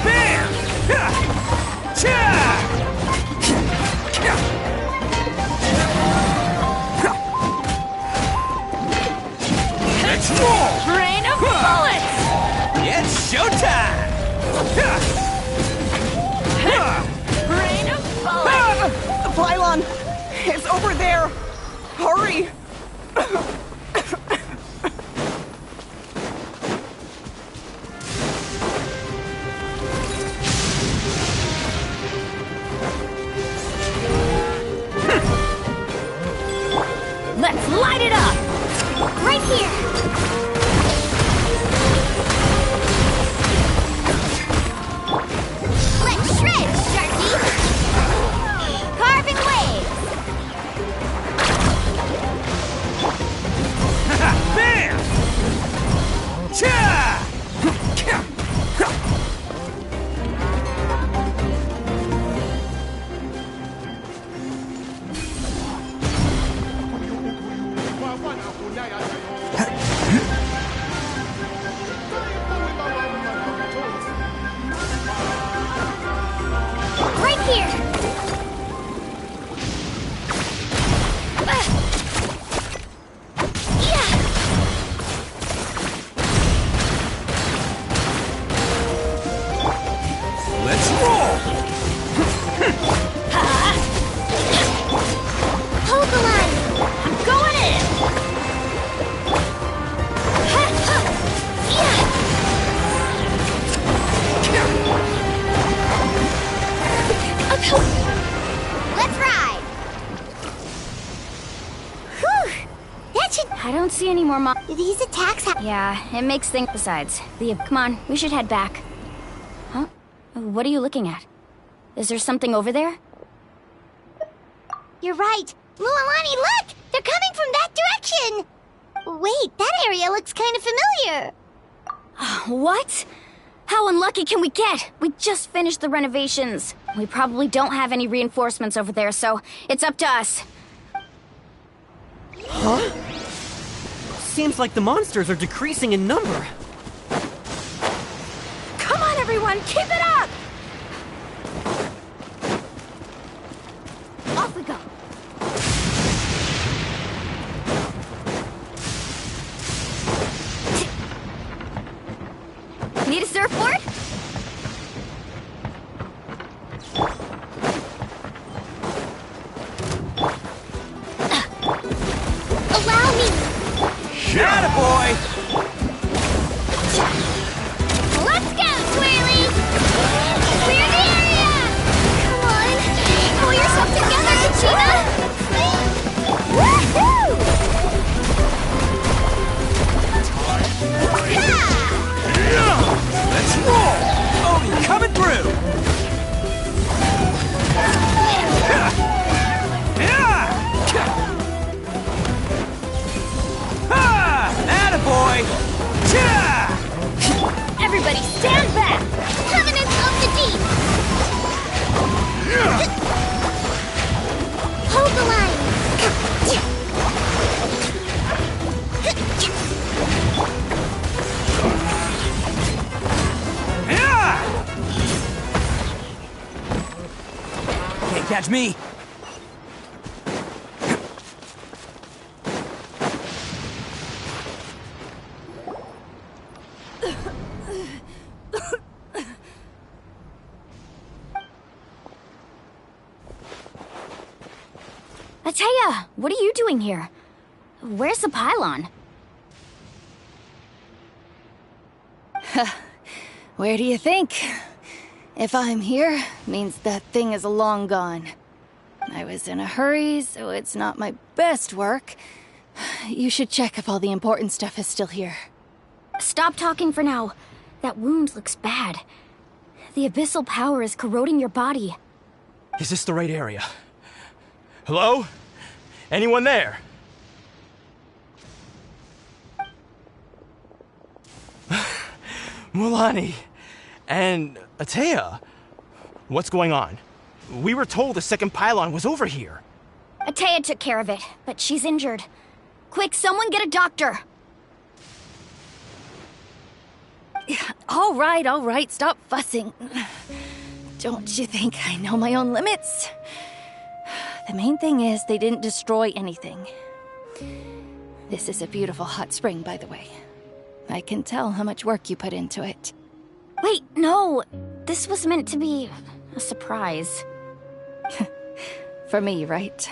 Bam! Cha! Let's roll! Rain of bullets! It's showtime! Rain of bullets! The pylon! It's over there! Hurry! Let's light it up! Right here! Let's shred, Sharky! Carving waves! I don't see any more These attacks Yeah, it makes things... Besides, come on, we should head back. Huh? What are you looking at? Is there something over there? You're right. Mualani, look! They're coming from that direction! Wait, that area looks kind of familiar. What? How unlucky can we get? We just finished the renovations. We probably don't have any reinforcements over there, so it's up to us. Huh? Seems like the monsters are decreasing in number. Come on, everyone, keep it up! Off we go. Need a surfboard? Allow me! Attaboy! Let's go, Twirly! Clear the area! Come on! Pull yourself together, Kachina! Woohoo! Let's roll! Obi coming through! Attaboy! Everybody stand back! Covenants of the Deep! Hold the line! Can't catch me! Ateya, what are you doing here? Where's the pylon? Where do you think? If I'm here, means that thing is long gone. I was in a hurry, so it's not my best work. You should check if all the important stuff is still here. Stop talking for now. That wound looks bad. The abyssal power is corroding your body. Is this the right area? Hello? Anyone there? Mualani and Ateya, what's going on? We were told the second pylon was over here. Ateya took care of it, but she's injured. Quick, someone get a doctor! All right, stop fussing. Don't you think I know my own limits? The main thing is they didn't destroy anything. This is a beautiful hot spring, by the way. I can tell how much work you put into it. Wait, no! This was meant to be a surprise. For me, right?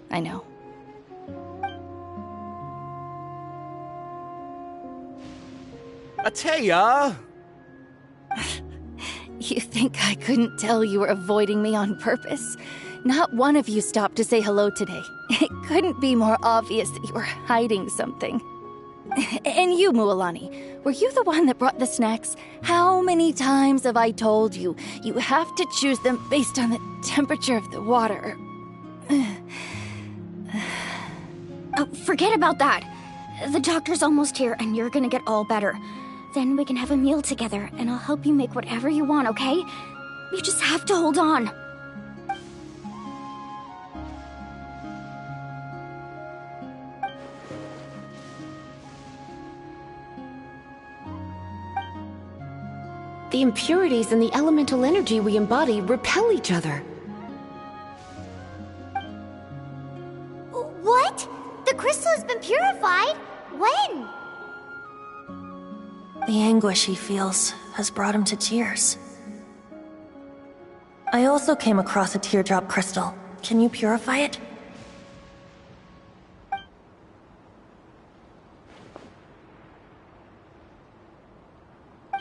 I know. Ateya! You think I couldn't tell you were avoiding me on purpose? Not one of you stopped to say hello today. It couldn't be more obvious that you were hiding something. And you, Mualani, were you the one that brought the snacks? How many times have I told you, you have to choose them based on the temperature of the water? Oh, forget about that. The doctor's almost here, and you're gonna get all better. Then we can have a meal together, and I'll help you make whatever you want, okay? You just have to hold on. The impurities and the elemental energy we embody repel each other. What? The crystal has been purified? When? The anguish he feels has brought him to tears. I also came across a teardrop crystal. Can you purify it?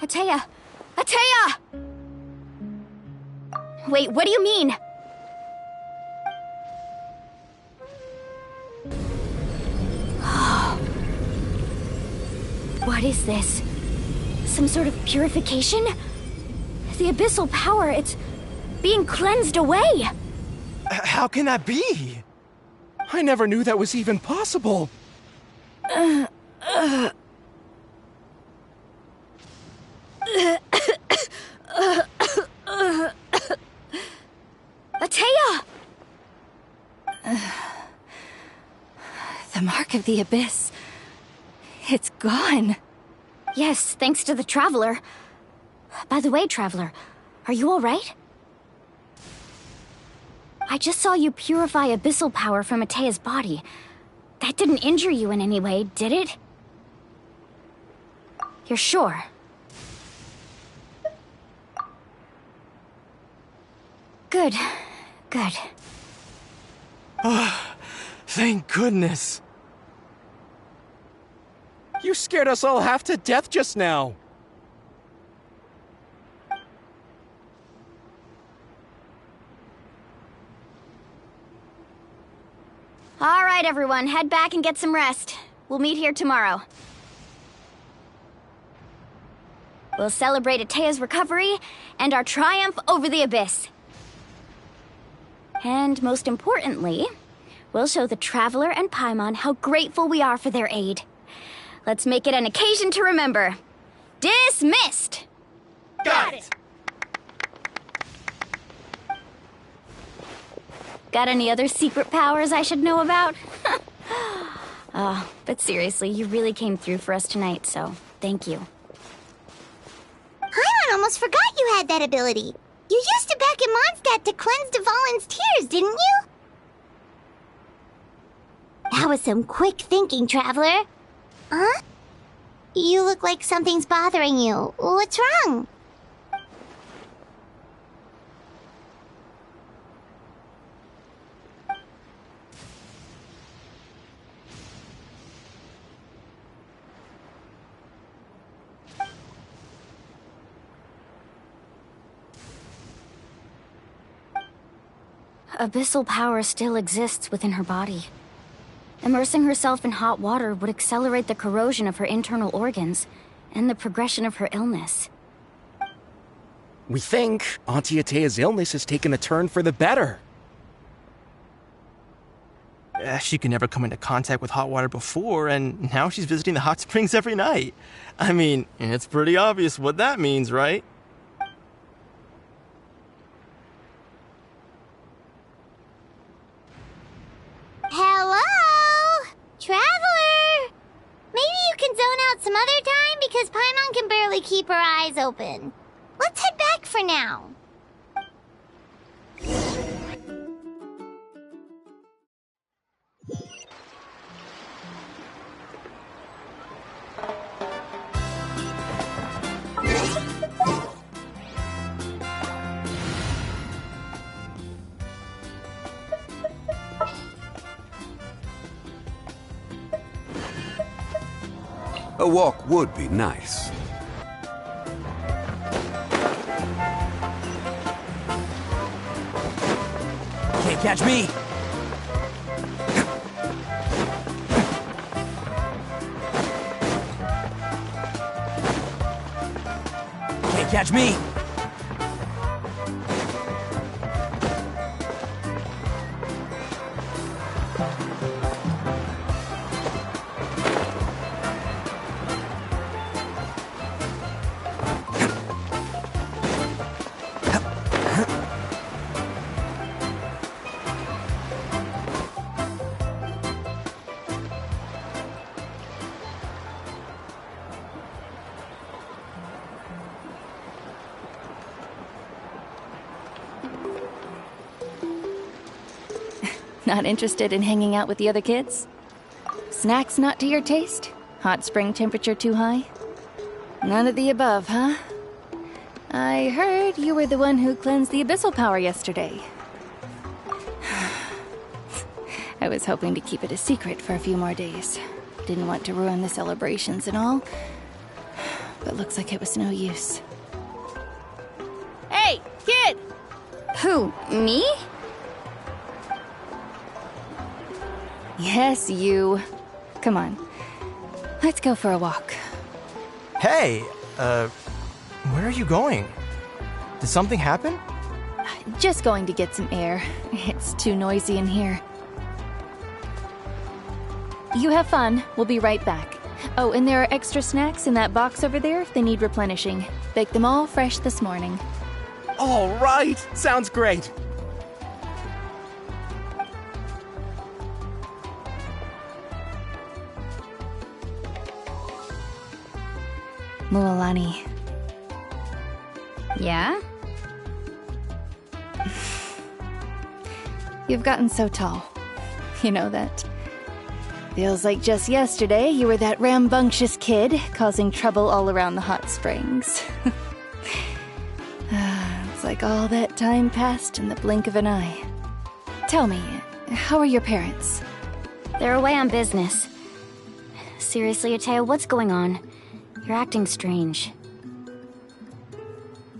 Ateya! Ateya! Wait, what do you mean? What is this? Some sort of purification? The abyssal power, it's being cleansed away! How can that be? I never knew that was even possible. Atea! The mark of the abyss. It's gone. Yes, thanks to the Traveler. By the way, Traveler, are you alright? I just saw you purify abyssal power from Atea's body. That didn't injure you in any way, did it? You're sure? Good. Good. Oh, thank goodness. You scared us all half to death just now. All right, everyone, head back and get some rest. We'll meet here tomorrow. We'll celebrate Atea's recovery and our triumph over the abyss. And most importantly, we'll show the Traveler and Paimon how grateful we are for their aid. Let's make it an occasion to remember. Dismissed! Got it! Got any other secret powers I should know about? But seriously, you really came through for us tonight, so thank you. Paimon almost forgot you had that ability. You used it back in Mondstadt to cleanse Dvalin's tears, didn't you? That was some quick thinking, Traveler. Huh? You look like something's bothering you. What's wrong? Abyssal power still exists within her body. Immersing herself in hot water would accelerate the corrosion of her internal organs and the progression of her illness. We think Auntie Atea's illness has taken a turn for the better. She could never come into contact with hot water before, and now she's visiting the hot springs every night. I mean, it's pretty obvious what that means, right? Hello? Traveler? Maybe you can zone out some other time because Paimon can barely keep her eyes open. Let's head back for now. A walk would be nice. Can't catch me! Can't catch me! Not interested in hanging out with the other kids? Snacks not to your taste? Hot spring temperature too high? None of the above, huh? I heard you were the one who cleansed the abyssal power yesterday. I was hoping to keep it a secret for a few more days. Didn't want to ruin the celebrations and all. But looks like it was no use. Hey, kid! Who, me? Yes, you. Come on. Let's go for a walk. Hey, where are you going? Did something happen? Just going to get some air. It's too noisy in here. You have fun. We'll be right back. Oh, and there are extra snacks in that box over there if they need replenishing. Baked them all fresh this morning. All right! Sounds great! Mualani. Yeah? You've gotten so tall. You know that? Feels like just yesterday you were that rambunctious kid causing trouble all around the hot springs. It's like all that time passed in the blink of an eye. Tell me, how are your parents? They're away on business. Seriously, Ateo, what's going on? You're acting strange.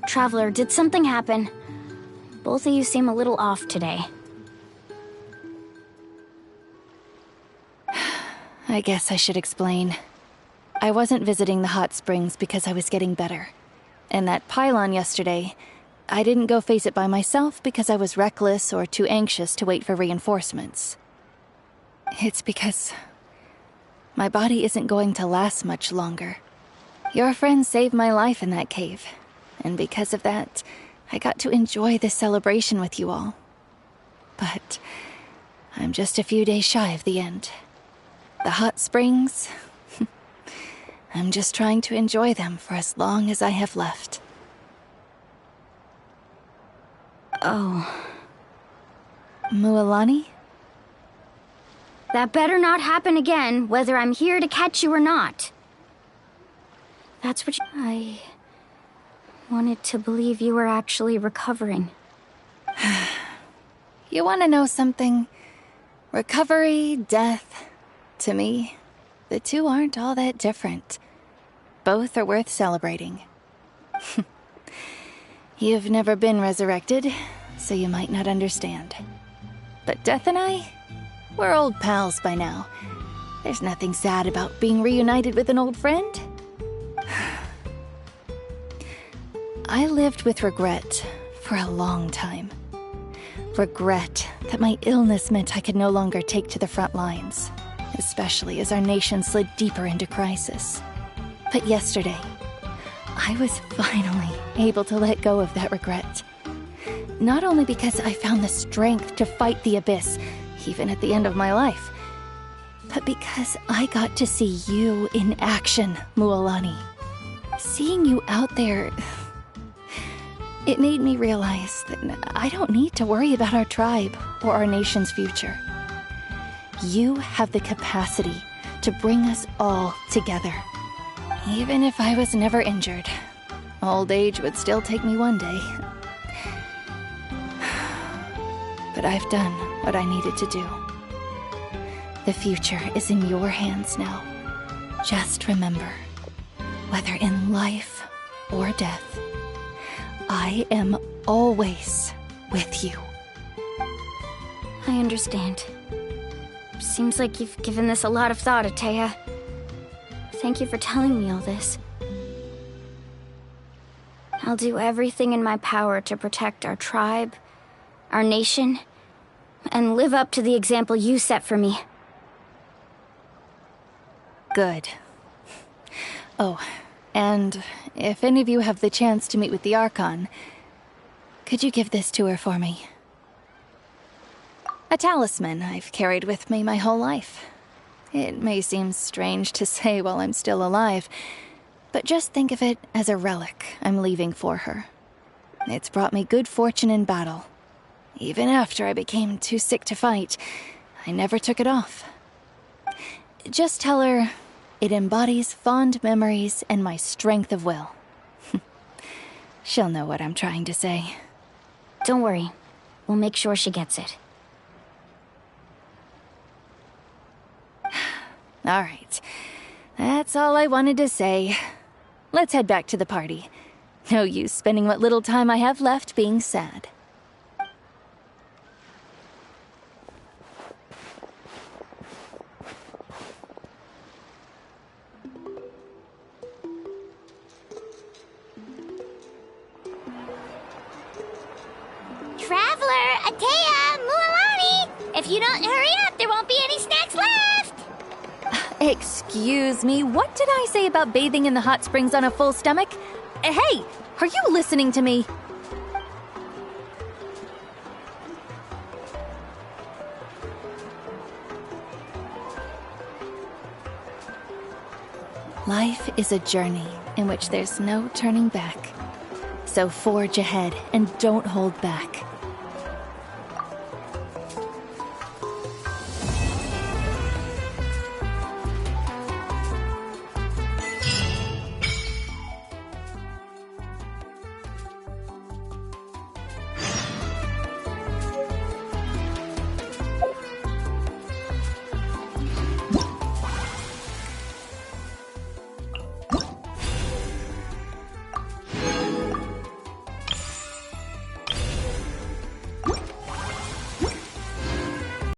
Traveler, did something happen? Both of you seem a little off today. I guess I should explain. I wasn't visiting the hot springs because I was getting better. And that pylon yesterday, I didn't go face it by myself because I was reckless or too anxious to wait for reinforcements. It's because my body isn't going to last much longer. Your friend saved my life in that cave, and because of that, I got to enjoy this celebration with you all. But I'm just a few days shy of the end. The hot springs, I'm just trying to enjoy them for as long as I have left. Oh. Mualani? That better not happen again, whether I'm here to catch you or not. That's what I wanted to believe you were actually recovering. You want to know something? Recovery, death, to me, the two aren't all that different. Both are worth celebrating. You've never been resurrected, so you might not understand. But Death and I, we're old pals by now. There's nothing sad about being reunited with an old friend. I lived with regret for a long time. Regret that my illness meant I could no longer take to the front lines, especially as our nation slid deeper into crisis. But yesterday, I was finally able to let go of that regret. Not only because I found the strength to fight the abyss, even at the end of my life, but because I got to see you in action, Mualani. Seeing you out there, it made me realize that I don't need to worry about our tribe or our nation's future. You have the capacity to bring us all together. Even if I was never injured, old age would still take me one day. But I've done what I needed to do. The future is in your hands now. Just remember, whether in life or death, I am always with you. I understand. Seems like you've given this a lot of thought, Atea. Thank you for telling me all this. I'll do everything in my power to protect our tribe, our nation, and live up to the example you set for me. Good. Oh, and if any of you have the chance to meet with the Archon, could you give this to her for me? A talisman I've carried with me my whole life. It may seem strange to say while I'm still alive, but just think of it as a relic I'm leaving for her. It's brought me good fortune in battle. Even after I became too sick to fight, I never took it off. Just tell her it embodies fond memories and my strength of will. She'll know what I'm trying to say. Don't worry. We'll make sure she gets it. All right. That's all I wanted to say. Let's head back to the party. No use spending what little time I have left being sad. If you don't hurry up, there won't be any snacks left! Excuse me, what did I say about bathing in the hot springs on a full stomach? Hey, are you listening to me? Life is a journey in which there's no turning back. So forge ahead and don't hold back.